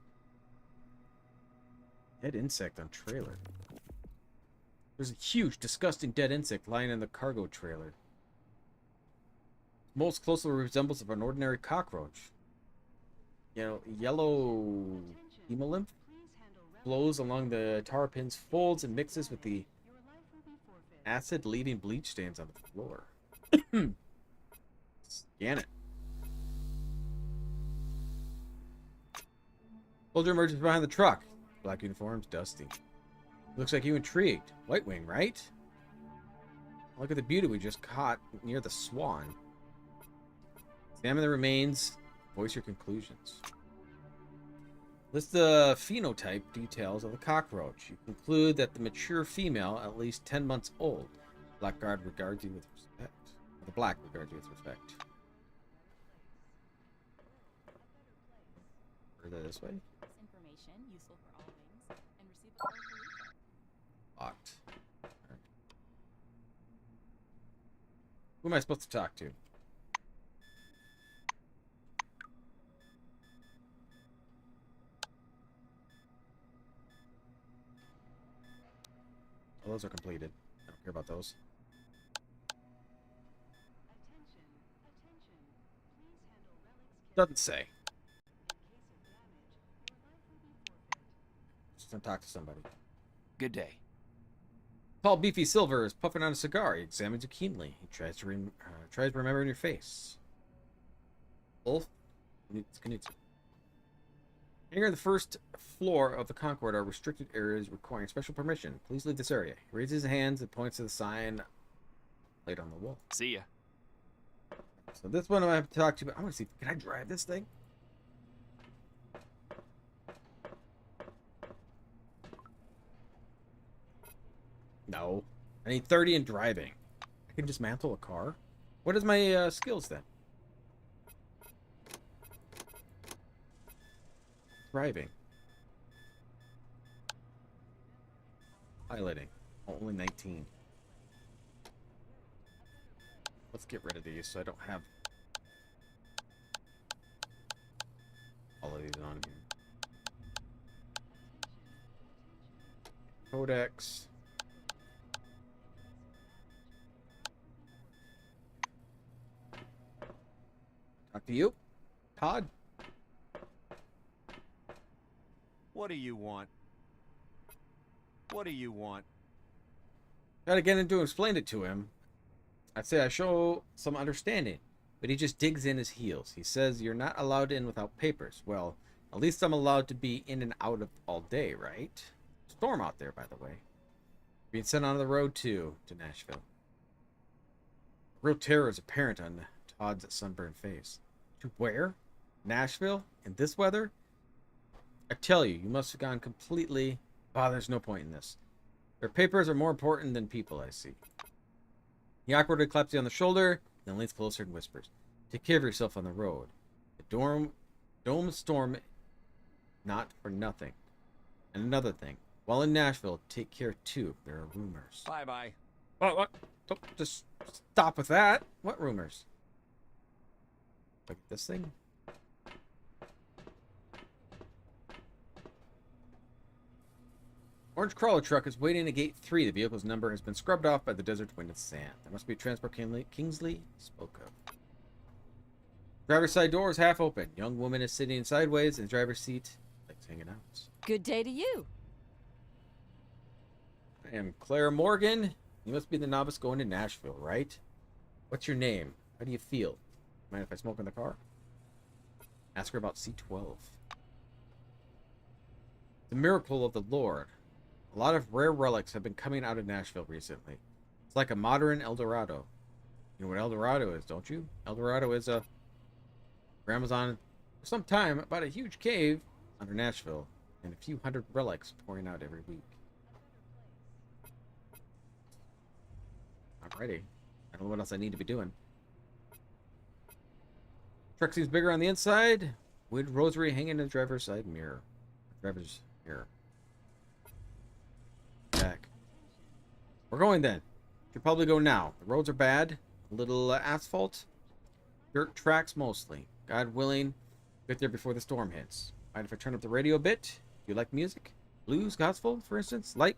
Dead insect on trailer. There's a huge, disgusting dead insect lying in the cargo trailer. Most closely resembles of an ordinary cockroach. You know, yellow hemolymph flows along the tar pin's folds and mixes with the acid, leaving bleach stains on the floor. Scan it. Soldier emerges behind the truck. Black uniforms, dusty. Looks like you intrigued. White Wing, right? Look at the beauty we just caught near the Swan. Examine the remains. Voice your conclusions. List the phenotype details of the cockroach. You conclude that the mature female, at least 10 months old. Blackguard regards you with respect. The black regards you with respect. Further this way. This information useful for all wings and receivable for Locked. Right. Who am I supposed to talk to? Oh, those are completed. I don't care about those. Doesn't say. Just gonna talk to somebody. Good day. Tall, beefy Silver is puffing on a cigar. He examines you keenly. He tries to remember your face. Ulf Knudsen. Here on the first floor of the Concord are restricted areas requiring special permission. Please leave this area. He raises his hands and points to the sign laid on the wall. See ya. So this one I have to talk to, but I want to see, can I drive this thing? No. I need 30 in driving. I can dismantle a car? What is my skills then? Driving. Piloting. Oh, only 19. Let's get rid of these so I don't have all of these on here. Codex. Talk to you, Todd. What do you want? What do you want? Gotta get into and explain it to him. I'd say I show some understanding, but he just digs in his heels. He says you're not allowed in without papers. Well, at least I'm allowed to be in and out of all day, right? Storm out there, by the way. Being sent on the road to Nashville. Real terror is apparent on Todd's sunburned face. To where? Nashville? In this weather? I tell you, you must have gone completely... Ah, there's no point in this. Their papers are more important than people, I see. He awkwardly claps you on the shoulder, then leans closer and whispers. Take care of yourself on the road. The dome storm, not for nothing. And another thing, while in Nashville, take care too. There are rumors. Bye-bye. What? Don't just stop with that. What rumors? Like this thing? Orange crawler truck is waiting at gate 3. The vehicle's number has been scrubbed off by the desert wind and sand. There must be a transport Kingsley spoke of. Driver's side door is half open. Young woman is sitting sideways in the driver's seat, legs hanging out. Good day to you. I am Claire Morgan. You must be the novice going to Nashville, right? What's your name? How do you feel? Mind if I smoke in the car? Ask her about C12. The miracle of the Lord. A lot of rare relics have been coming out of Nashville recently. It's like a modern El Dorado. You know what El Dorado is, don't you? El Dorado is a... Grandma's on for some time about a huge cave under Nashville and a few hundred relics pouring out every week. Alrighty. I don't know what else I need to be doing. Truck seems bigger on the inside. Wood rosary hanging in the driver's side mirror. Driver's mirror. Back. We're going then. Should probably go now. The roads are bad. A little asphalt. Dirt tracks mostly. God willing, get there before the storm hits. Mind if I turn up the radio a bit? Do you like music? Blues, gospel, for instance? Like?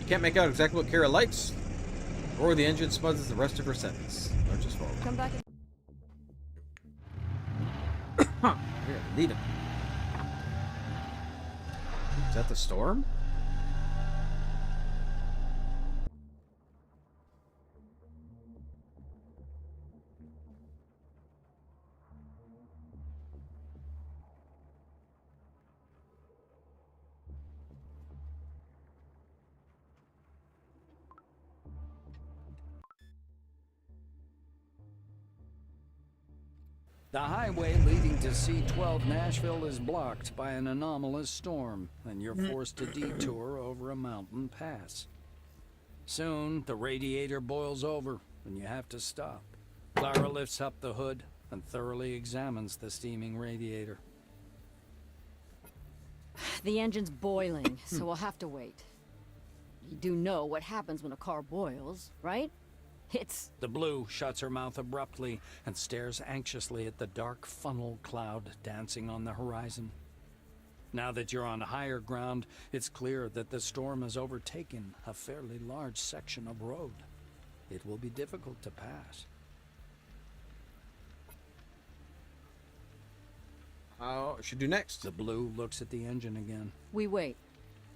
You can't make out exactly what Kara likes. The roar of the engine smothers the rest of her sentence. Or just follow. Come back. Here, lead him. Is that the storm? The highway leading to C-12 Nashville is blocked by an anomalous storm, and you're forced to detour over a mountain pass. Soon, the radiator boils over, and you have to stop. Clara lifts up the hood and thoroughly examines the steaming radiator. The engine's boiling, so we'll have to wait. You do know what happens when a car boils, right? The Blue shuts her mouth abruptly and stares anxiously at the dark funnel cloud dancing on the horizon. Now that you're on higher ground, it's clear that the storm has overtaken a fairly large section of road. It will be difficult to pass. How should do next? The Blue looks at the engine again. We wait.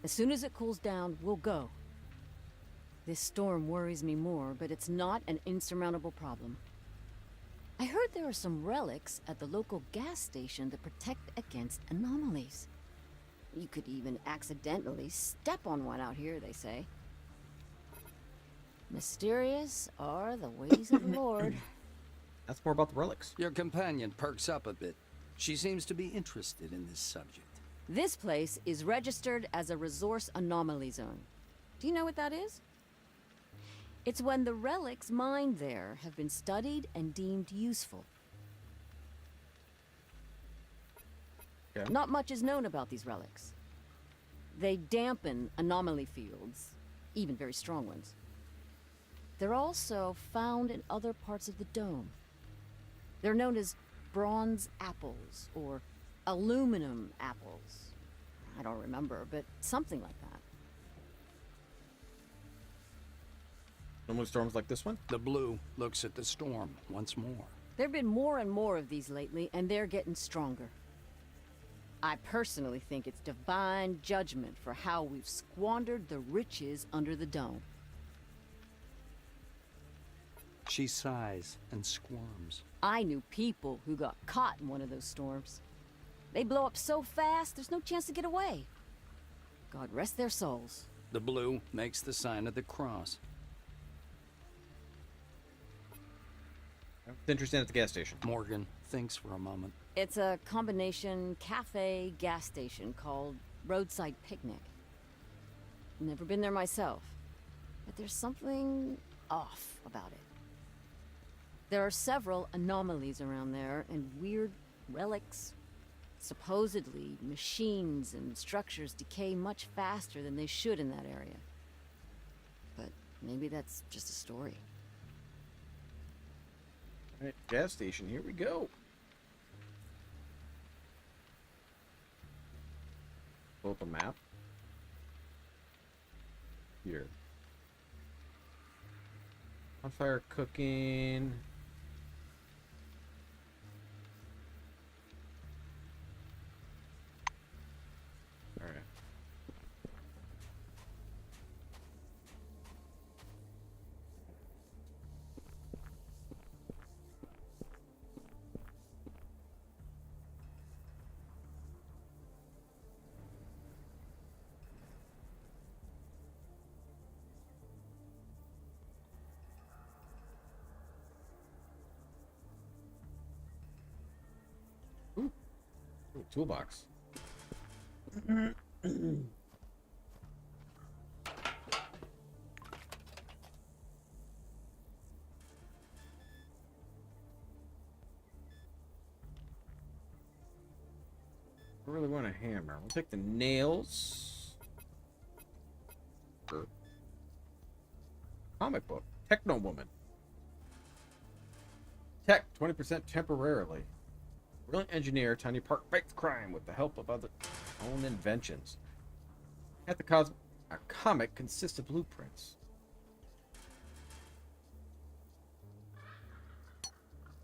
As soon as it cools down, we'll go. This storm worries me more, but it's not an insurmountable problem. I heard there are some relics at the local gas station that protect against anomalies. You could even accidentally step on one out here, they say. Mysterious are the ways of the Lord. That's more about the relics. Your companion perks up a bit. She seems to be interested in this subject. This place is registered as a resource anomaly zone. Do you know what that is? It's when the relics mined there have been studied and deemed useful. Okay. Not much is known about these relics. They dampen anomaly fields, even very strong ones. They're also found in other parts of the dome. They're known as bronze apples or aluminum apples. I don't remember, but something like that. Normally storms like this one? The blue looks at the storm once more. There've been more and more of these lately, and they're getting stronger. I personally think it's divine judgment for how we've squandered the riches under the dome. She sighs and squirms. I knew people who got caught in one of those storms. They blow up so fast, there's no chance to get away. God rest their souls. The blue makes the sign of the cross. It's interesting at the gas station. Morgan thinks for a moment. It's a combination cafe gas station called Roadside Picnic. Never been there myself, but there's something off about it. There are several anomalies around there and weird relics. Supposedly, machines and structures decay much faster than they should in that area. But maybe that's just a story. All right, gas station, here we go. Pull up a map. Here. On fire cooking. All right. Ooh, toolbox. I really want a hammer. We'll take the nails. Sure. Comic book. Techno Woman. Tech, 20% temporarily. Brilliant engineer, Tiny Park fights crime with the help of other own inventions. At the a comic consists of blueprints.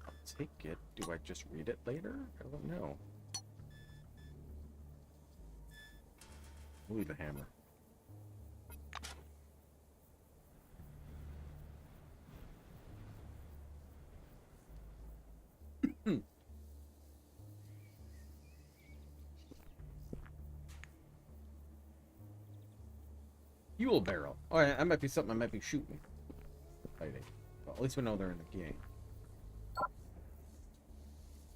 I'll take it. Do I just read it later? I don't know. We'll leave a hammer. Fuel barrel. Oh, yeah, that might be something I might be shooting. Fighting. Well, at least we know they're in the game.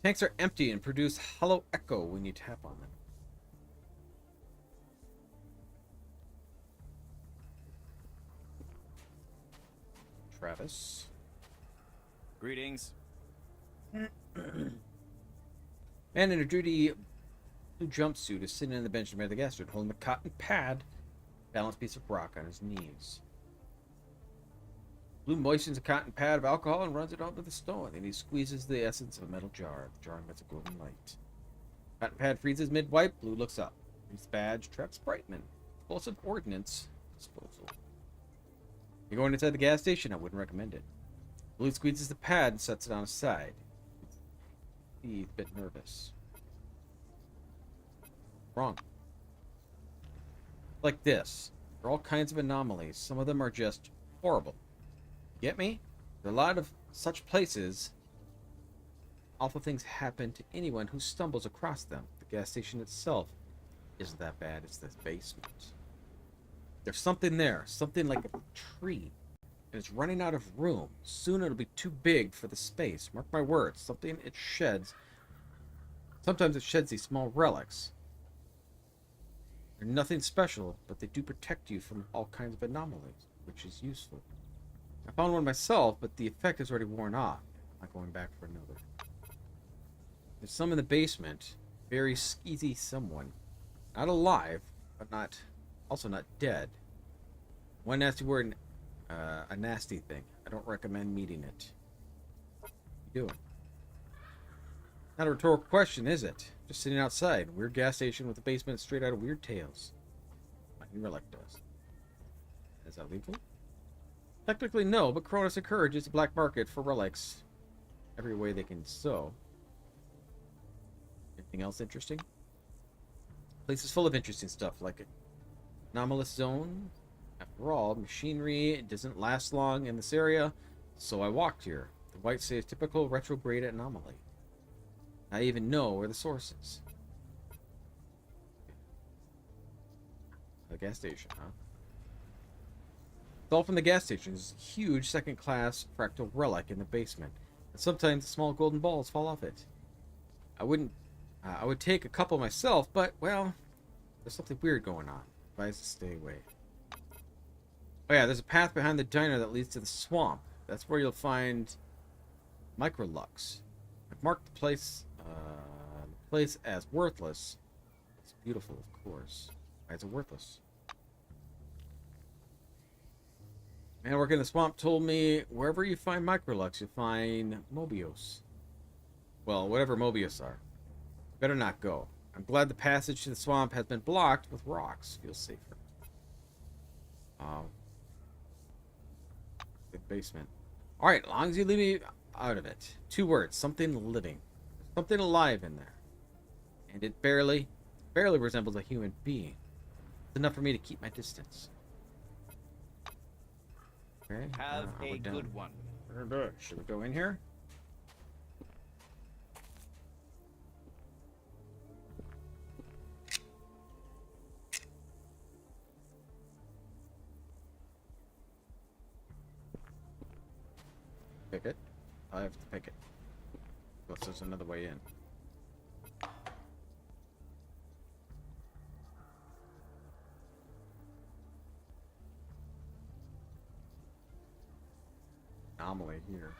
Tanks are empty and produce hollow echo when you tap on them. Travis. Greetings. Man in a dirty blue jumpsuit is sitting on the bench near the gas station, holding a cotton pad, balanced piece of rock on his knees. Blue moistens a cotton pad of alcohol and runs it onto the stone. Then he squeezes the essence of a metal jar. The jar emits a golden light. Cotton pad freezes mid-wipe. Blue looks up. His badge traps Brightman. Explosive ordnance disposal. You're going inside the gas station? I wouldn't recommend it. Blue squeezes the pad and sets it on his side. He's a bit nervous. Wrong. Like this. There are all kinds of anomalies. Some of them are just horrible. Get me? There are a lot of such places. Awful things happen to anyone who stumbles across them. The gas station itself isn't that bad. It's this basement. There's something there. Something like a tree. And it's running out of room. Soon it'll be too big for the space. Mark my words. Something it sheds. Sometimes it sheds these small relics. They're nothing special, but they do protect you from all kinds of anomalies, which is useful. I found one myself, but the effect is already worn off. I'm not going back for another. There's some in the basement. Very skeezy someone. Not alive, but also not dead. One nasty word, a nasty thing. I don't recommend meeting it. What are you doing? Not a rhetorical question, is it? Just sitting outside. Weird gas station with a basement straight out of Weird Tales. My new relic does. Is that legal? Technically no, but Cronus encourages the black market for relics every way they can sow. Anything else interesting? Place is full of interesting stuff, like an anomalous zone. After all, machinery doesn't last long in this area, so I walked here. The white say typical retrograde anomaly. I even know where the source is. The gas station, huh? It's all from the gas station. There's a huge second-class fractal relic in the basement, and sometimes the small golden balls fall off it. I would take a couple myself, but, well, there's something weird going on. Advise to stay away. Oh yeah, there's a path behind the diner that leads to the swamp. That's where you'll find Microlux. I've marked the place as worthless. It's beautiful, of course. Why is it worthless? Man working in the swamp told me wherever you find Microlux, you find Mobius. Well, whatever Mobius are. Better not go. I'm glad the passage to the swamp has been blocked with rocks. Feels safer. Big basement. Alright, as long as you leave me out of it. 2 words. Something living. Something alive in there. And it barely resembles a human being. It's enough for me to keep my distance. Okay. Have a good one. Should we go in here? Pick it. I have to pick it. Unless there's another way in. Anomaly here.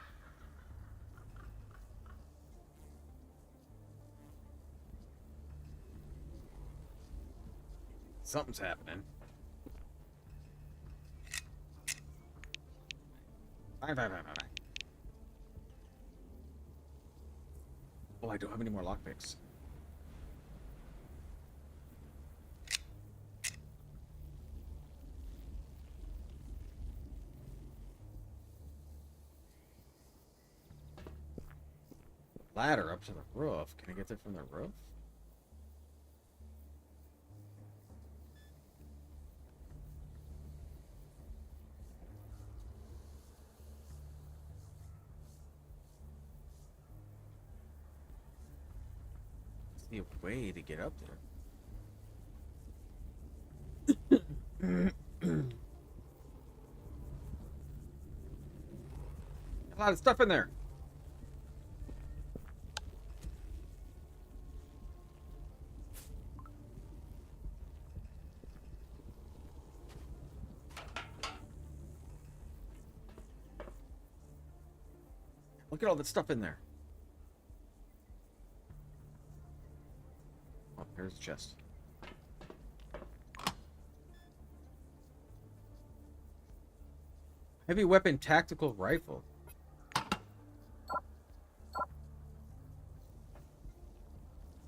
Something's happening. Fine. Oh, I don't have any more lockpicks. Ladder up to the roof. Can I get there from the roof? See a way to get up there. A lot of stuff in there. Look at all that stuff in there. Oh, here's the chest. Heavy weapon tactical rifle.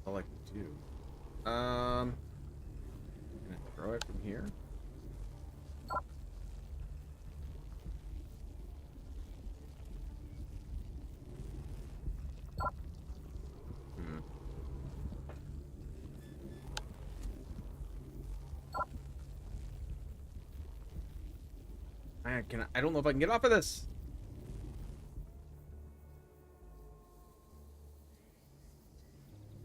All I can do. Can I throw it from here? I don't know if I can get off of this.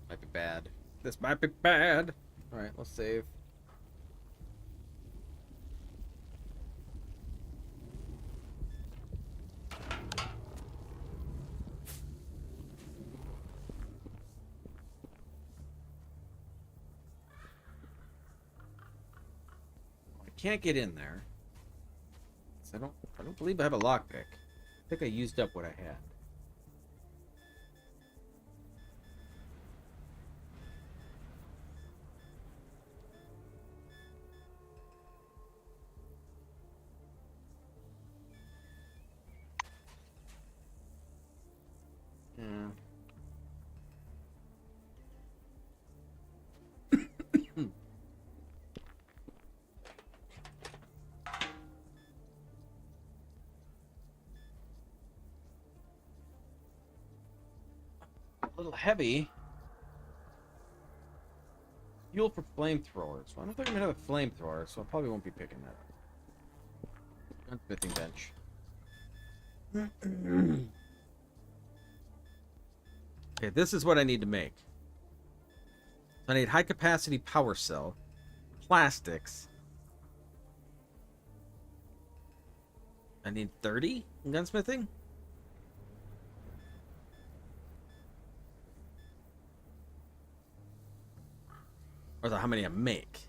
Might be bad. This might be bad. Alright, let's save. I can't get in there. I don't believe I have a lockpick. I think I used up what I had. Yeah. heavy. Fuel for flamethrowers. Well, I don't think I'm gonna have a flamethrower, so I probably won't be picking that up. Gunsmithing bench. Okay, this is what I need to make. I need high capacity power cell, plastics. I need 30 in gunsmithing? Or is that how many I make?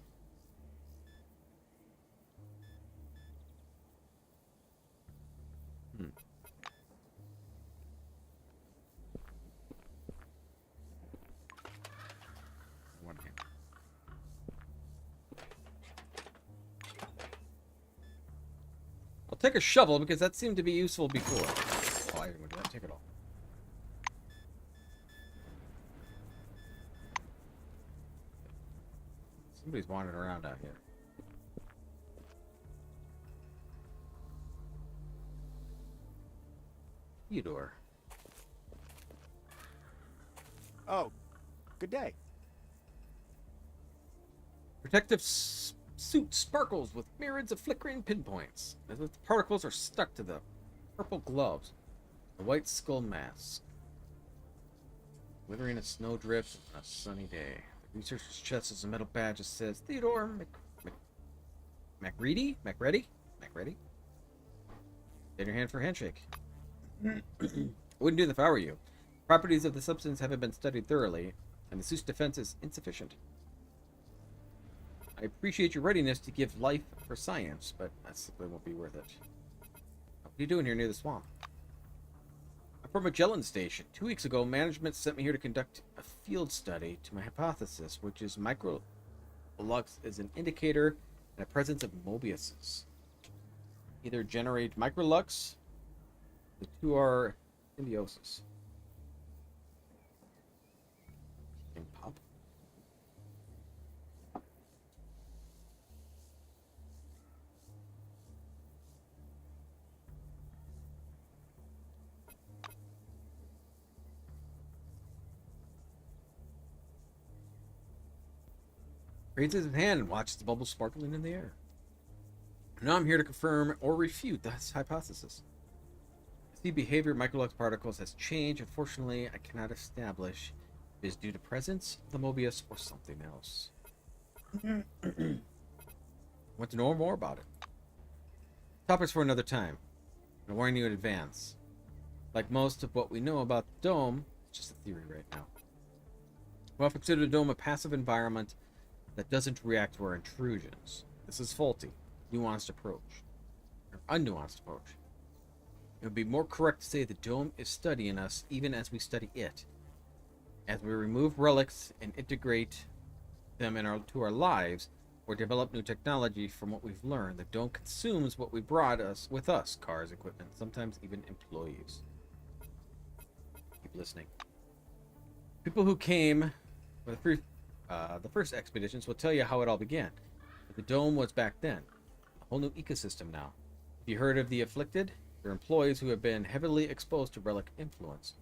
One hand. I'll take a shovel because that seemed to be useful before. Oh, I didn't want to do that. Take it all. Somebody's wandering around out here. Theodore. Oh, good day. Protective suit sparkles with myriads of flickering pinpoints, as if the particles are stuck to the purple gloves. The white skull mask. Glittering a snowdrift on a sunny day. The researcher's chest is a metal badge that says Theodore MacReady? MacReady? MacReady? In your hand for a handshake. I wouldn't do that if I were you. Properties of the substance haven't been studied thoroughly, and the suit's defense is insufficient. I appreciate your readiness to give life for science, but that simply won't be worth it. What are you doing here near the swamp? I'm from Magellan Station. 2 weeks ago, management sent me here to conduct a field study to my hypothesis, which is microlux is an indicator and a presence of Mobiuses. Either generate microlux, the two are symbiosis. And pop. Raises his hand and watches the bubbles sparkling in the air. Now I'm here to confirm or refute this hypothesis. The behavior of microlux particles has changed. Unfortunately, I cannot establish if it is due to presence of the Mobius or something else. Want to know more about it? Topics for another time. I'm warning you in advance. Like most of what we know about the dome, it's just a theory right now. We'll consider the dome a passive environment that doesn't react to our intrusions. This is faulty, nuanced approach, or unnuanced approach. It would be more correct to say the dome is studying us even as we study it. As we remove relics and integrate them to our lives, or develop new technology from what we've learned, the dome consumes what we brought us with us, cars, equipment, sometimes even employees. Keep listening. People who came with the first expeditions will tell you how it all began. But the dome was back then. A whole new ecosystem now. Have you heard of the afflicted? They're employees who have been heavily exposed to relic influence.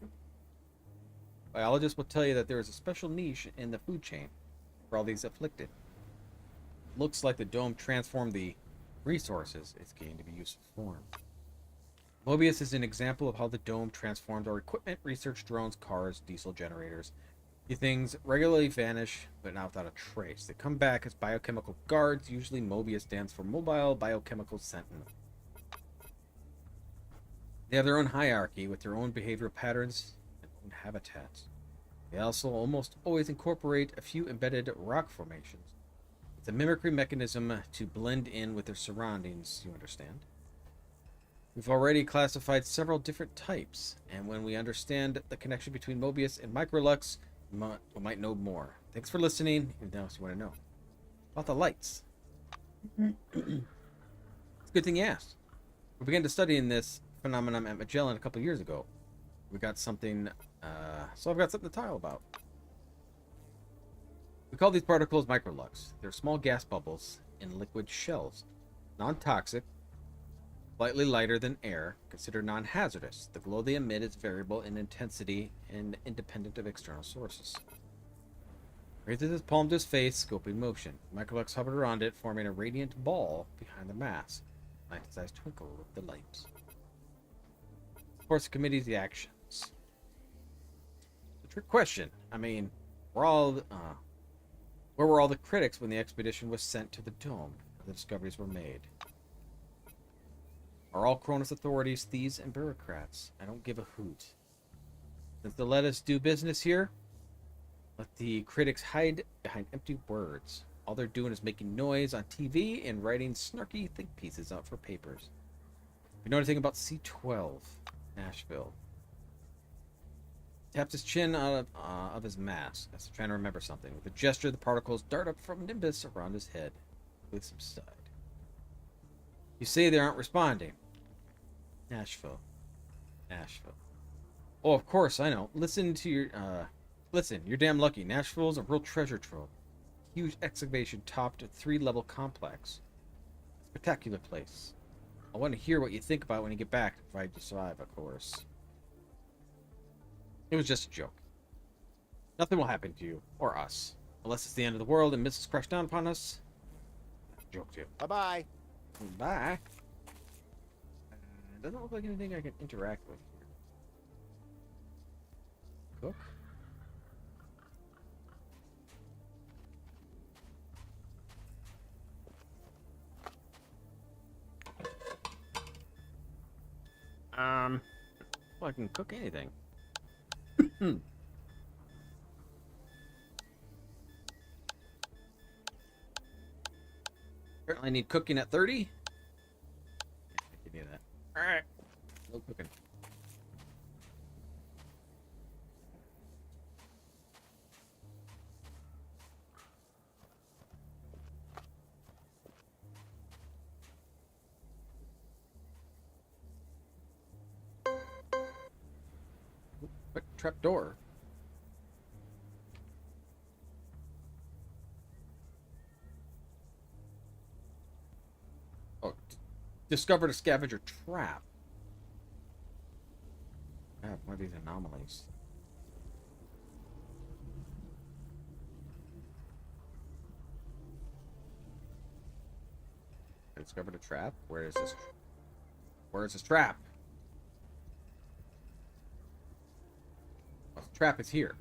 Biologists will tell you that there is a special niche in the food chain for all these afflicted. Looks like the dome transformed the resources it's gained to be useful form. Mobius is an example of how the dome transformed our equipment, research drones, cars, diesel generators. These things regularly vanish, but not without a trace. They come back as biochemical guards. Usually Mobius stands for Mobile Biochemical Sentinel. They have their own hierarchy with their own behavioral patterns and own habitats. They also almost always incorporate a few embedded rock formations. It's a mimicry mechanism to blend in with their surroundings, you understand? We've already classified several different types, and when we understand the connection between Mobius and Microlux, we might know more. Thanks for listening. And now, if you want to know about the lights, it's a good thing you asked. We began to studying this phenomenon at Magellan a couple years ago. We got something, so I've got something to tell about. We call these particles microlux. They're small gas bubbles in liquid shells, non-toxic, Slightly lighter than air, considered non-hazardous. The glow they emit is variable in intensity and independent of external sources. Raises his palm to his face, scoping motion. Microlux hovered around it, forming a radiant ball behind the mass. Light's eyes twinkle with the lights. Supports the committee's actions. The trick question. I mean, where were all the critics when the expedition was sent to the dome and the discoveries were made? Are all Cronus authorities thieves and bureaucrats? I don't give a hoot. Since they let us do business here, let the critics hide behind empty words. All they're doing is making noise on TV and writing snarky think pieces out for papers. If you know anything about C-12, Nashville. Taps his chin out of his mask as trying to remember something. With a gesture, the particles dart up from Nimbus around his head. With subside. You say they aren't responding. Nashville. Oh, of course, I know. Listen, you're damn lucky. Nashville's a real treasure trove. Huge excavation topped a 3-level complex. Spectacular place. I want to hear what you think about it when you get back, provided you survive, of course. It was just a joke. Nothing will happen to you, or us. Unless it's the end of the world and missiles crash down upon us. Joke too. Bye-bye. Bye. Doesn't look like anything I can interact with here. Cook? Well, I can cook anything. Apparently I need cooking at 30. I can do that. Alright. No cooking. What trap door? Oh, discovered a scavenger trap. I have one of these anomalies. I discovered a trap. Where is this? Where is this trap? Oh, the trap is here.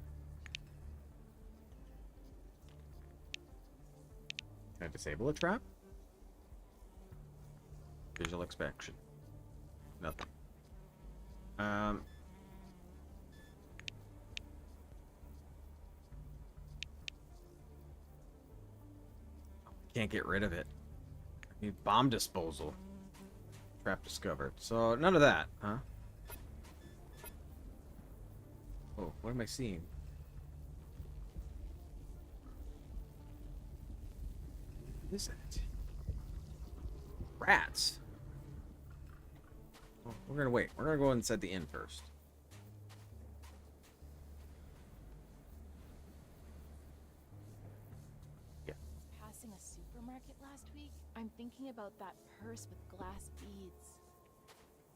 Can I disable a trap? Visual inspection. Nothing. Can't get rid of it. I need bomb disposal. Trap discovered. So none of that, huh? Oh, what am I seeing? What is it? Rats. Oh, we're gonna wait. We're gonna go inside the inn first. Yeah. Passing a supermarket last week, I'm thinking about that purse with glass beads.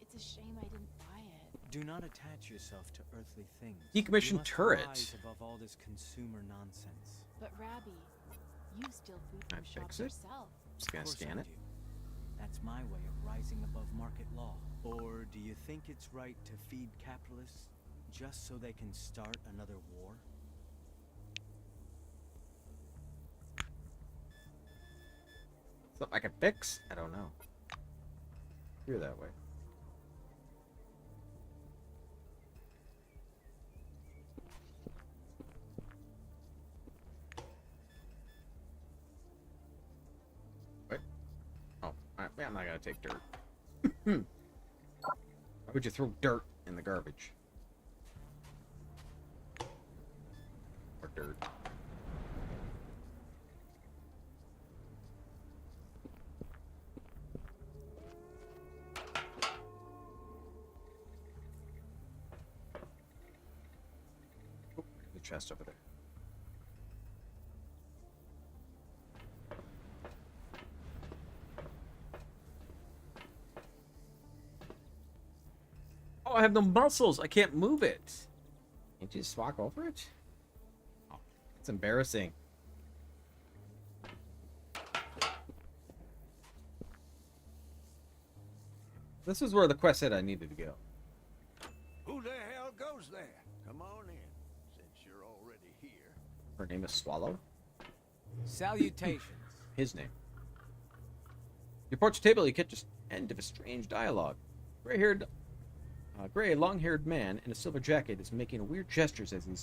It's a shame I didn't buy it. Do not attach yourself to earthly things. Decommissioned You must turret. rise above all this consumer nonsense. But Rabbi, you steal food Can I from shops fix it? yourself. Just gonna Of course scan I it. do. That's my way of rising above market law. Or do you think it's right to feed capitalists just so they can start another war? Something I can fix? I don't know. You're that way. What? Oh, I'm not gonna take dirt. Why would you throw dirt in the garbage? Or dirt. The chest over there. I have no muscles. I can't move it. Can't you just walk over it? Oh, it's embarrassing. This is where the quest said I needed to go. Who the hell goes there? Come on in, since you're already here. Her name is Swallow. Salutations. His name. You approach the table, you catch the end of a strange dialogue. Gray, long-haired man in a silver jacket is making weird gestures as he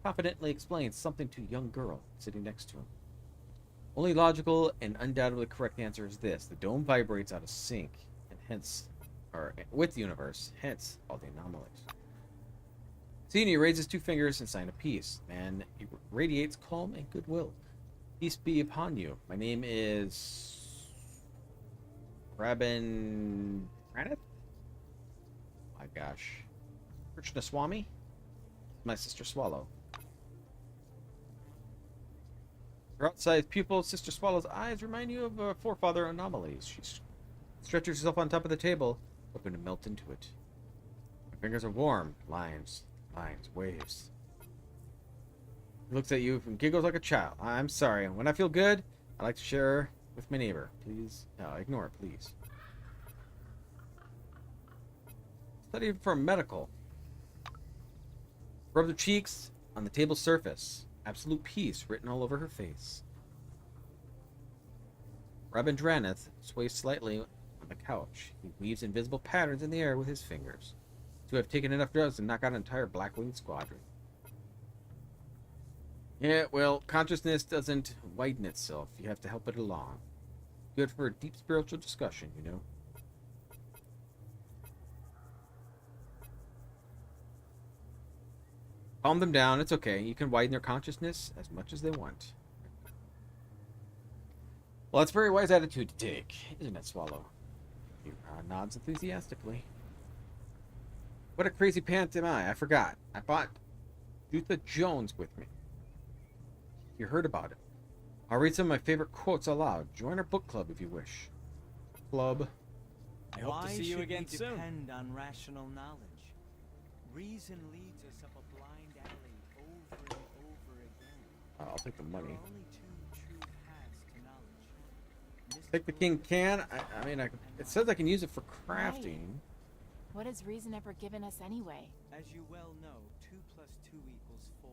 confidently explains something to a young girl sitting next to him. Only logical and undoubtedly correct answer is this: the dome vibrates out of sync, and hence, or with the universe, hence all the anomalies. Senior raises 2 fingers in sign of peace. Man, he radiates calm and goodwill. Peace be upon you. My name is Rabin Granith? My gosh. Krishnaswamy? My sister Swallow. Her outsized pupil, Sister Swallow's eyes remind you of a forefather anomalies. She stretches herself on top of the table, hoping to melt into it. My fingers are warm. Lines, waves. He looks at you and giggles like a child. I'm sorry. When I feel good, I like to share with my neighbor. Please, no, ignore it, please. Study for medical. Rub the cheeks on the table's surface. Absolute peace written all over her face. Rabin Draneth sways slightly on the couch. He weaves invisible patterns in the air with his fingers. To have taken enough drugs to knock out an entire Blackwing squadron. Yeah, well, consciousness doesn't widen itself. You have to help it along. Good for a deep spiritual discussion, you know. Calm them down. It's okay. You can widen their consciousness as much as they want. Well, that's a very wise attitude to take, isn't it, Swallow? He nods enthusiastically. What a crazy pant am I? I forgot. I bought Jutha Jones with me. You heard about it. I'll read some of my favorite quotes aloud. Join our book club if you wish. Club. I hope to see you again soon. Depend on rational knowledge. Reason leads us up a blind alley over and over again. I'll take the money. There are only 2 true paths to knowledge. Take the king can. I mean, it says I can use it for crafting. What has reason ever given us anyway? As you well know, 2 plus 2 equals 4.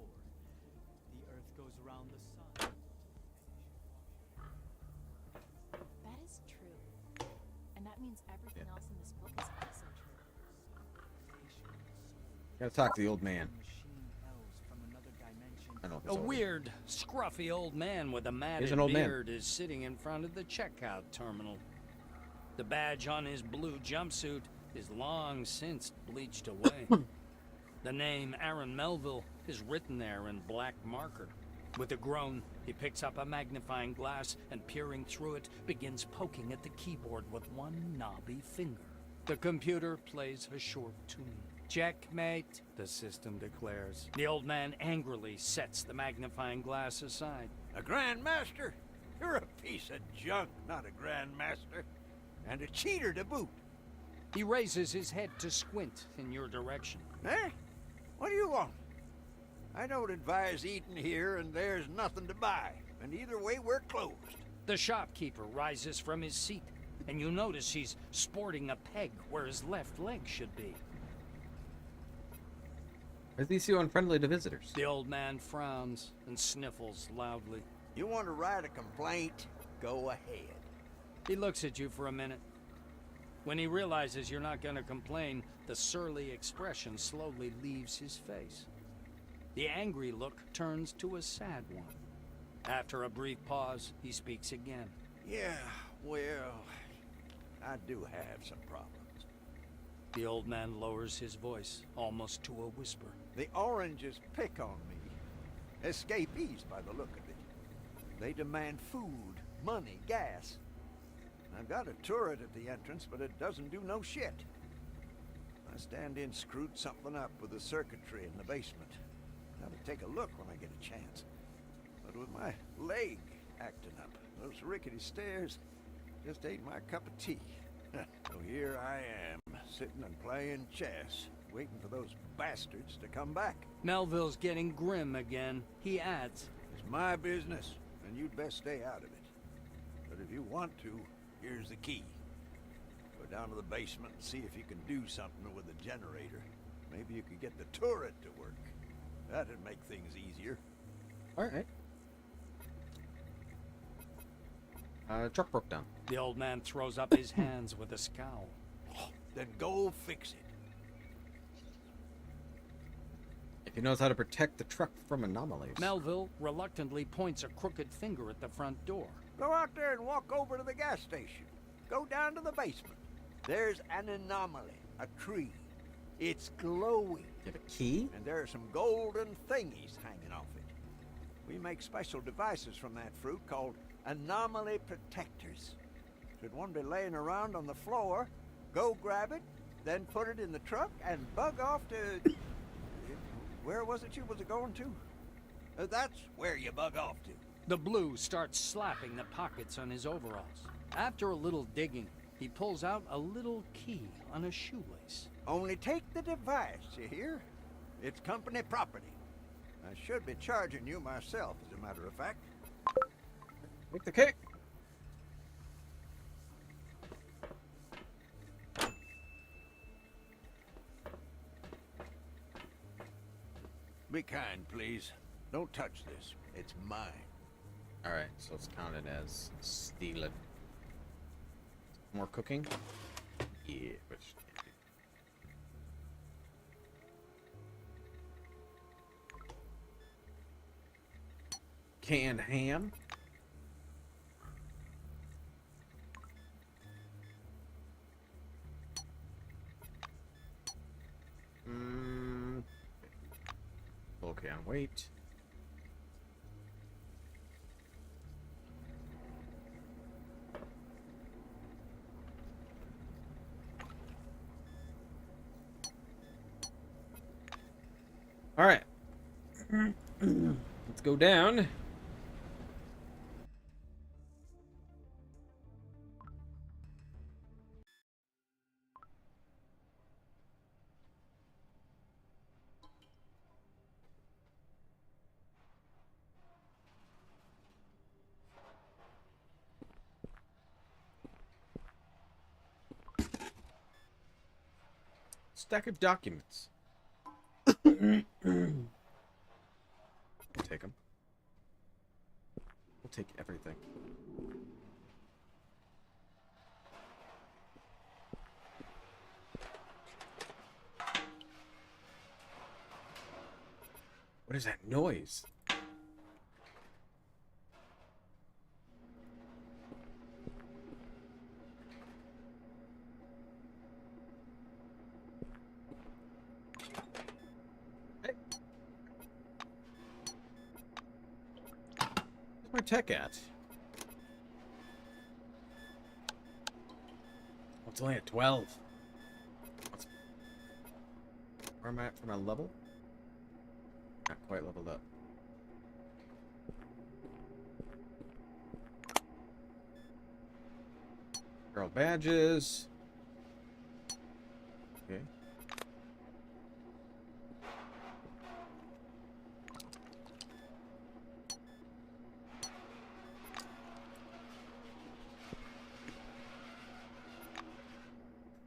The earth goes around the sun. That is true. And that means everything else in this book is also true. Gotta talk to the old man. I know A weird, scruffy old man with a matted beard is sitting in front of the checkout terminal. The badge on his blue jumpsuit is long since bleached away. The name Aaron Melville is written there in black marker. With a groan, he picks up a magnifying glass and, peering through it, begins poking at the keyboard with one knobby finger. The computer plays a short tune. Checkmate, the system declares. The old man angrily sets the magnifying glass aside. A Grandmaster? You're a piece of junk, not a Grandmaster. And a cheater to boot. He raises his head to squint in your direction. Eh? What do you want? I don't advise eating here, and there's nothing to buy. And either way, we're closed. The shopkeeper rises from his seat, and you notice he's sporting a peg where his left leg should be. Is he so unfriendly to visitors? The old man frowns and sniffles loudly. You want to write a complaint? Go ahead. He looks at you for a minute. When he realizes you're not going to complain, the surly expression slowly leaves his face. The angry look turns to a sad one. After a brief pause, he speaks again. Yeah, well, I do have some problems. The old man lowers his voice, almost to a whisper. The oranges pick on me. Escapees by the look of it. They demand food, money, gas. I've got a turret at the entrance, but it doesn't do no shit. I stand in, screwed something up with the circuitry in the basement. I'll take a look when I get a chance. But with my leg acting up, those rickety stairs just ain't my cup of tea. So here I am, sitting and playing chess waiting for those bastards to come back. Melville's getting grim again. He adds, It's my business, and you'd best stay out of it. But if you want to, here's the key. Go down to the basement and see if you can do something with the generator. Maybe you could get the turret to work. That'd make things easier. Alright. Truck broke down. The old man throws up his hands with a scowl. Then go fix it. If he knows how to protect the truck from anomalies. Melville reluctantly points a crooked finger at the front door. Go out there and walk over to the gas station. Go down to the basement. There's an anomaly, a tree. It's glowing. You have a key? And there are some golden thingies hanging off it. We make special devices from that fruit called anomaly protectors. Should one be laying around on the floor, go grab it, then put it in the truck and bug off to... Where was it you was going to? That's where you bug off to. The Blue starts slapping the pockets on his overalls. After a little digging, he pulls out a little key on a shoelace. Only take the device, you hear? It's company property. I should be charging you myself, as a matter of fact. Take the cake. Be kind, please. Don't touch this. It's mine. Alright, so it's counted as stealing. More cooking? Yeah, which... Canned ham? Okay, on wait. All right. Let's go down. Stack of documents. We'll take them. We'll take everything. What is that noise? My tech at? Oh, it's only at 12. Where am I at for my level? Not quite leveled up. Girl badges. Okay.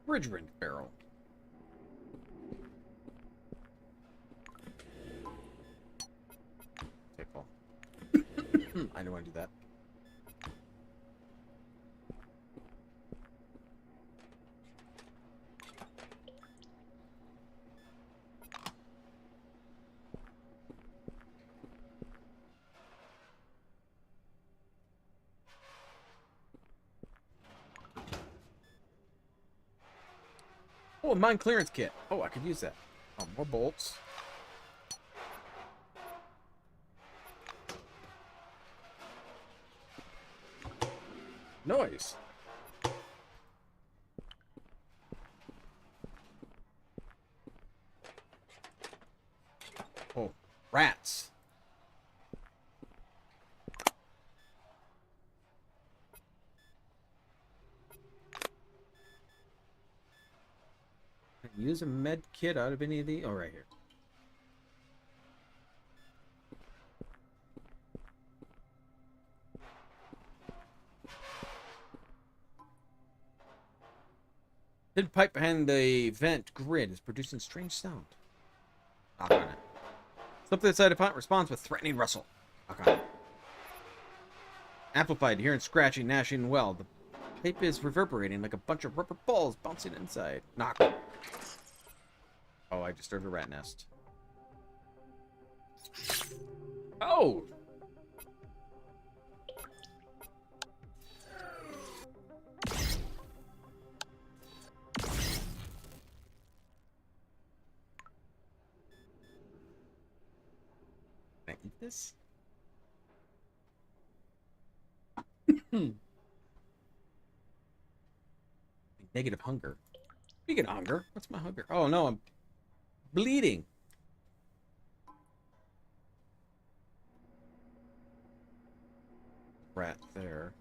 Refrigerant barrel. Okay, cool. I don't want to do that. Oh, a mine clearance kit. Oh, I could use that. Oh, more bolts. Noise. Oh, rats. use a med kit out of any of the... Oh, right here. Hidden pipe behind the vent grid is producing strange sound. Knock on it. Something inside the pipe responds with threatening rustle. Knock on it. Amplified, hearing scratching, gnashing well. The pipe is reverberating like a bunch of rubber balls bouncing inside. Knock. Oh, I disturbed a rat nest. Oh! Can I eat this? Negative hunger. Speaking of hunger, what's my hunger? Oh no, I'm bleeding. Rat there.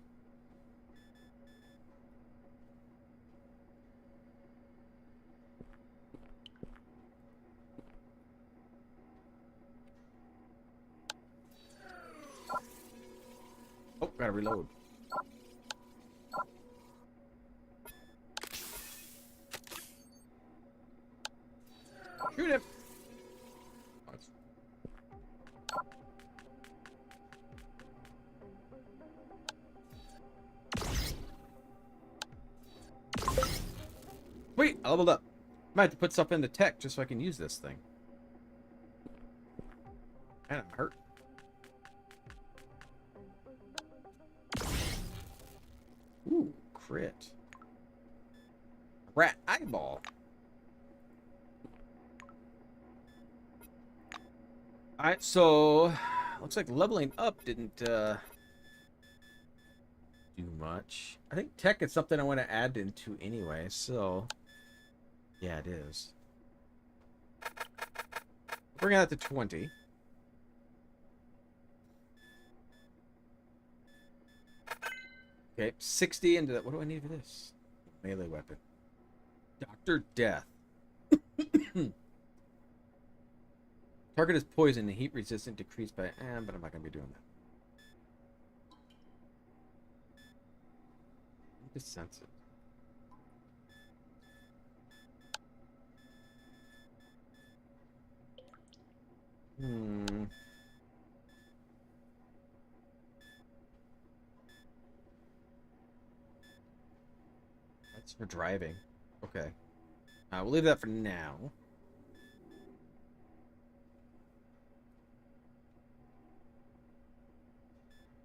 Oh, gotta reload. Shoot him! Wait, I leveled up. Might have to put stuff into tech just so I can use this thing. Man, I'm hurt. Ooh, crit. Rat eyeball. Alright, so looks like leveling up didn't do much. I think tech is something I want to add into anyway, so yeah, it is. Bring that to 20. Okay, 60 into that. What do I need for this? Melee weapon. Dr. Death. Target is poisoned and heat resistant decreased by... but I'm not going to be doing that. Just sense it. That's for driving. Okay. We'll leave that for now.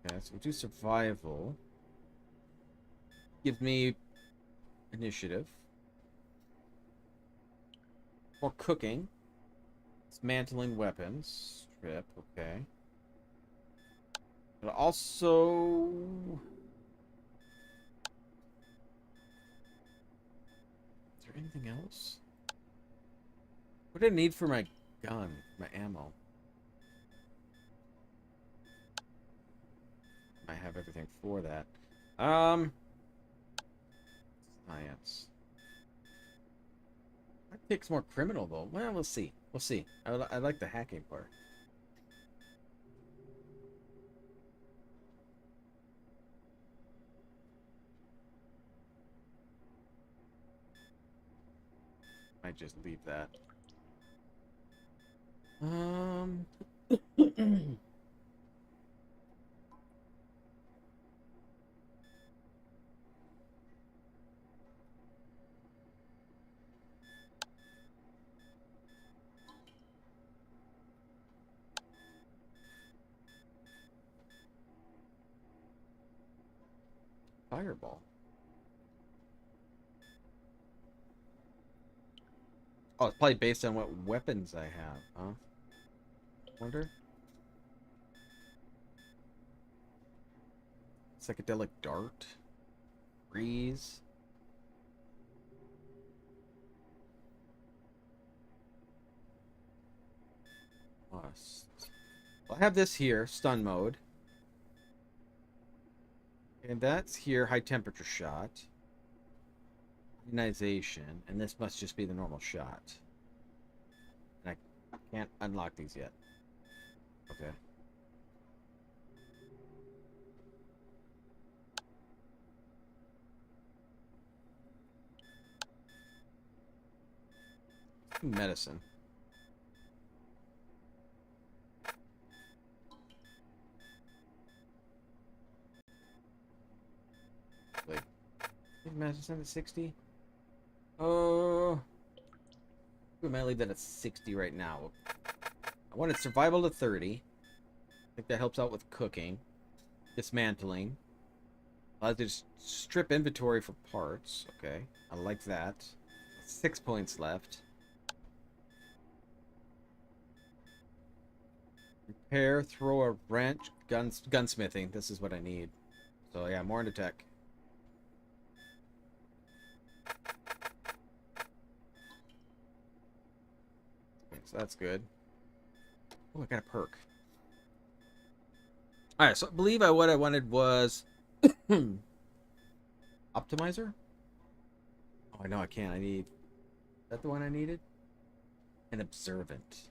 Okay, so we'll do survival. Give me initiative. More cooking. Dismantling weapons. Strip, okay. But also... Is there anything else? What do I need for my gun? My ammo? I have everything for that. Science. That takes more criminal though. Well, we'll see. We'll see. I like the hacking part. Might just leave that. Fireball. Oh, it's probably based on what weapons I have, huh? Wonder. Psychedelic dart. Freeze. Must. Well, I have this here, stun mode. And that's here, high temperature shot. Immunization, and this must just be the normal shot. And I can't unlock these yet. Okay. Medicine. Wait. Medicine at 60? Oh. We might leave that at 60 right now. I wanted survival to 30. I think that helps out with cooking. Dismantling. Allows you to strip inventory for parts. Okay. I like that. 6 points left. Repair, throw a wrench, gunsmithing. This is what I need. So yeah, more into tech. Okay, so that's good. Oh, I got a perk. Alright, so I believe what I wanted was optimizer? Oh, I know I can't. I need... Is that the one I needed? An observant.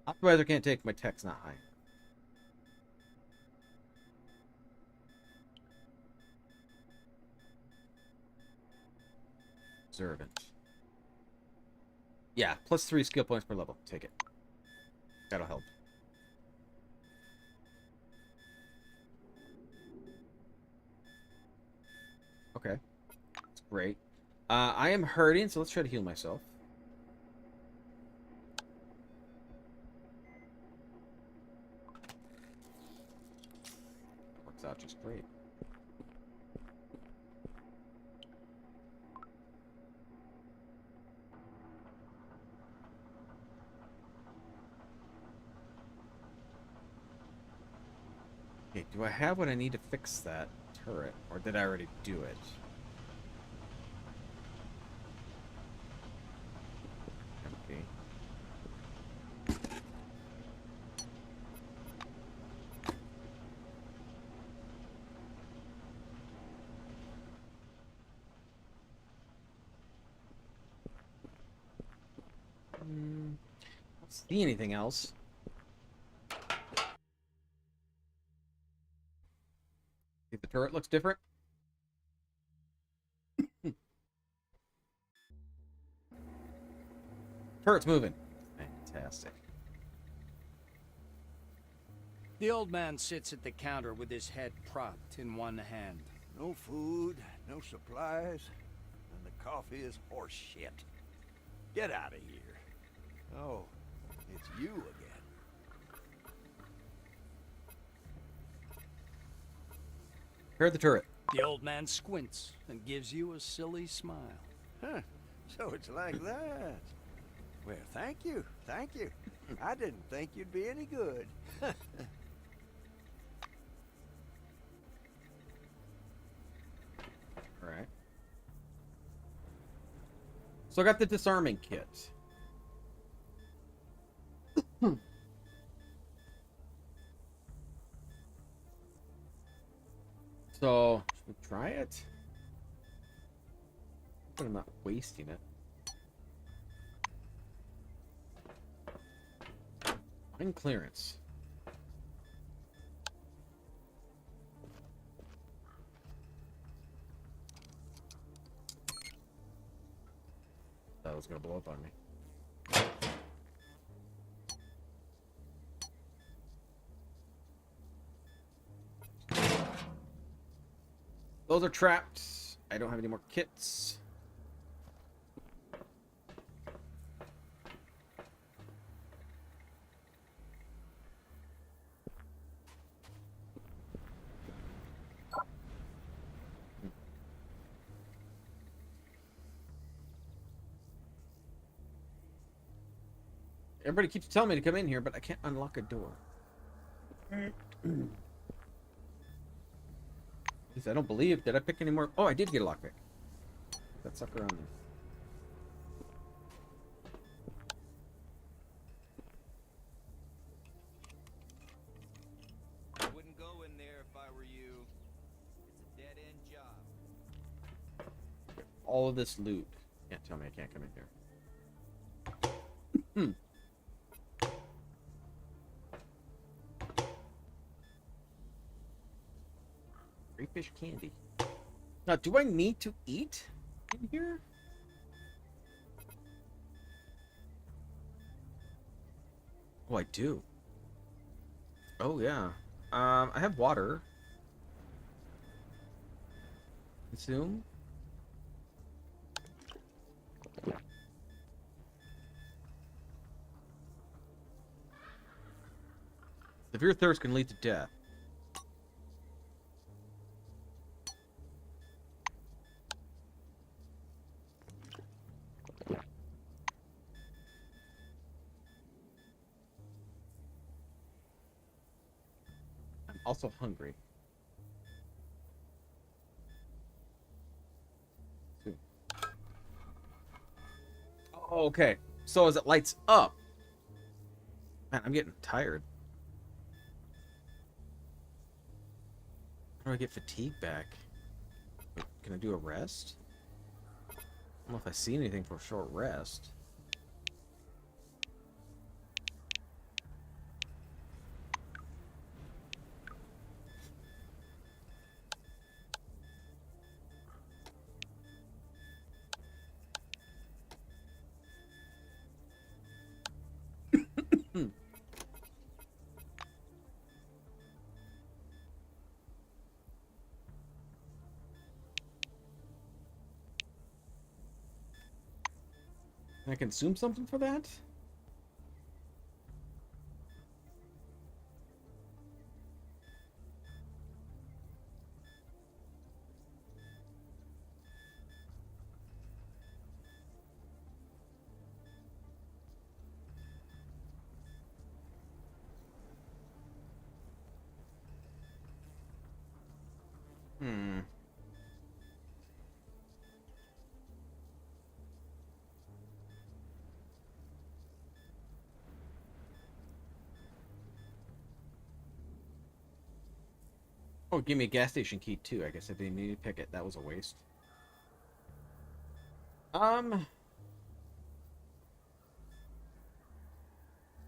Optimizer can't take, my tech's not high. Observant. Yeah, plus 3 skill points per level. Take it. That'll help. Okay. That's great. I am hurting, so let's try to heal myself. Works out just great. Okay, do I have what I need to fix that turret? Or did I already do it? Okay. Don't see anything else. If the turret looks different. Turret's moving. Fantastic. The old man sits at the counter with his head propped in one hand. No food, no supplies, and the coffee is horse shit. Get out of here. Oh, it's you again. Repair the turret. The old man squints and gives you a silly smile. Huh, so it's like that. Well, thank you, thank you. I didn't think you'd be any good. Alright. So I got the disarming kit. So, should we try it? But I'm not wasting it. Find clearance. That was gonna blow up on me. Those are trapped. I don't have any more kits. Everybody keeps telling me to come in here, but I can't unlock a door. At least I don't believe. Did I pick any more? Oh, I did get a lockpick. That sucker on there. I wouldn't go in there if I were you. It's a dead-end job. all of this loot? Can't tell me I can't come in here. Crayfish candy. Now, do I need to eat in here? Oh, I do. Oh, yeah. I have water. Consume. Severe thirst can lead to death. I'm also hungry. Oh, okay. So as it lights up. Man, I'm getting tired. How do I get fatigue back? Can I do a rest? I don't know if I see anything for a short rest. Can I consume something for that? Hmm. Oh, give me a gas station key too. I guess I didn't need to pick it. That was a waste.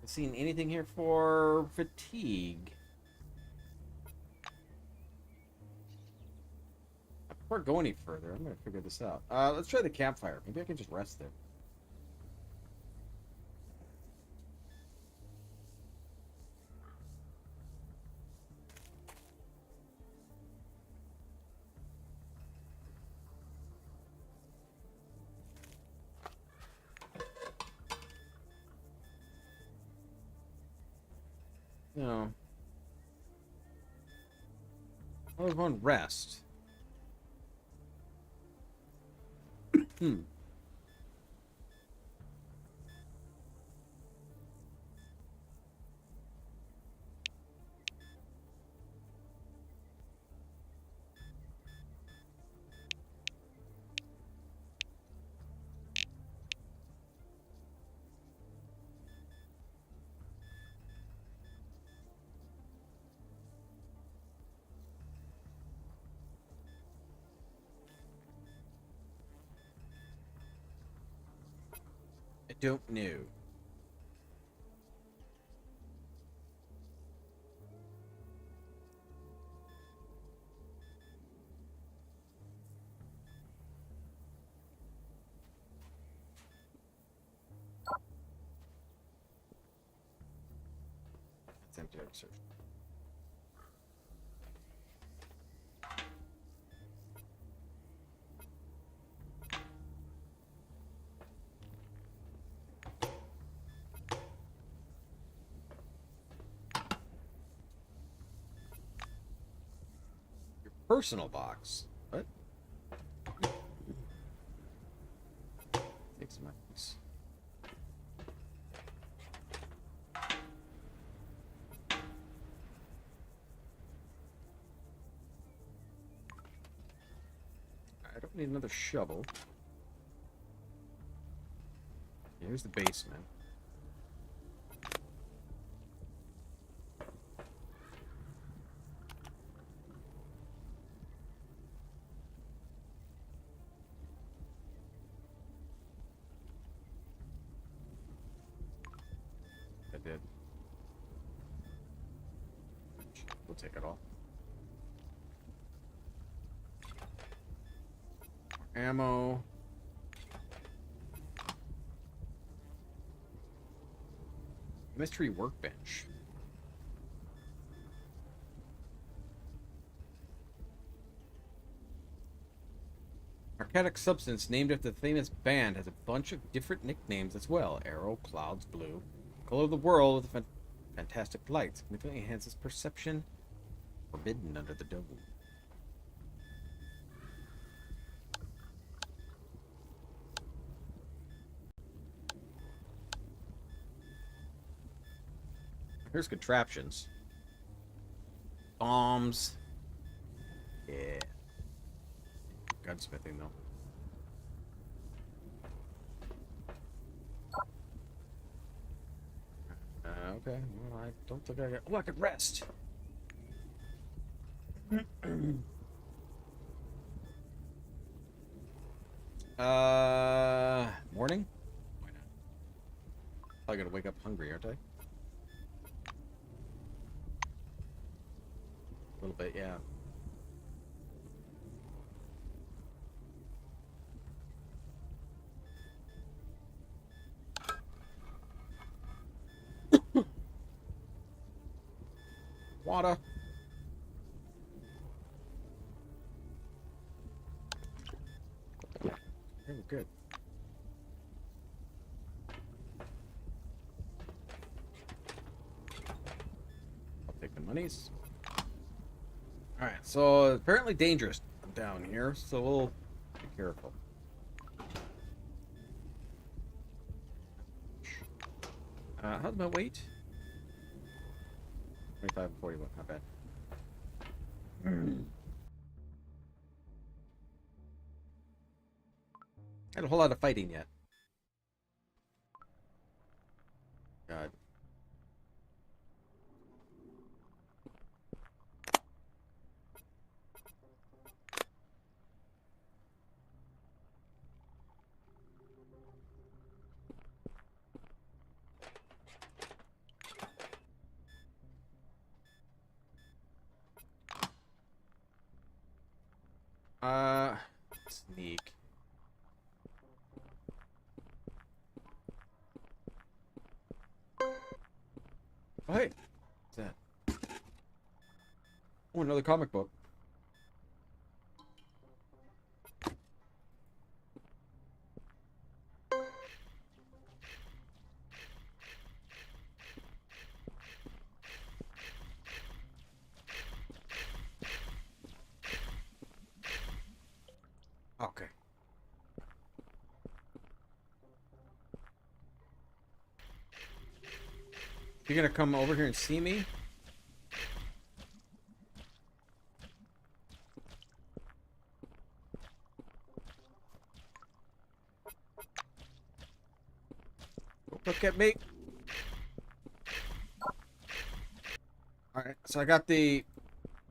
Seen anything here for fatigue? Before I go any further, I'm gonna figure this out. Let's try the campfire. Maybe I can just rest there. No. I was on rest. Hmm. I don't know. That's empty research. Your personal box. What? Take some items. I don't need another shovel. Here's the basement. did. We'll take it all. Ammo. Mystery workbench. Narcotic substance named after the famous band has a bunch of different nicknames as well. Arrow, clouds, blue. Color of the world with fantastic light. Significantly enhances perception. Forbidden under the dome. Here's contraptions. Bombs. Yeah. Gunsmithing, though. Okay. Well, I don't think I got... Oh, I could rest! Morning? Why not? Probably gonna wake up hungry, aren't I? A little bit, yeah. Water. Okay, we're good. I'll take the monies. Alright, so apparently dangerous down here, so we'll be careful. How's my weight? 25 and 41, not bad. Had a whole lot of fighting yet. God. Sneak. Oh, hey. What's that? Oh, another comic book. Okay. You're gonna come over here and see me? Don't look at me. Alright, so I got the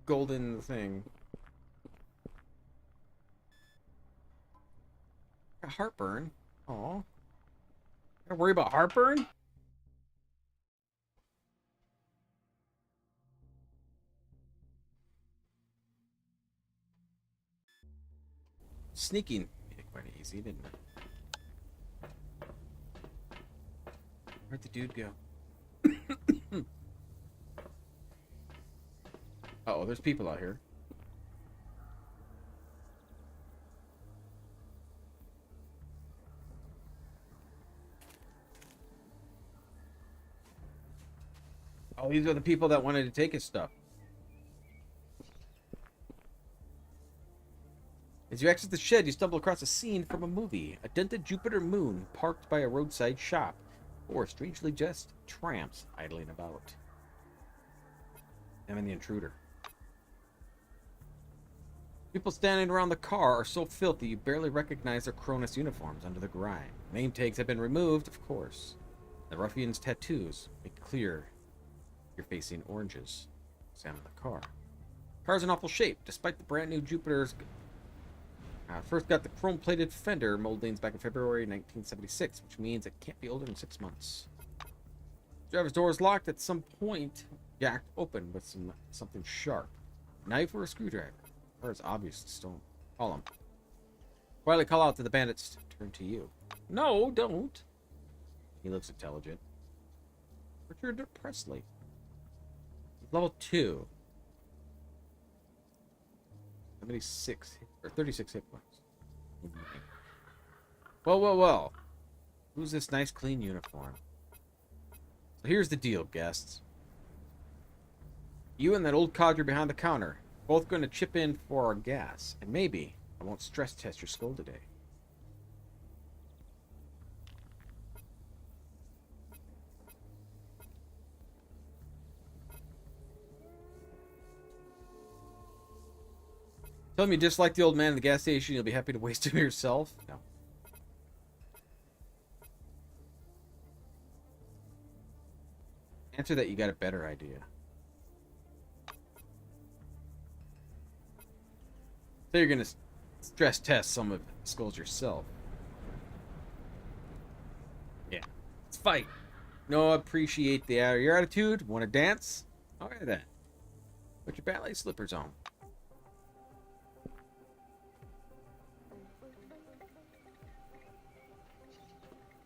golden thing. Got heartburn. Aw. Gotta worry about heartburn? Sneaking made it quite easy, didn't it? Where'd the dude go? Uh-oh, there's people out here. Oh, these are the people that wanted to take his stuff. As you exit the shed, you stumble across a scene from a movie. A dented Jupiter moon parked by a roadside shop. Or strangely dressed tramps idling about. I'm the intruder. People standing around the car are so filthy you barely recognize their Cronus uniforms under the grime. Name tags have been removed, of course. The ruffians' tattoos make it clear you're facing oranges. Examine the car. Car's in awful shape, despite the brand new Jupiter's... first got the chrome-plated fender moldings back in February 1976, which means it can't be older than 6 months. Driver's door is locked at some point. Jacked open with something sharp. Knife or a screwdriver? Or it's obvious stone. Call him. Quietly call out to the bandits. Turn to you. No, don't. He looks intelligent. Richard Presley. Level 2. 76 or 36 hit points. Well. Who's this nice clean uniform? So here's the deal, guests. You and that old codger behind the counter, both going to chip in for our gas, and maybe I won't stress test your skull today. Tell him you dislike the old man in the gas station, you'll be happy to waste him yourself? No. Answer that you got a better idea. So you're gonna stress test some of the skulls yourself. Yeah. Let's fight. No, appreciate your attitude. Want to dance? Okay then. Put your ballet slippers on.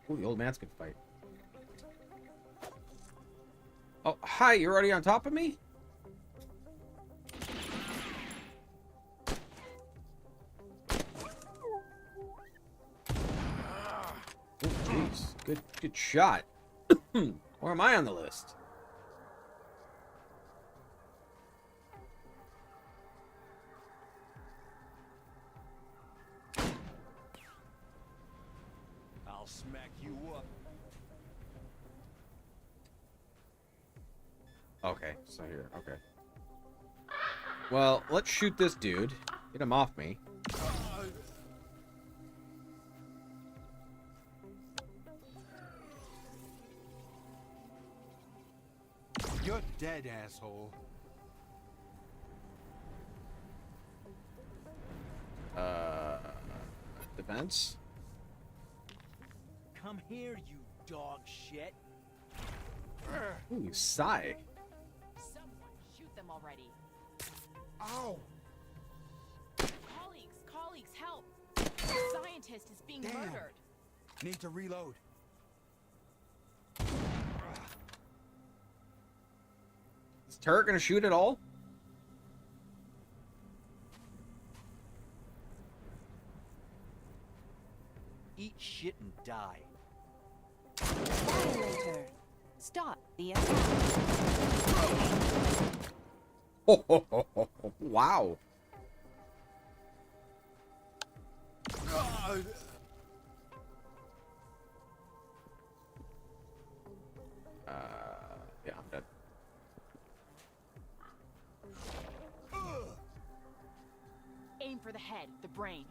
Ooh, the old man's gonna fight. Oh, hi, you're already on top of me? Oh, jeez. Good shot. Where am I on the list? I'll smack you up. Okay, so here, okay. Well, let's shoot this dude. Get him off me. You're dead, asshole. Defense? Come here, you dog shit. Ooh, you sigh. Someone shoot them already. Ow! Colleagues, help! The scientist is being murdered. Need to reload. Is turret gonna shoot at all? Eat shit and die. Violator. Stop the attack. Wow. Yeah, I'm dead. Aim for the head, the brain.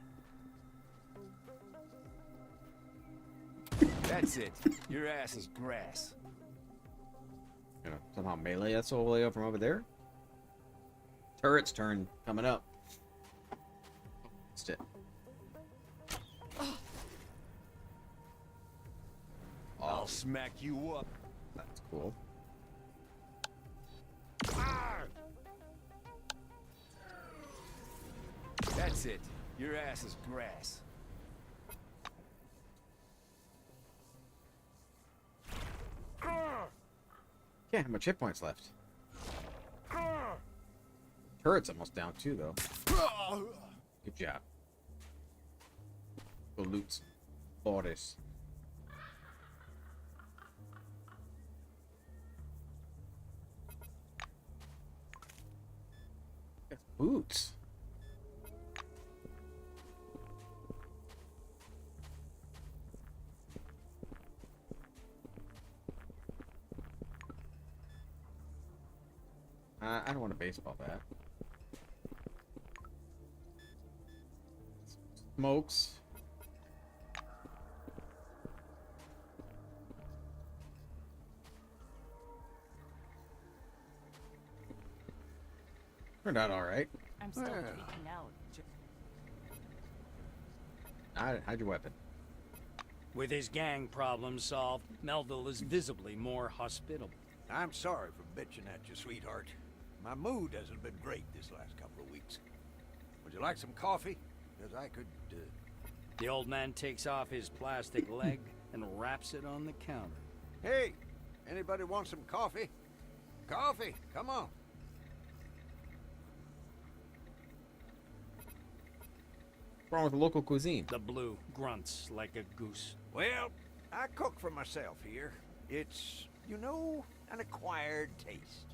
That's it. Your ass is grass. Gonna somehow melee us all the way up from over there. Turret's turn coming up. Missed it. I'll smack you up. That's cool. That's it. Your ass is grass. Can't have much hit points left. Turret's almost down too, though. Good job. Go loot some bodies. That's boots. I don't want a baseball bat. Smokes. Turned out all right. I'm still tweaking out. Hide your weapon. With his gang problem solved, Melville is visibly more hospitable. I'm sorry for bitching at you, sweetheart. My mood hasn't been great this last couple of weeks. Would you like some coffee? Because I could, The old man takes off his plastic leg and wraps it on the counter. Hey, anybody want some coffee? Coffee, come on. What's wrong with the local cuisine? The blue grunts like a goose. Well, I cook for myself here. It's, you know, an acquired taste.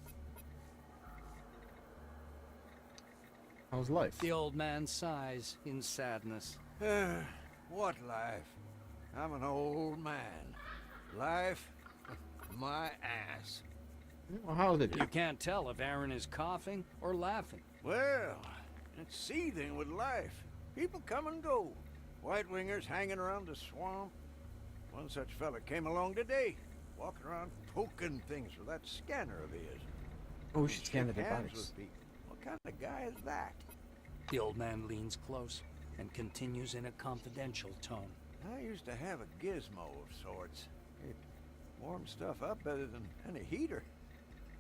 How's life? The old man sighs in sadness. What life? I'm an old man. Life? My ass. Well, how's it? You can't tell if Aaron is coughing or laughing. Well, it's seething with life. People come and go. White wingers hanging around the swamp. One such fella came along today, walking around poking things with that scanner of his. Oh, we should scan the dead Hands bodies. with people. What kind of guy is that? The old man leans close and continues in a confidential tone. I used to have a gizmo of sorts. It warmed stuff up better than any heater.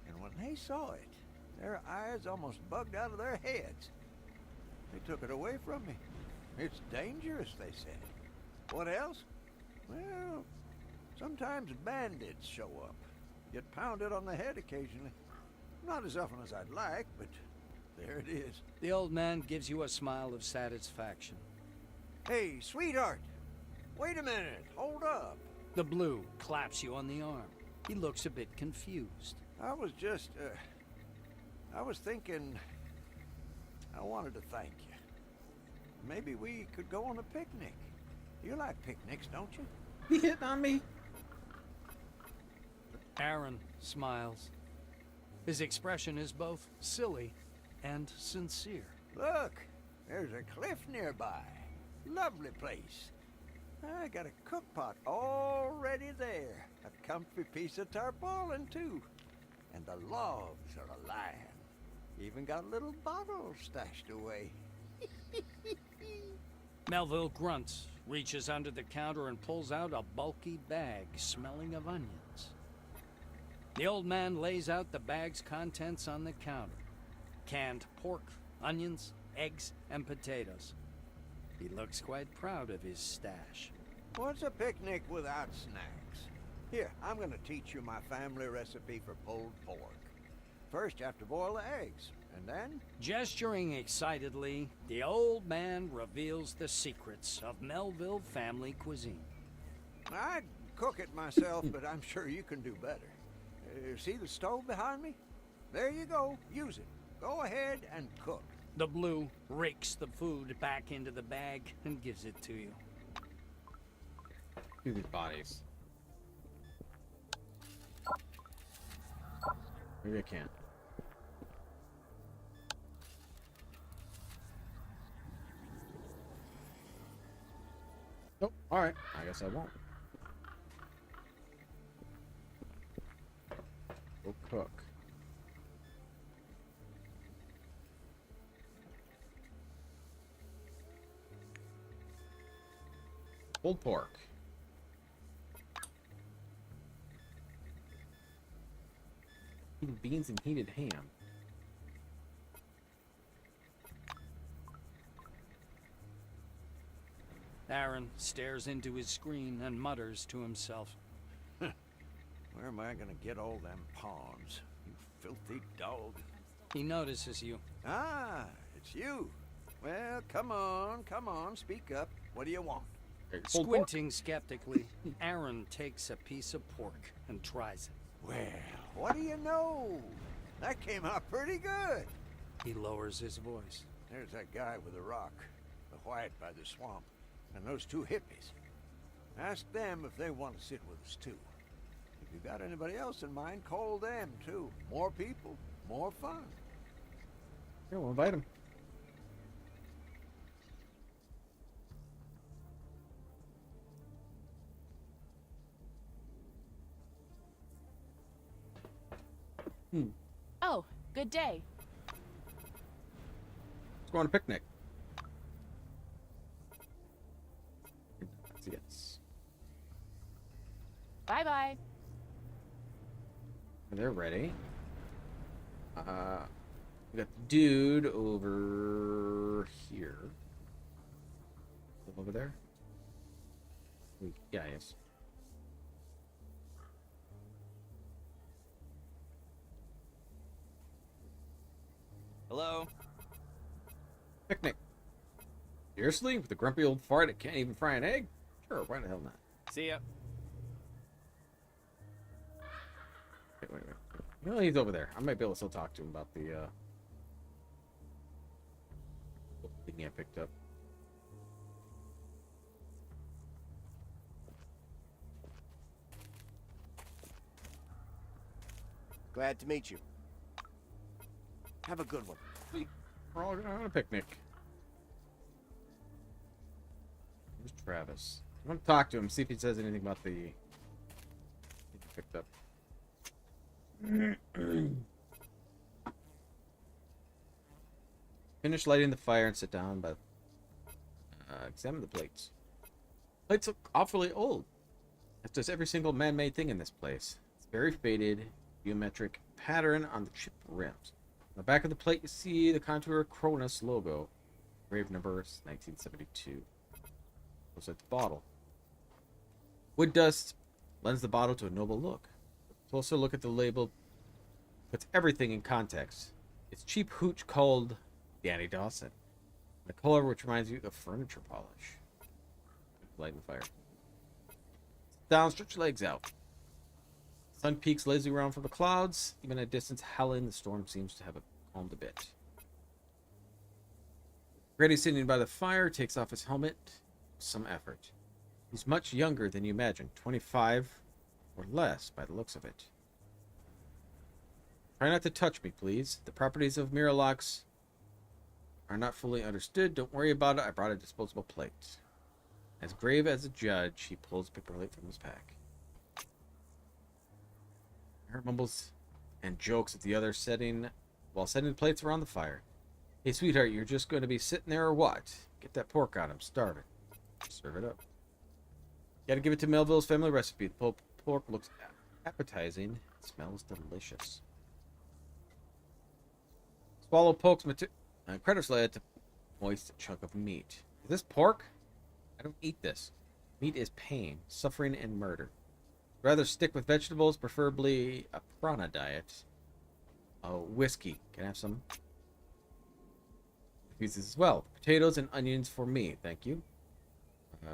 And when they saw it, their eyes almost bugged out of their heads. They took it away from me. It's dangerous, they said. What else? Well, sometimes bandits show up. Get pounded on the head occasionally. Not as often as I'd like, but there it is. The old man gives you a smile of satisfaction. Hey, sweetheart! Wait a minute, hold up. The blue claps you on the arm. He looks a bit confused. I was just, I was thinking, I wanted to thank you. Maybe we could go on a picnic. You like picnics, don't you? He hitting on me? Aaron smiles. His expression is both silly and sincere. Look, there's a cliff nearby. Lovely place. I got a cook pot already there. A comfy piece of tarpaulin, too. And the logs are alive. Even got a little bottle stashed away. Melville grunts, reaches under the counter and pulls out a bulky bag smelling of onions. The old man lays out the bag's contents on the counter. Canned pork, onions, eggs, and potatoes. He looks quite proud of his stash. What's a picnic without snacks? Here, I'm gonna teach you my family recipe for pulled pork. First, you have to boil the eggs, and then... Gesturing excitedly, the old man reveals the secrets of Melville family cuisine. I'd cook it myself, but I'm sure you can do better. See the stove behind me? There you go. Use it. Go ahead and cook. The blue rakes the food back into the bag and gives it to you. Do these bodies. Maybe I can't. Nope. Alright. I guess I won't. Go cook. Pulled pork. Heated beans and heated ham. Aaron stares into his screen and mutters to himself. Where am I gonna get all them pawns? You filthy dog. He notices you. Ah, it's you. Well, come on, speak up. What do you want? Squinting skeptically, Aaron takes a piece of pork and tries it. Well, what do you know? That came out pretty good. He lowers his voice. There's that guy with the rock, the white by the swamp, and those two hippies. Ask them if they want to sit with us, too. If you got anybody else in mind, call them, too. More people, more fun. Yeah, we'll invite him. Oh, good day. Let's go on a picnic. Yes. Bye-bye. They're ready. We got the dude over here. Over there? Yeah, yes. Hello? Picnic. Seriously? With a grumpy old fart that can't even fry an egg? Sure, why the hell not? See ya. Wait. No, he's over there. I might be able to still talk to him about the thing I picked up. Glad to meet you. Have a good one. We're all going on a picnic. Where's Travis? I want to talk to him, see if he says anything about the thing he picked up. Finish lighting the fire and sit down, but examine the plates. Plates look awfully old. As does every single man-made thing in this place. It's very faded, geometric pattern on the chipped rims. On the back of the plate, you see the contour Cronus logo. Grave number 1972. Looks like the bottle. Wood dust lends the bottle to a noble look. A closer look at the label puts everything in context. It's cheap hooch called Danny Dawson. The color which reminds you of furniture polish. Light the fire. Sit down, stretch your legs out. Sun peeks lazily around from the clouds. Even at a distance, howling, the storm seems to have calmed a bit. Grady, sitting by the fire, takes off his helmet with some effort. He's much younger than you imagine, 25 or less by the looks of it. Try not to touch me, please. The properties of Miralox are not fully understood. Don't worry about it. I brought a disposable plate. As grave as a judge, he pulls a paper plate from his pack. Her mumbles and jokes at the other while setting the plates around the fire. Hey, sweetheart, you're just going to be sitting there or what? Get that pork on him. Starve it. Serve it up. Gotta give it to Melville's family recipe. The pork looks appetizing. It smells delicious. Swallow pokes incredulously at the moist chunk of meat. Is this pork? I don't eat this. Meat is pain, suffering, and murder. Rather stick with vegetables, preferably a prana diet. Oh, whiskey. Can I have some? Refuses as well. Potatoes and onions for me, thank you.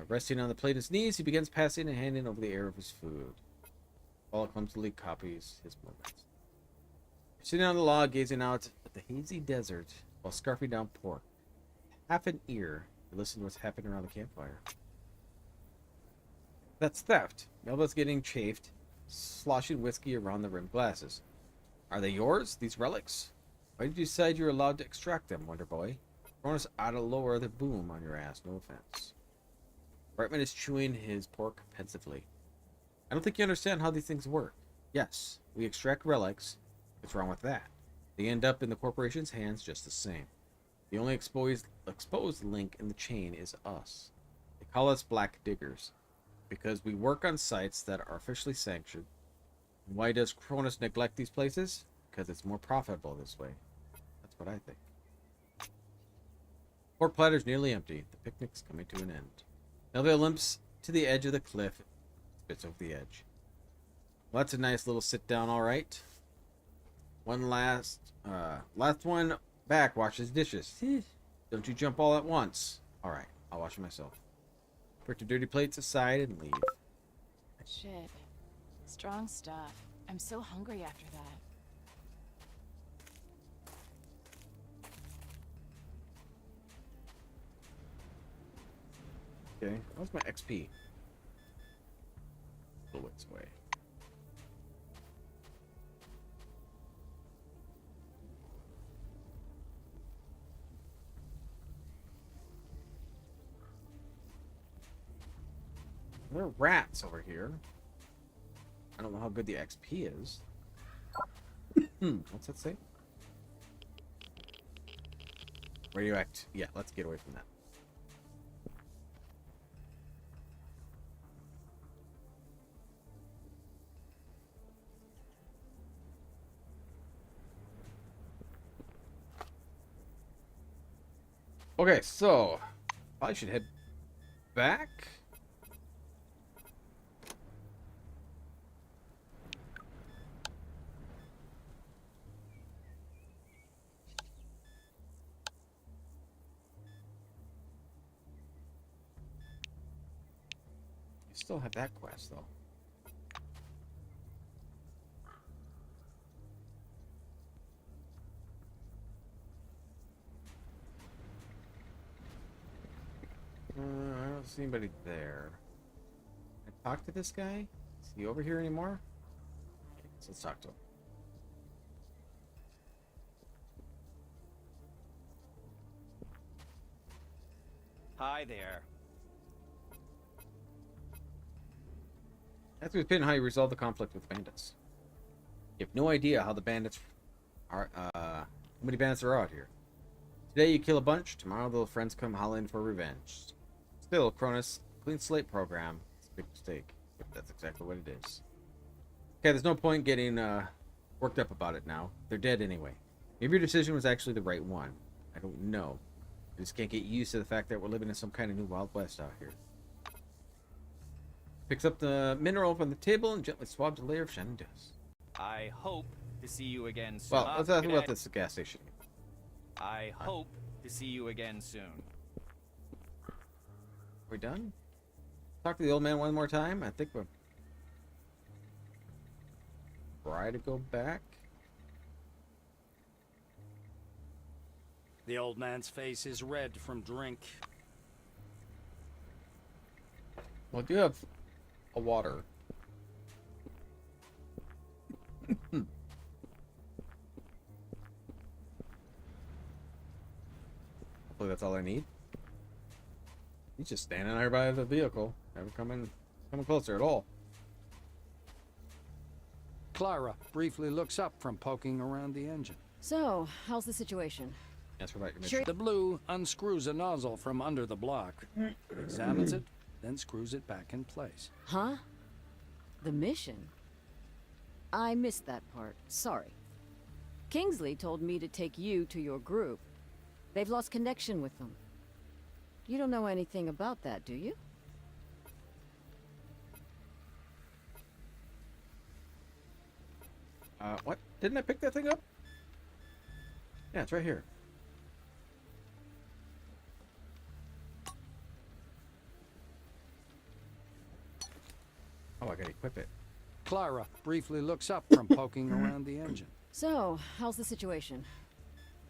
Resting on the plate his knees, he begins passing and handing over the air of his food. Paul clumsily copies his movements. Sitting on the log, gazing out at the hazy desert while scarfing down pork. Half an ear, you listen to what's happening around the campfire. That's theft. Melba's getting chafed, sloshing whiskey around the rimmed glasses. Are they yours, these relics? Why did you decide you were allowed to extract them, Wonder Boy? Cronus ought to lower the boom on your ass, no offense. Brightman is chewing his pork pensively. I don't think you understand how these things work. Yes, we extract relics. What's wrong with that? They end up in the corporation's hands just the same. The only exposed link in the chain is us. They call us black diggers because we work on sites that are officially sanctioned. And why does Cronus neglect these places? Because it's more profitable this way. That's what I think. Pork platter's nearly empty. The picnic's coming to an end. Melville limps to the edge of the cliff, spits over the edge. Well, that's a nice little sit down, all right. One last one back. Wash his dishes. Don't you jump all at once. All right, I'll wash it myself. Put your dirty plates aside and leave. Shit. Strong stuff. I'm so hungry after that. Okay, how's my XP? Go its way. There are rats over here. I don't know how good the XP is. What's that say? Radioact. Yeah, let's get away from that. Okay, so I should head back. You still have that quest though. I don't see anybody there. Can I talk to this guy? Is he over here anymore? Okay, so let's talk to him. Hi there. Ask me Pin how you resolve the conflict with bandits. You have no idea how the bandits are, how many bandits are out here. Today you kill a bunch, tomorrow the friends come hollering for revenge. Still, Cronus, clean slate program. It's a big mistake. But that's exactly what it is. Okay, there's no point getting worked up about it now. They're dead anyway. Maybe your decision was actually the right one. I don't know. I just can't get used to the fact that we're living in some kind of new Wild West out here. Picks up the mineral from the table and gently swabs a layer of shining dust. I hope to see you again soon. Well, let's talk about this gas station. I hope to see you again soon. We done? Talk to the old man one more time. I think we're try to go back. The old man's face is red from drink. Well, I do have a water. Hopefully that's all I need. He's just standing there by the vehicle, never coming closer at all. Clara briefly looks up from poking around the engine. So, how's the situation? That's right. The blue unscrews a nozzle from under the block, examines it, then screws it back in place. Huh? The mission? I missed that part. Sorry. Kingsley told me to take you to your group. They've lost connection with them. You don't know anything about that, do you? What? Didn't I pick that thing up? Yeah, it's right here. Oh, I gotta equip it. Clara briefly looks up from poking around the engine. So, how's the situation?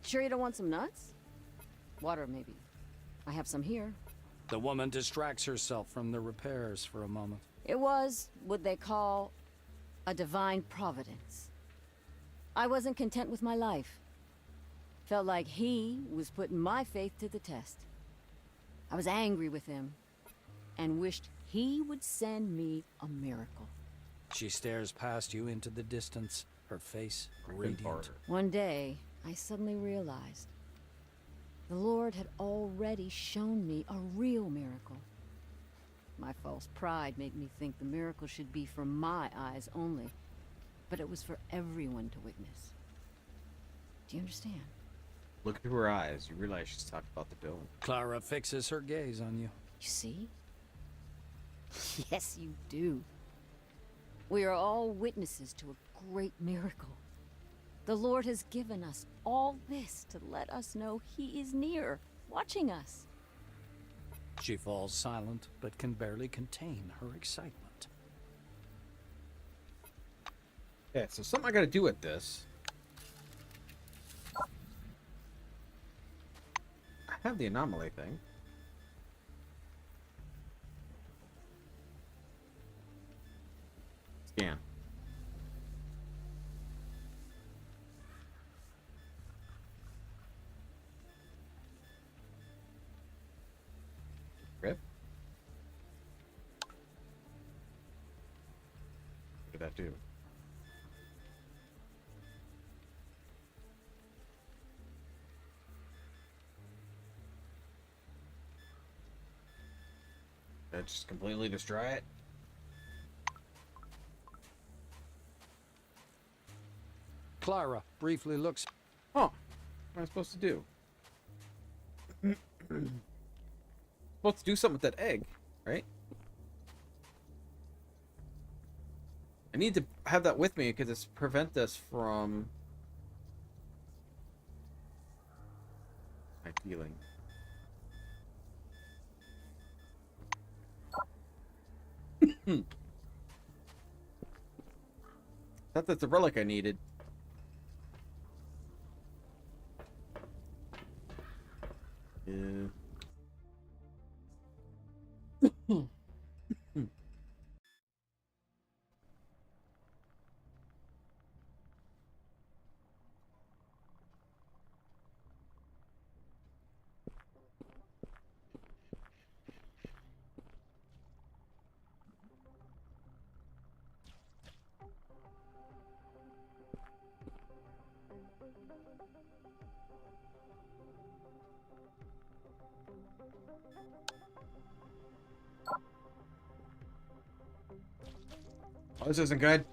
Sure you don't want some nuts? Water, maybe. I have some here. The woman distracts herself from the repairs for a moment. It was what they call a divine providence. I wasn't content with my life. Felt like he was putting my faith to the test. I was angry with him and wished he would send me a miracle. She stares past you into the distance, her face radiant. One day, I suddenly realized the Lord had already shown me a real miracle. My false pride made me think the miracle should be for my eyes only, but it was for everyone to witness. Do you understand? Look through her eyes. You realize she's talking about the dome. Clara fixes her gaze on you. You see? Yes, you do. We are all witnesses to a great miracle. The Lord has given us all this to let us know He is near, watching us. She falls silent, but can barely contain her excitement. Yeah, so something I gotta do with this. I have the anomaly thing. Scan. Rip. What did that do? Did I just completely destroy it? Clara briefly looks. Oh, what am I supposed to do? Supposed to do something with that egg, right? I need to have that with me because it's prevent us from my healing. Thought that's the relic I needed. Yeah. Oh, this isn't good.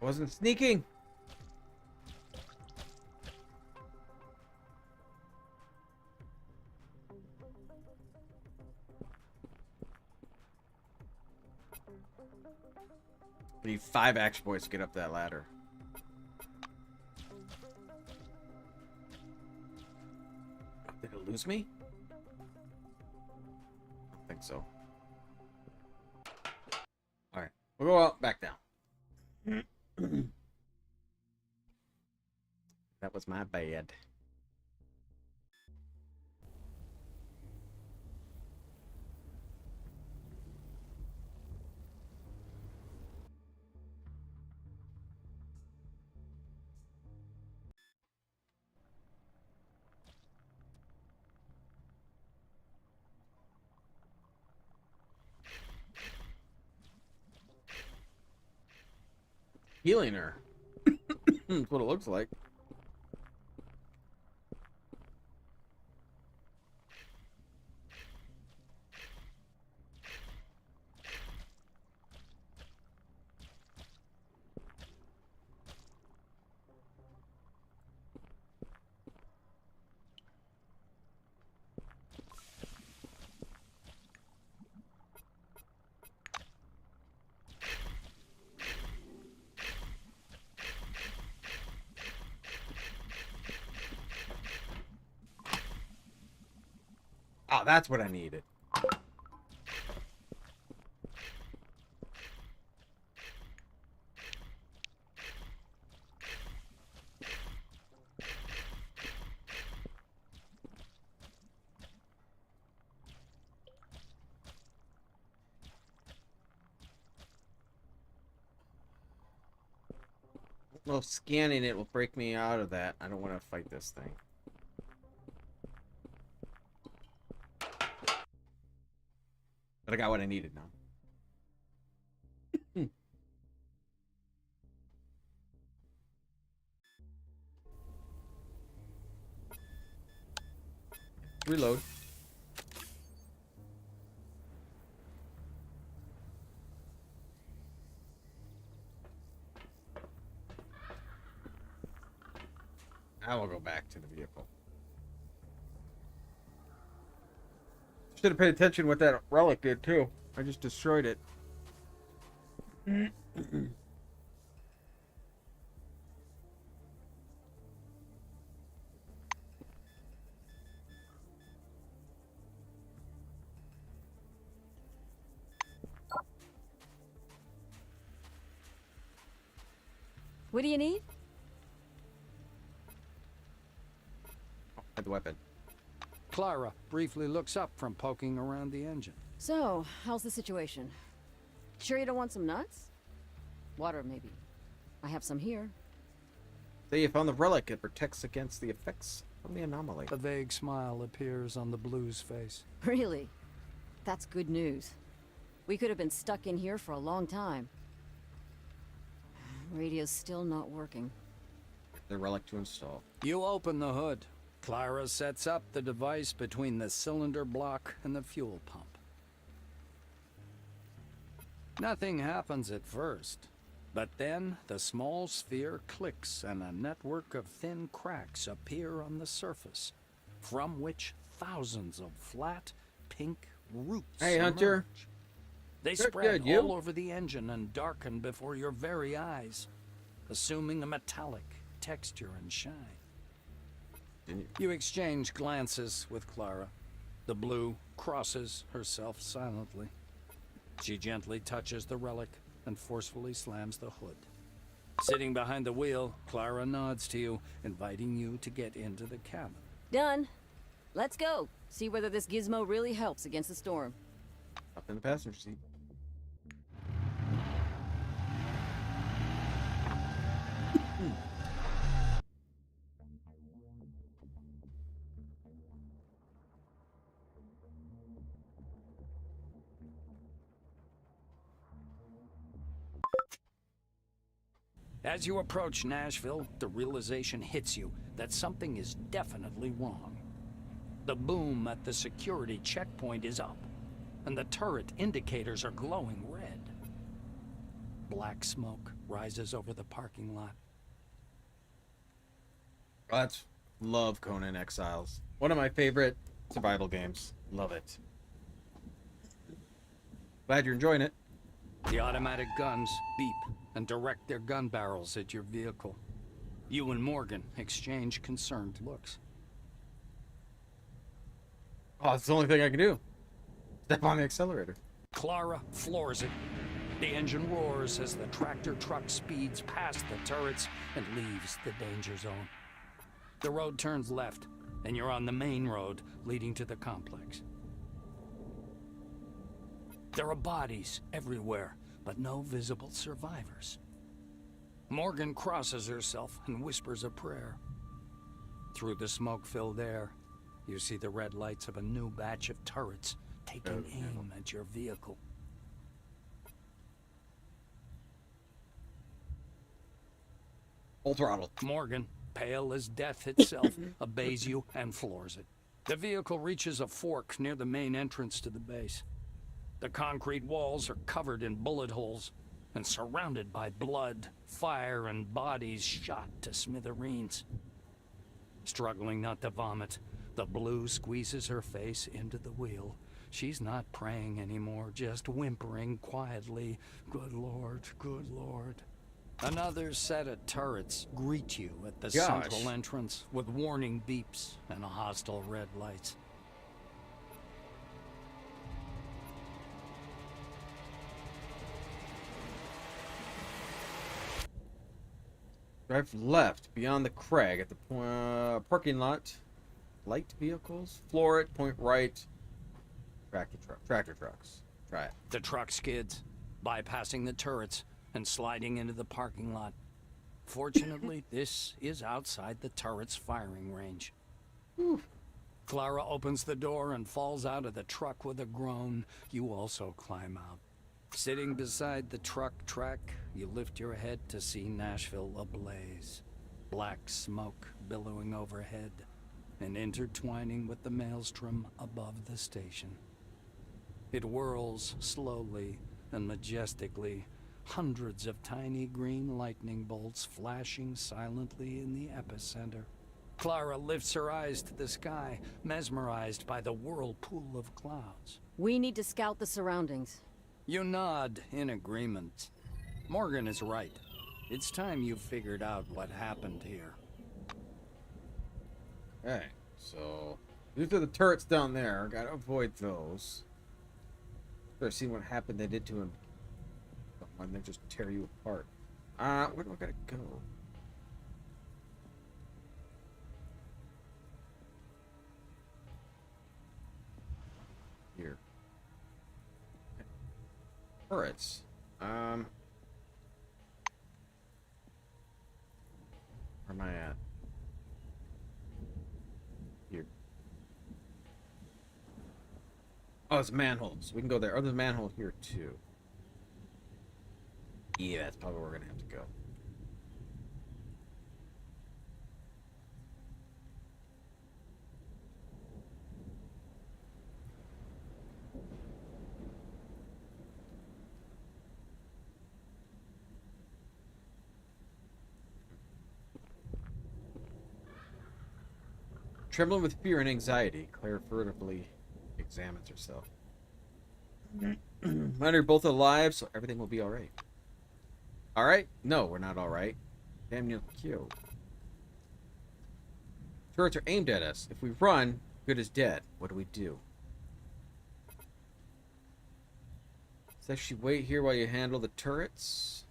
I wasn't sneaking. I need 5 action points to get up that ladder. Did it lose me? I don't think so. Alright, we'll go out back down. That was my bad. Healing her. That's what it looks like. Oh, that's what I needed. Well, scanning it will break me out of that. I don't want to fight this thing. But I got what I needed now. Reload. I will go back to the vehicle. Should have paid attention what that relic did too. I just destroyed it. What do you need? The weapon. Clara briefly looks up from poking around the engine. So, how's the situation? Sure you don't want some nuts? Water, maybe. I have some here. So you found the relic. It protects against the effects from the anomaly. A vague smile appears on the Blue's face. Really? That's good news. We could have been stuck in here for a long time. Radio's still not working. The relic to install. You open the hood. Clara sets up the device between the cylinder block and the fuel pump. Nothing happens at first, but then the small sphere clicks and a network of thin cracks appear on the surface, from which thousands of flat, pink roots Hey, Hunter. emerge. They Good, spread good, you? all over the engine and darken before your very eyes, assuming a metallic texture and shine. You exchange glances with Clara. The blue crosses herself silently. She gently touches the relic and forcefully slams the hood. Sitting behind the wheel, Clara nods to you, inviting you to get into the cabin. Done. Let's go. See whether this gizmo really helps against the storm. Up in the passenger seat. As you approach Nashville, the realization hits you that something is definitely wrong. The boom at the security checkpoint is up, and the turret indicators are glowing red. Black smoke rises over the parking lot. Let's love Conan Exiles. One of my favorite survival games. Love it. Glad you're enjoying it. The automatic guns beep and direct their gun barrels at your vehicle. You and Morgan exchange concerned looks. Oh, it's the only thing I can do. Step on the accelerator. Clara floors it. The engine roars as the tractor truck speeds past the turrets and leaves the danger zone. The road turns left, and you're on the main road leading to the complex. There are bodies everywhere, but no visible survivors. Morgan crosses herself and whispers a prayer. Through the smoke-filled air, you see the red lights of a new batch of turrets taking aim at your vehicle. Full throttle. Morgan, pale as death itself, obeys you and floors it. The vehicle reaches a fork near the main entrance to the base. The concrete walls are covered in bullet holes and surrounded by blood, fire, and bodies shot to smithereens. Struggling not to vomit, the blue squeezes her face into the wheel. She's not praying anymore, just whimpering quietly, "Good Lord, good Lord." Another set of turrets greet you at the central entrance with warning beeps and hostile red lights. Drive left beyond the crag at the parking lot. Light vehicles. Floor it. Point right. Tractor trucks. Try it. The truck skids, bypassing the turrets and sliding into the parking lot. Fortunately, this is outside the turret's firing range. Clara opens the door and falls out of the truck with a groan. You also climb out. Sitting beside the truck track, you lift your head to see Nashville ablaze. Black smoke billowing overhead and intertwining with the maelstrom above the station. It whirls slowly and majestically, hundreds of tiny green lightning bolts flashing silently in the epicenter. Clara lifts her eyes to the sky, mesmerized by the whirlpool of clouds. We need to scout the surroundings. You nod in agreement. Morgan is right. It's time you figured out what happened here. Okay, so these are the turrets down there. Gotta avoid those. Better see what happened they did to him. When they just tear you apart. Where do I gotta go? Here. Okay. Turrets. Where am I at? Here. Oh, it's manholes. We can go there. Oh, there's a manhole here too. Yeah, that's probably where we're gonna have to go. Trembling with fear and anxiety, Claire furtively examines herself. Mine both alive, so everything will be alright. Alright? No, we're not alright. Damn you, Q. Turrets are aimed at us. If we run, good is dead. What do we do? Says she wait here while you handle the turrets.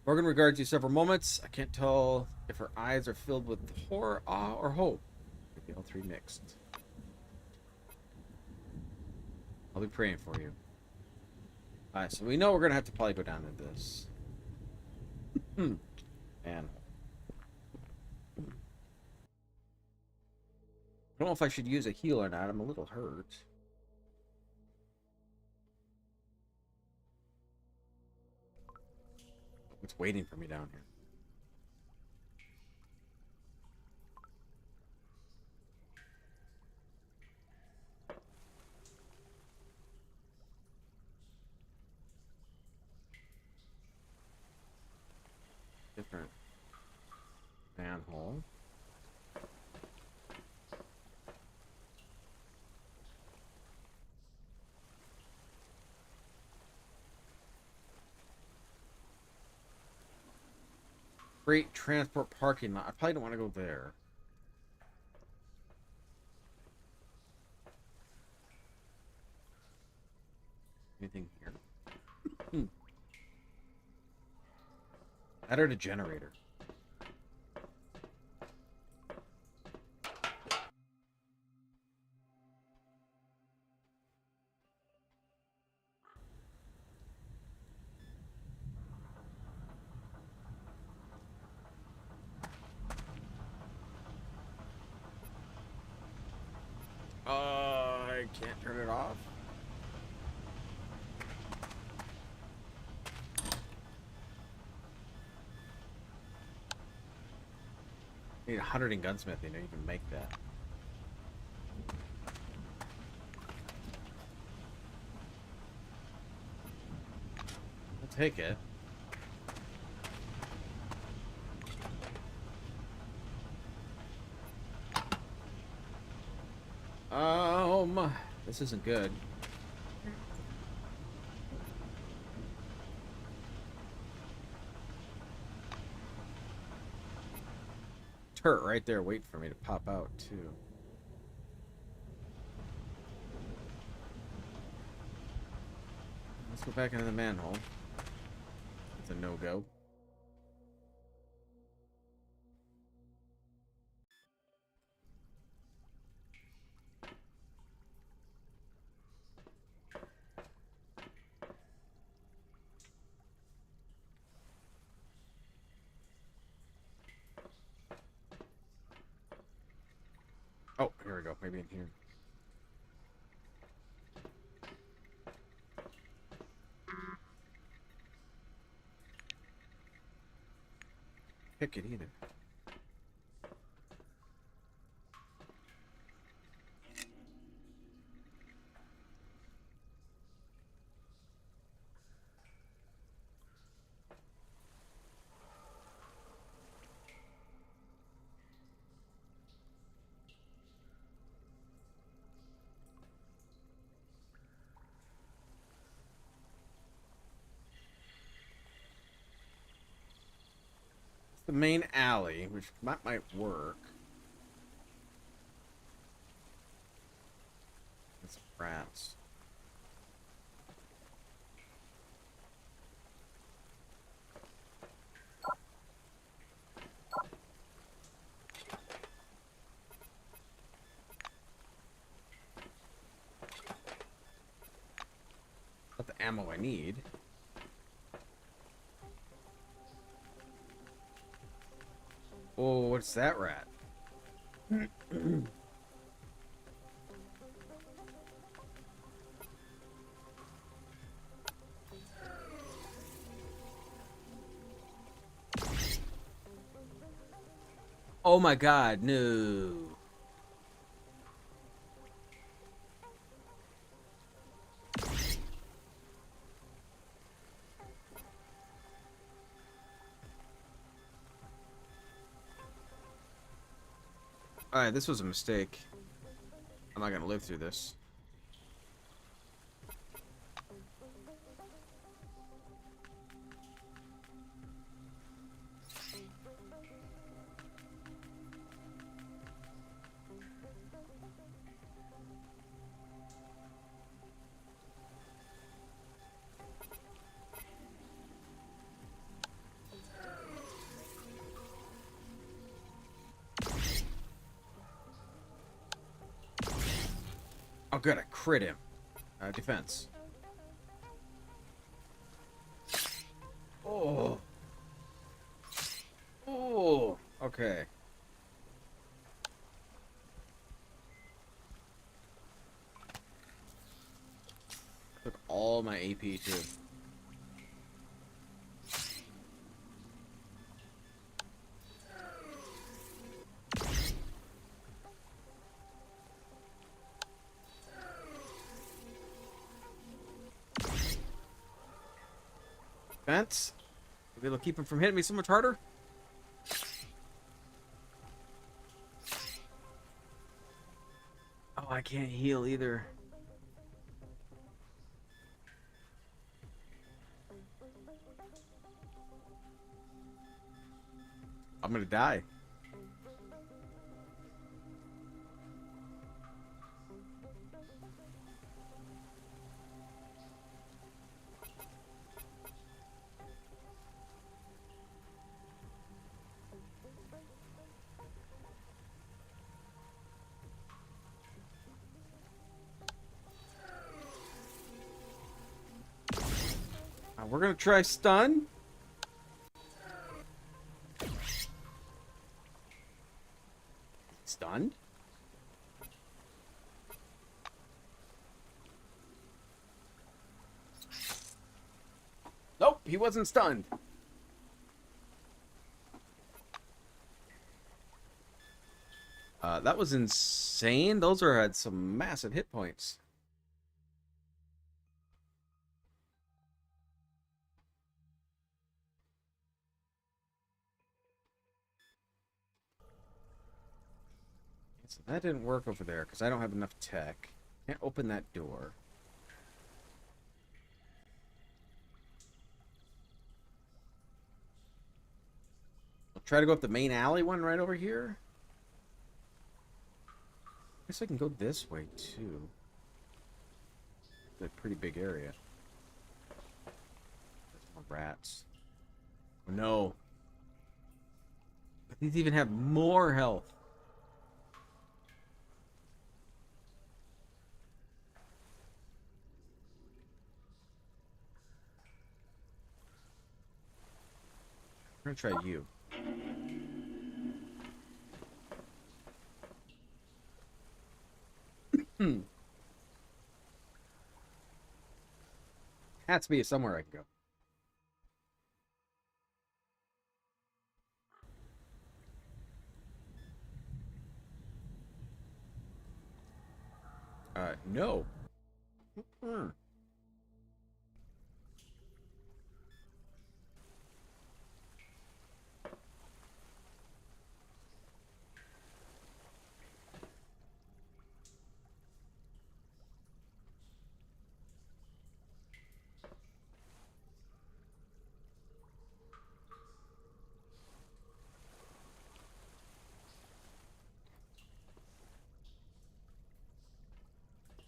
Morgan regards you several moments. I can't tell if her eyes are filled with horror, awe, or hope. Maybe all three mixed. I'll be praying for you. Alright, so we know we're gonna have to probably go down to this. Man. I don't know if I should use a heal or not. I'm a little hurt. It's waiting for me down here. Different manhole. Freight transport parking lot. I probably don't want to go there. Anything here? Add a generator. I can't turn it off. I need 100 in gunsmithing to even make that. I'll take it. This isn't good. Turret right there waiting for me to pop out too. Let's go back into the manhole. It's a no-go. Oh, here we go. Maybe in here. Pick it either. The main alley, which might work. It's rats. Got the ammo I need. Oh, what's that rat? Oh my god, no. Alright, this was a mistake. I'm not gonna live through this. Oh, good, I crit him. Defense. Oh. Oh. Okay. Took all my AP too. Defense. Maybe it'll keep him from hitting me so much harder. Oh, I can't heal either. I'm gonna die. We're gonna try stun. Stunned? Nope, he wasn't stunned. That was insane. Those had some massive hit points. So that didn't work over there because I don't have enough tech. Can't open that door. I'll try to go up the main alley one right over here. I guess I can go this way too. It's a pretty big area. There's more rats. Oh, no. These even have more health. I'm gonna try you. Has to be somewhere I can go. No.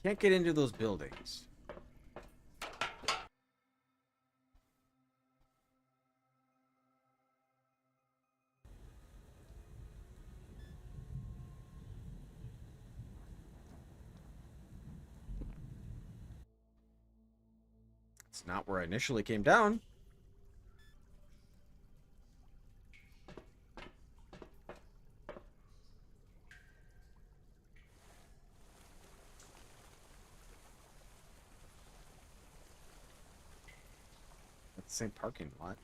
Can't get into those buildings. It's not where I initially came down. That's the same parking lot.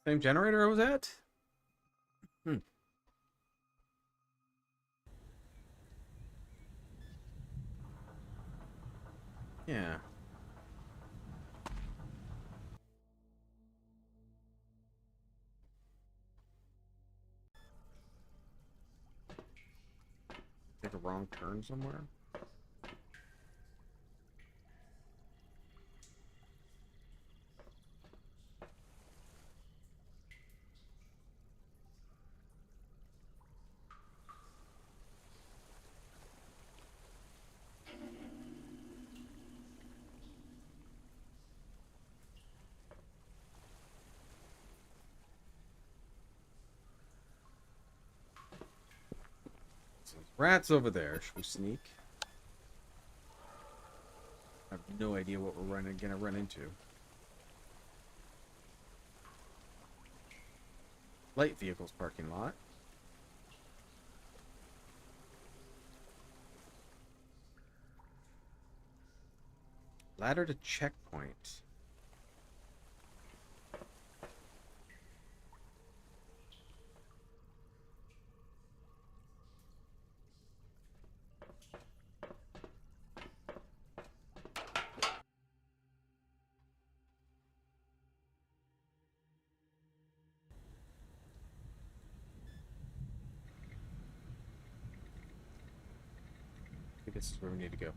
Same generator I was at? Yeah. Take a wrong turn somewhere? Rats over there. Should we sneak? I have no idea what we're gonna run into. Light vehicles parking lot. Ladder to checkpoint. I think this is where we need to go.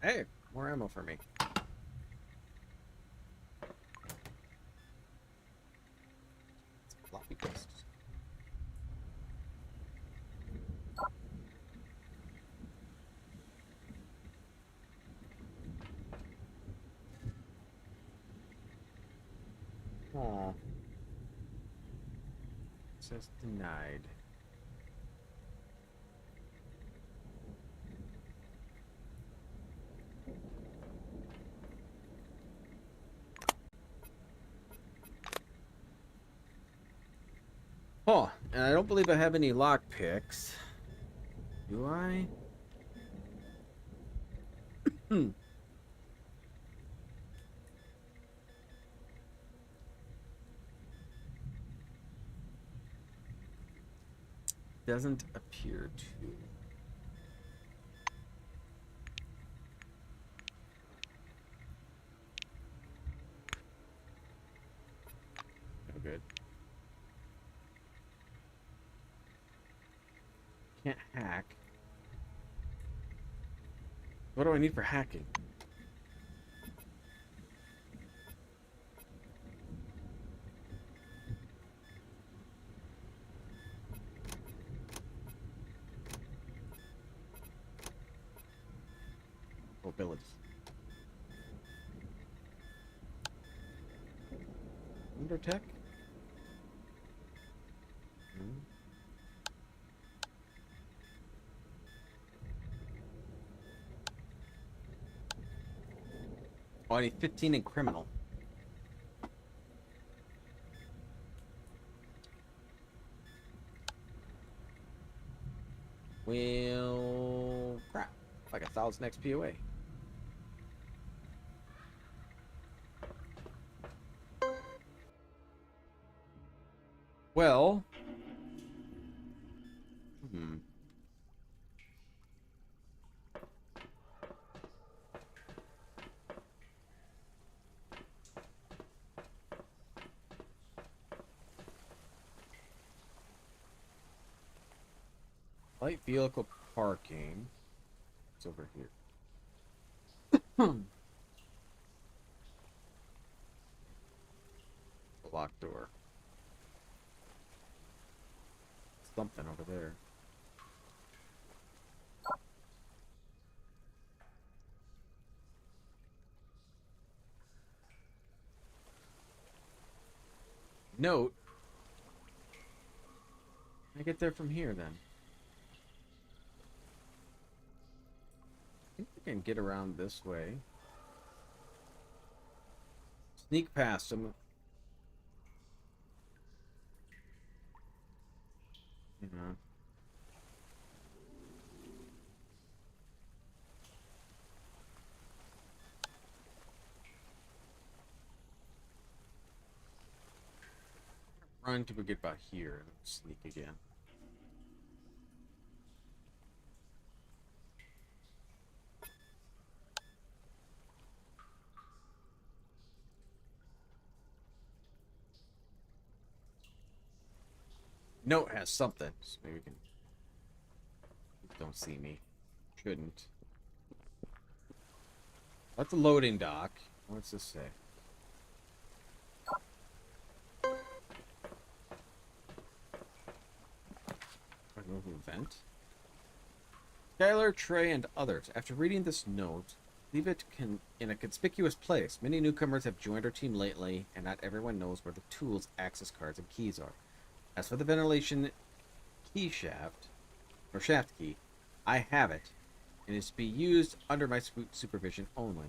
Hey, more ammo for me. It's floppy disks. Aw. It says denied. Oh, and I don't believe I have any lock picks. Do I? Doesn't appear to. No good. Can't hack. What do I need for hacking? Abilities. Undertech? Oh, I need 15 in criminal. Well, crap. Like 1,000 XP away. Well. Light vehicle parking. It's over here. Locked door. Something over there. Note. I get there from here then. I think we can get around this way. Sneak past him. Run till we get back here and sneak again. Note has something. So maybe we can. Don't see me. Shouldn't. That's the loading dock. What's this say? Removal event. Skylar, Trey, and others. After reading this note, leave it in a conspicuous place. Many newcomers have joined our team lately, and not everyone knows where the tools, access cards, and keys are. As for the ventilation key shaft, or shaft key, I have it, and is to be used under my supervision only.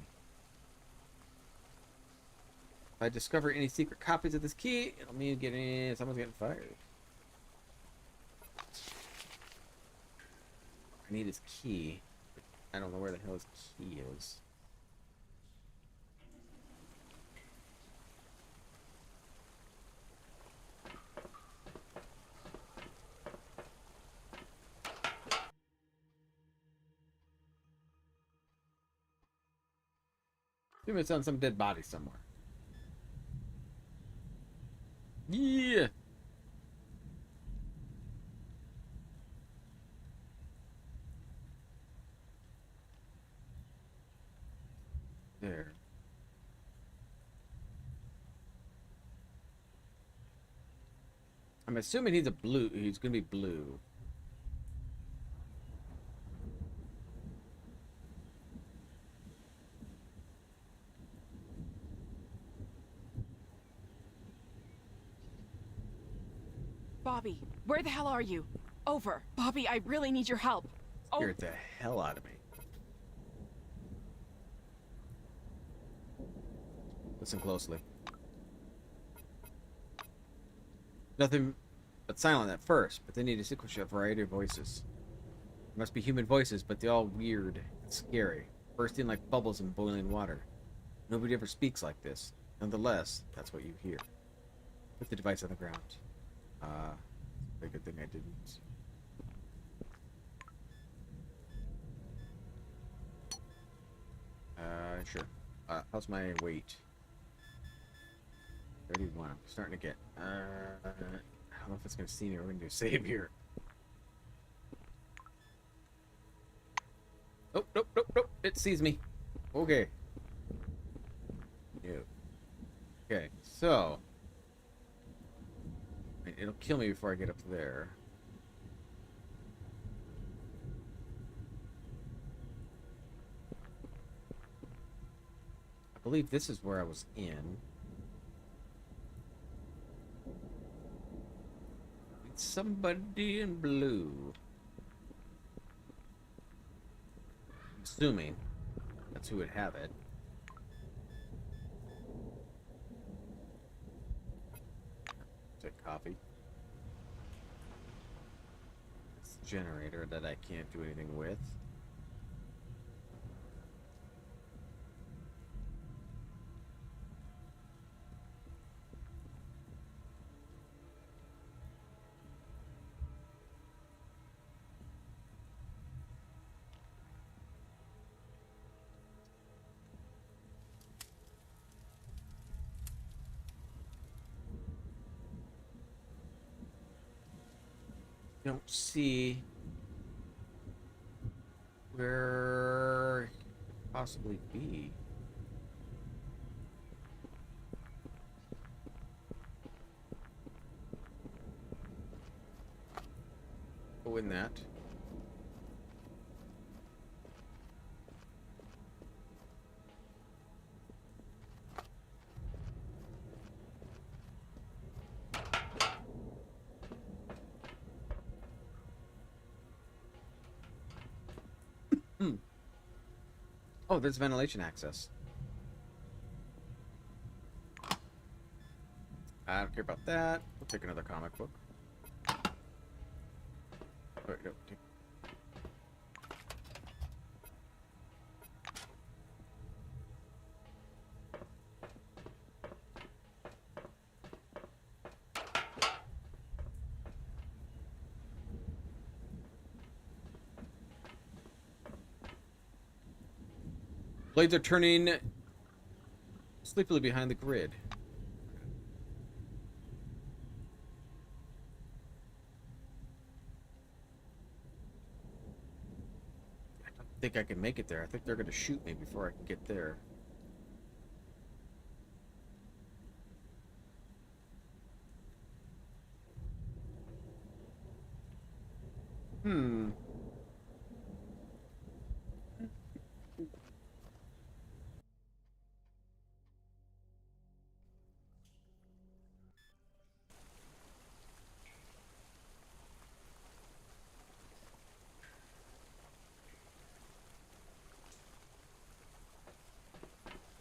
If I discover any secret copies of this key, it'll mean someone's getting fired. I need his key. I don't know where the hell his key is. Assume it's on some dead body somewhere. Yeah. There. I'm assuming he's gonna be blue. Bobby, where the hell are you? Over. Bobby, I really need your help. Scared the hell out of me. Listen closely. Nothing but silent at first, but then you distinguish a variety of voices. There must be human voices, but they're all weird and scary, bursting like bubbles in boiling water. Nobody ever speaks like this. Nonetheless, that's what you hear. Put the device on the ground. A good thing I didn't. Sure. How's my weight? 31. I'm starting to get. I don't know if it's gonna see me or we're gonna do a save here. Nope, nope, nope, nope. It sees me. Okay. No. Okay, so. It'll kill me before I get up there. I believe this is where I was in. It's somebody in blue. I'm assuming that's who would have it. Coffee. It's a generator that I can't do anything with. Don't see where he could possibly be. Go in that. Oh, there's ventilation access. I don't care about that. We'll take another comic book. Wait, no, take... Blades are turning sleepily behind the grid. think I can make it there. I think they're gonna shoot me before I can get there. Hmm.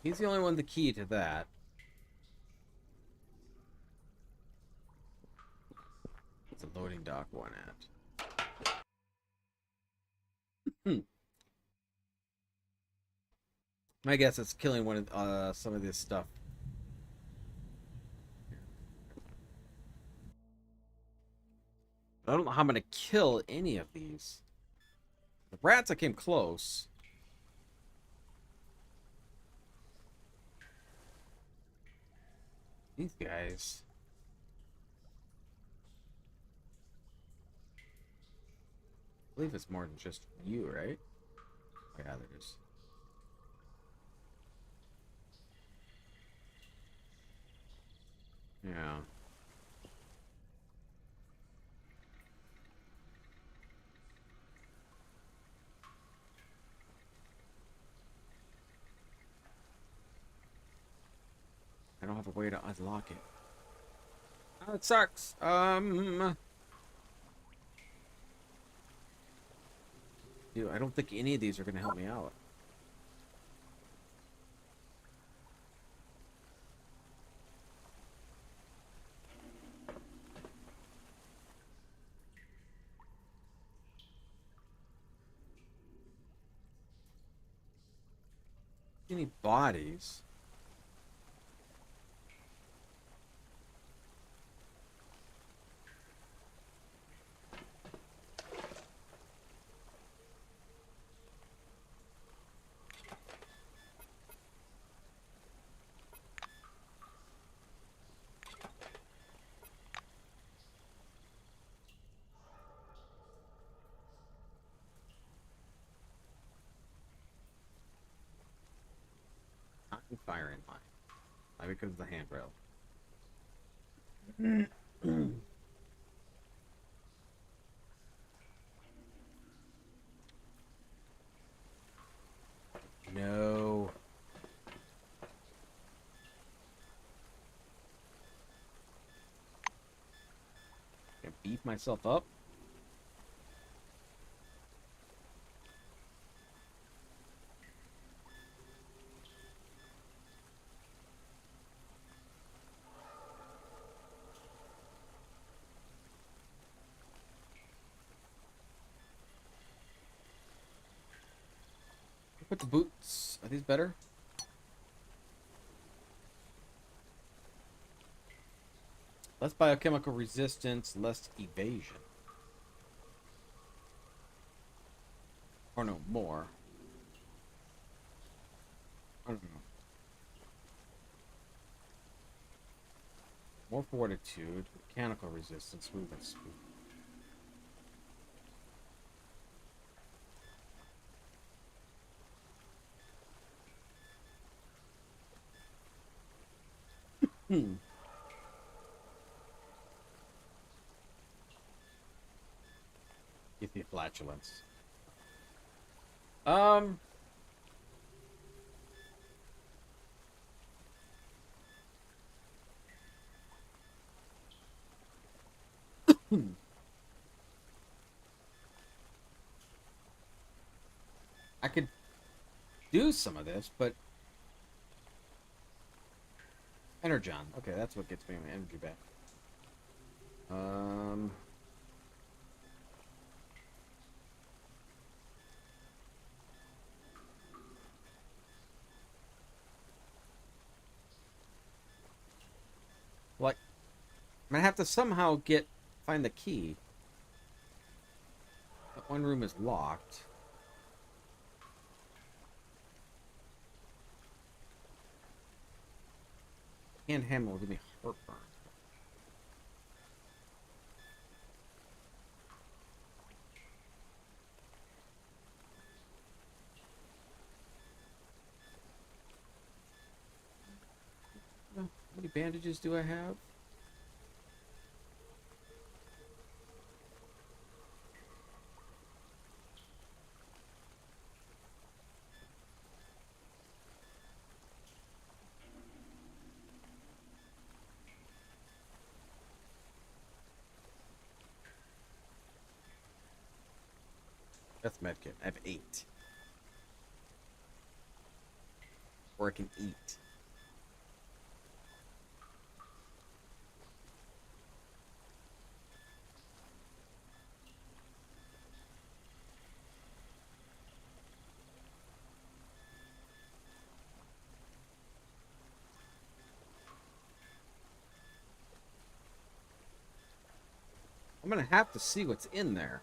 He's the only one the key to that. What's the loading dock one at? My guess is killing one of some of this stuff. I don't know how I'm gonna kill any of these. The rats, I came close. These guys. I believe it's more than just you, right? Oh, yeah, there is. Yeah. I don't have a way to unlock it. Oh, it sucks. Dude, I don't think any of these are gonna help me out. Any bodies? Not in firing line. Not because of the handrail. No. Can I beef myself up? Put the boots. Are these better? Less biochemical resistance, less evasion. Or no, more. I don't know. More fortitude, mechanical resistance, movement speed. Give me a flatulence. I could do some of this, but Energon. Okay, that's what gets me my energy back. Like, I'm gonna have to somehow find the key. That one room is locked. Hand hammer will give me heartburn. many bandages do I have? That's medkit. I have 8. Or I can eat. I'm gonna have to see what's in there.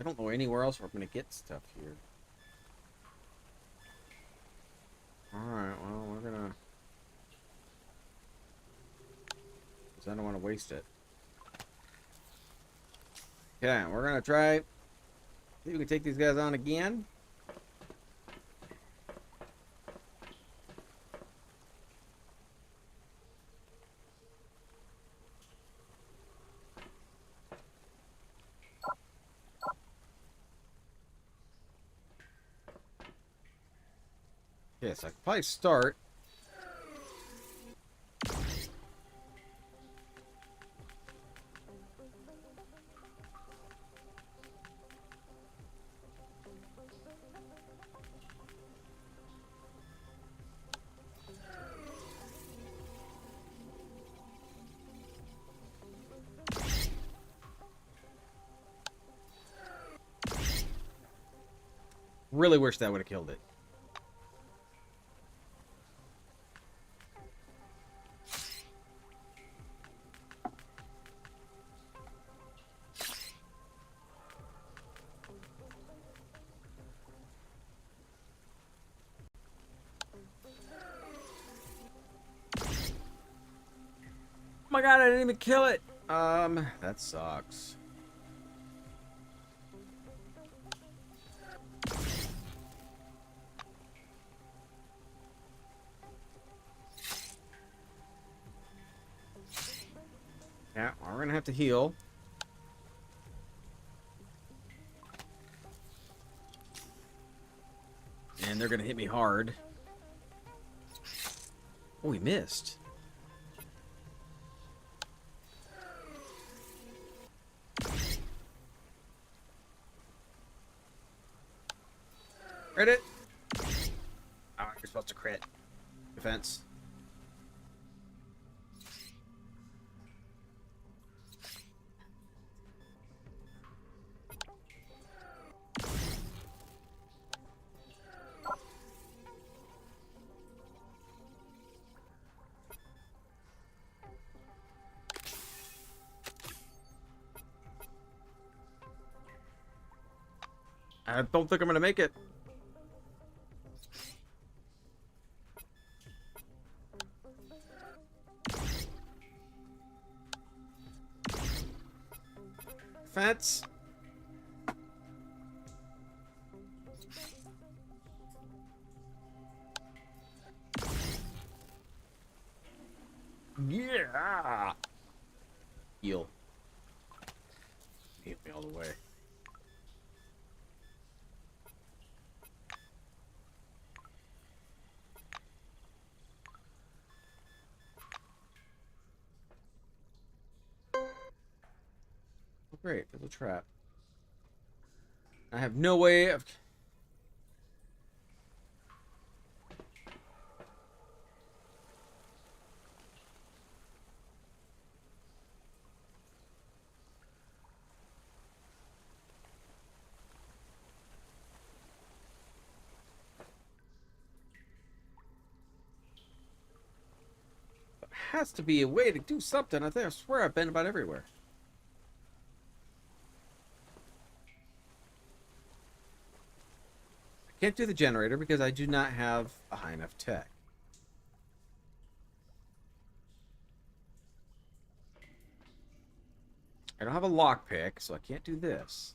I don't know anywhere else where I'm gonna get stuff here. Alright, well, we're gonna... because I don't want to waste it. Okay, we're gonna try... see if we can take these guys on again. Yes, I could probably start. Really wish that would have killed it. Oh my god, I didn't even kill it! That sucks. Yeah, well, we're gonna have to heal. And they're gonna hit me hard. Oh, we missed. Crit it. Oh, you're supposed to crit. Defense. I don't think I'm gonna make it. Fence. Yeah. Heal. Heal me all the way. Oh, great, there's a trap. I have no way of... There has to be a way to do something. I swear I've been about everywhere. I can't do the generator because I do not have a high enough tech. I don't have a lockpick, so I can't do this.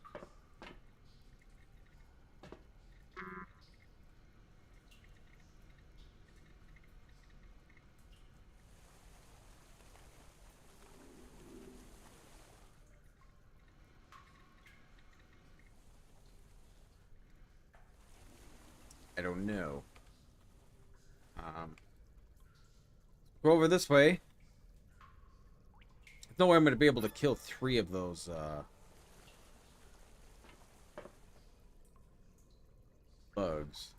I don't know. Go over this way. There's no way I'm going to be able to kill 3 of those, bugs.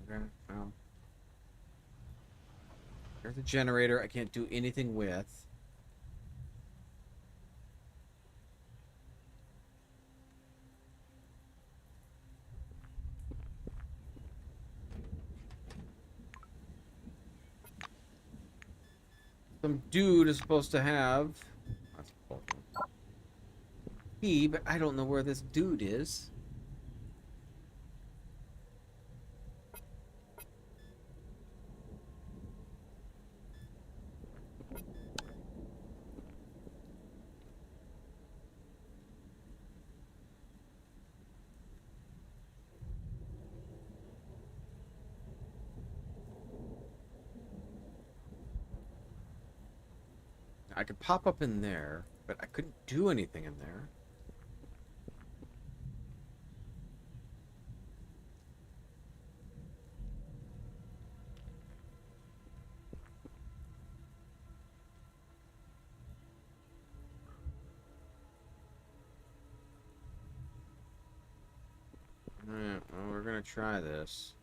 Okay, well. There's a generator I can't do anything with. Some dude is supposed to have key, but I don't know where this dude is. I could pop up in there, but I couldn't do anything in there. Alright, well, we're gonna try this.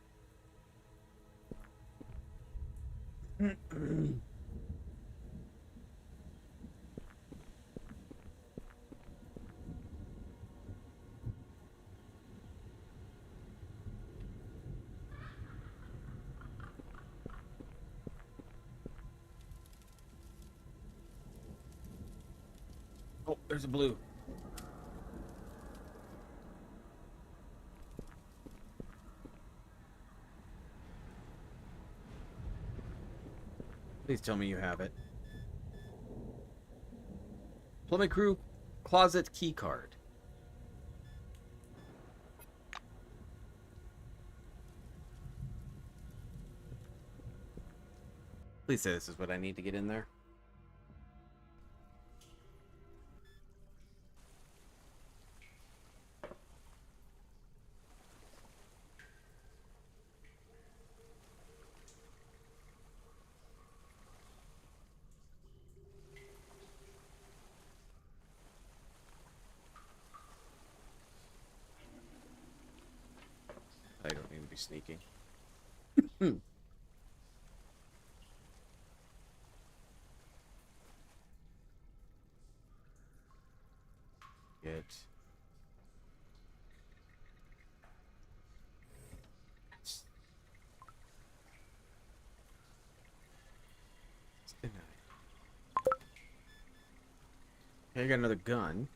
Oh, there's a blue. Please tell me you have it. Plumbing crew closet key card. Please say this is what I need to get in there. I don't need to be sneaking. Get. Okay, I got another gun.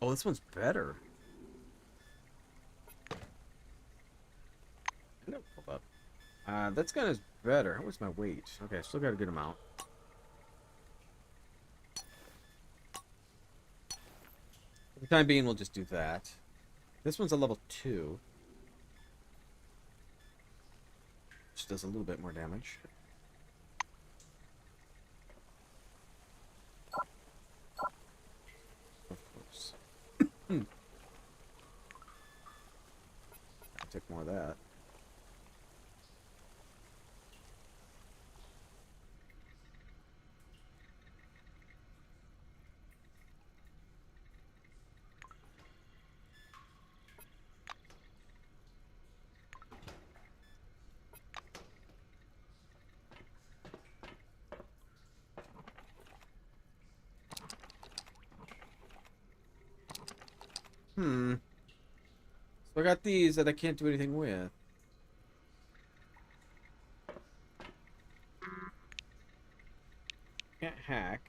Oh, this one's better. No, hold up. This gun is better. What's my weight? Okay, I still got a good amount. For the time being, we'll just do that. This one's a level 2. Which does a little bit more damage. Of course. I'll take more of that. So I got these that I can't do anything with. Can't hack.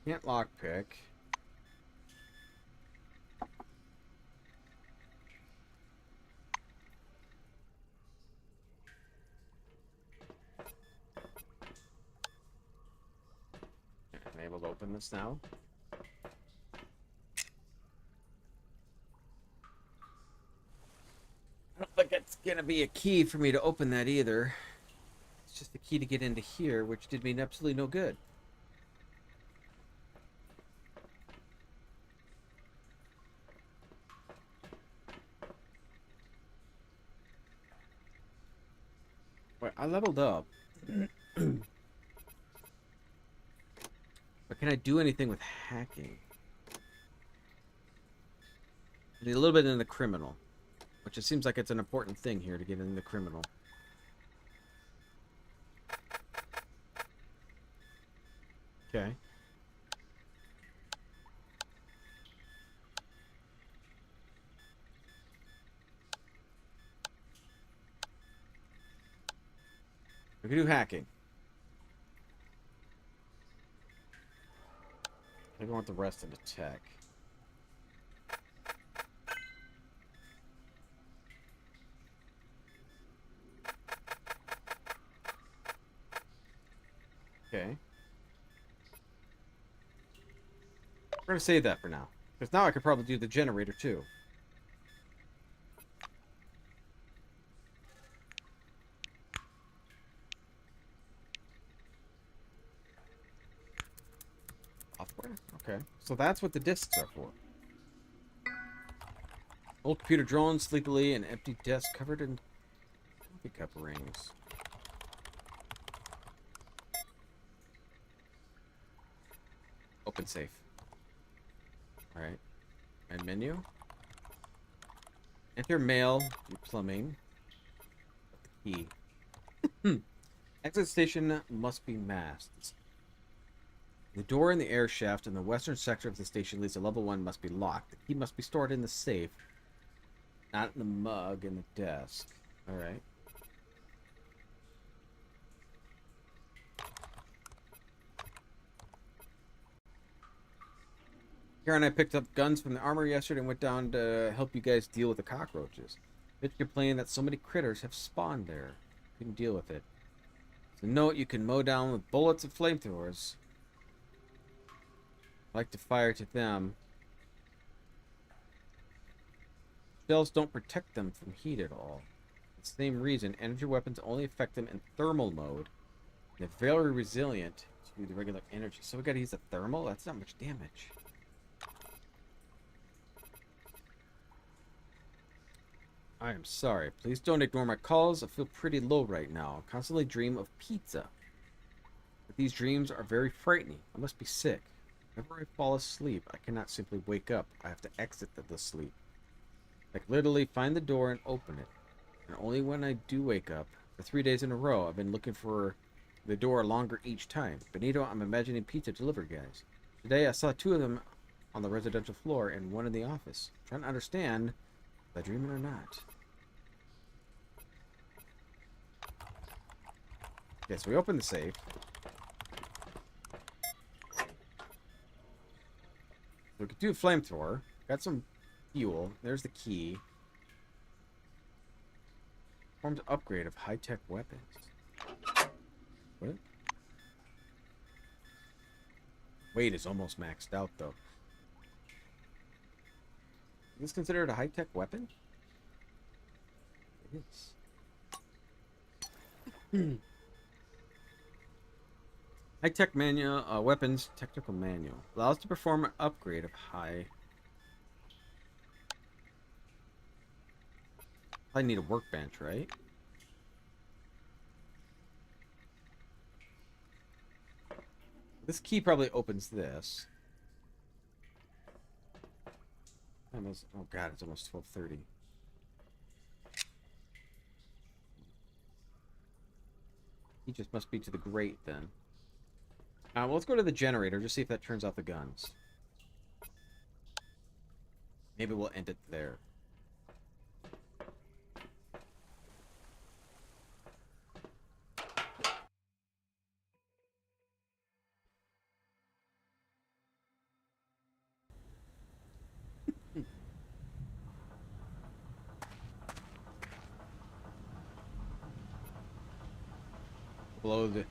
Can't lockpick. open this now. I don't think it's gonna be a key for me to open that either. It's just the key to get into here, which did me absolutely no good. Wait, I leveled up. But can I do anything with hacking? I need a little bit in the criminal, which it seems like it's an important thing here to get in the criminal. Okay. We can do hacking. I want the rest of the tech. Okay. We're gonna save that for now. Because now I could probably do the generator too. Software? Okay. So that's what the discs are for. Old computer drone, sleepily, an empty desk covered in coffee cup rings. Open safe. Alright. And menu. Enter mail, plumbing. Key. Exit station must be masked. The door in the air shaft in the western sector of the station leads to level 1 must be locked. The key must be stored in the safe, not in the mug in the desk. Alright. Karen and I picked up guns from the armory yesterday and went down to help you guys deal with the cockroaches. Bitch complained that so many critters have spawned there. Couldn't deal with it. So note you can mow down with bullets and flamethrowers. I like to fire to them. Shells don't protect them from heat at all. For the same reason, energy weapons only affect them in thermal mode. They're very resilient to the regular energy. So we gotta use a thermal? That's not much damage. I am sorry. Please don't ignore my calls. I feel pretty low right now. I constantly dream of pizza. But these dreams are very frightening. I must be sick. Whenever I fall asleep, I cannot simply wake up. I have to exit the sleep. Like literally find the door and open it. And only when I do wake up, for 3 days in a row, I've been looking for the door longer each time. Benito, I'm imagining pizza delivery guys. Today I saw 2 of them on the residential floor and 1 in the office. I'm trying to understand if I'm dreaming or not. Okay, so we open the safe. We could do a flamethrower. Got some fuel. There's the key. Performed upgrade of high-tech weapons. What? Weight is almost maxed out, though. Is this considered a high-tech weapon? It is. High-tech manual, weapons, technical manual. Allows to perform an upgrade of high... I need a workbench, right? This key probably opens this. Almost, oh god, it's almost 12:30. He just must be to the grate then. Well, let's go to the generator, just see if that turns off the guns. Maybe we'll end it there. Blow the...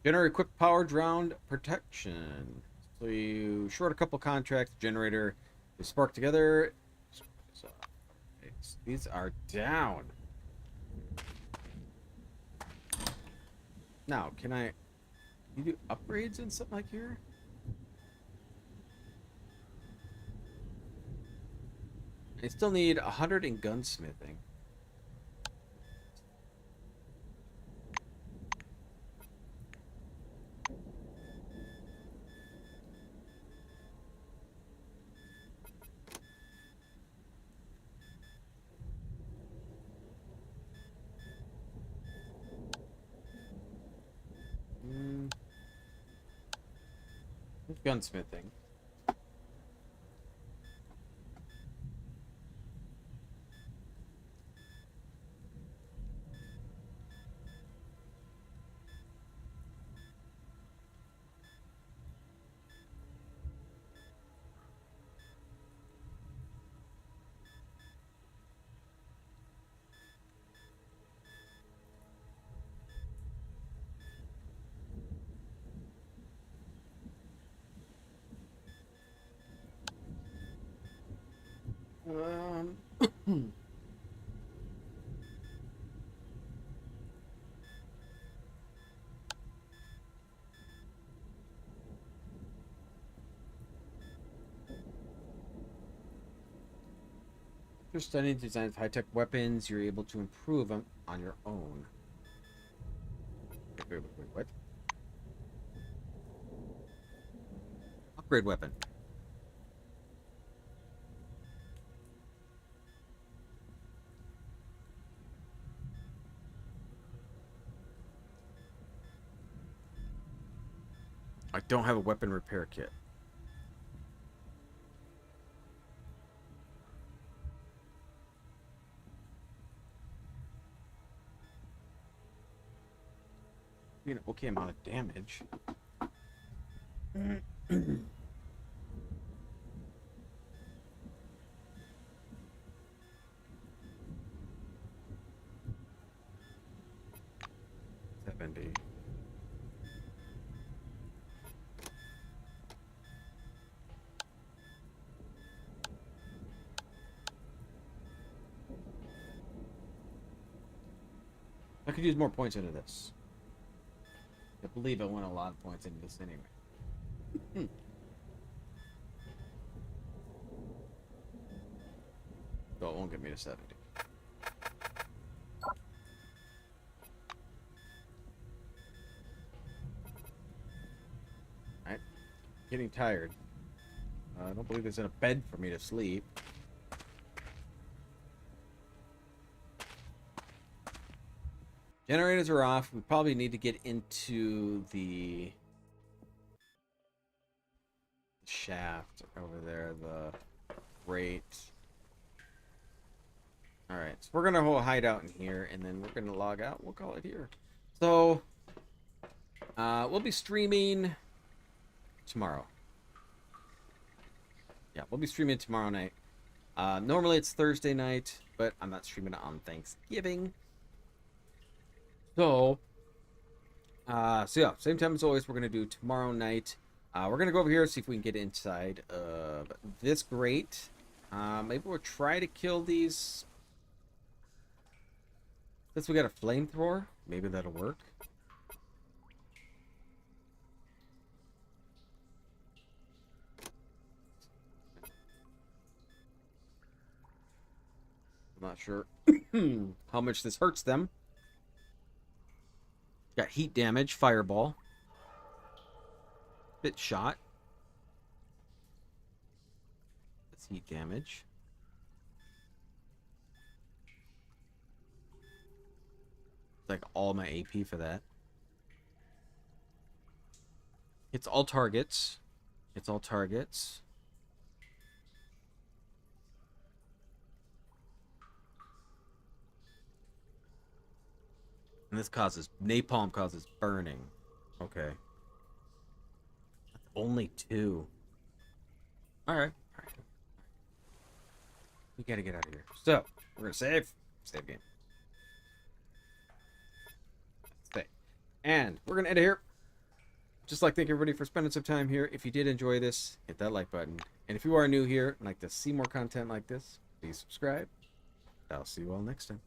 Generate quick powered round protection. So you short a couple contracts. Generator is sparked together. So, these are down. Now, can you do upgrades and something like here? I still need 100 in gunsmithing. Gunsmithing. You're studying the design of high-tech weapons. You're able to improve on your own. Wait, what? Upgrade weapon. I don't have a weapon repair kit. You know, okay amount of damage. 70. I could use more points into this. I believe I went a lot of points into this anyway. So it won't get me to 70. Alright. Getting tired. I don't believe there's a bed for me to sleep. Generators are off. We probably need to get into the shaft over there, the grate. Alright, so we're gonna hide out in here and then we're gonna log out. We'll call it here. So we'll be streaming tomorrow. Yeah, we'll be streaming tomorrow night. Normally it's Thursday night, but I'm not streaming it on Thanksgiving. So yeah, same time as always, we're gonna do tomorrow night. We're gonna go over here and see if we can get inside of this grate. Maybe we'll try to kill these. Since we got a flamethrower, maybe that'll work. I'm not sure how much this hurts them. Got heat damage, fireball. Bit shot. That's heat damage. It's like all my AP for that. It's all targets. It's all targets. And this causes, napalm causes burning. Okay. That's only 2. Alright. We gotta get out of here. So, we're gonna save. Save game. Stay. And we're gonna end it here. just like thank everybody for spending some time here. If you did enjoy this, hit that like button. And if you are new here and like to see more content like this, please subscribe. I'll see you all next time.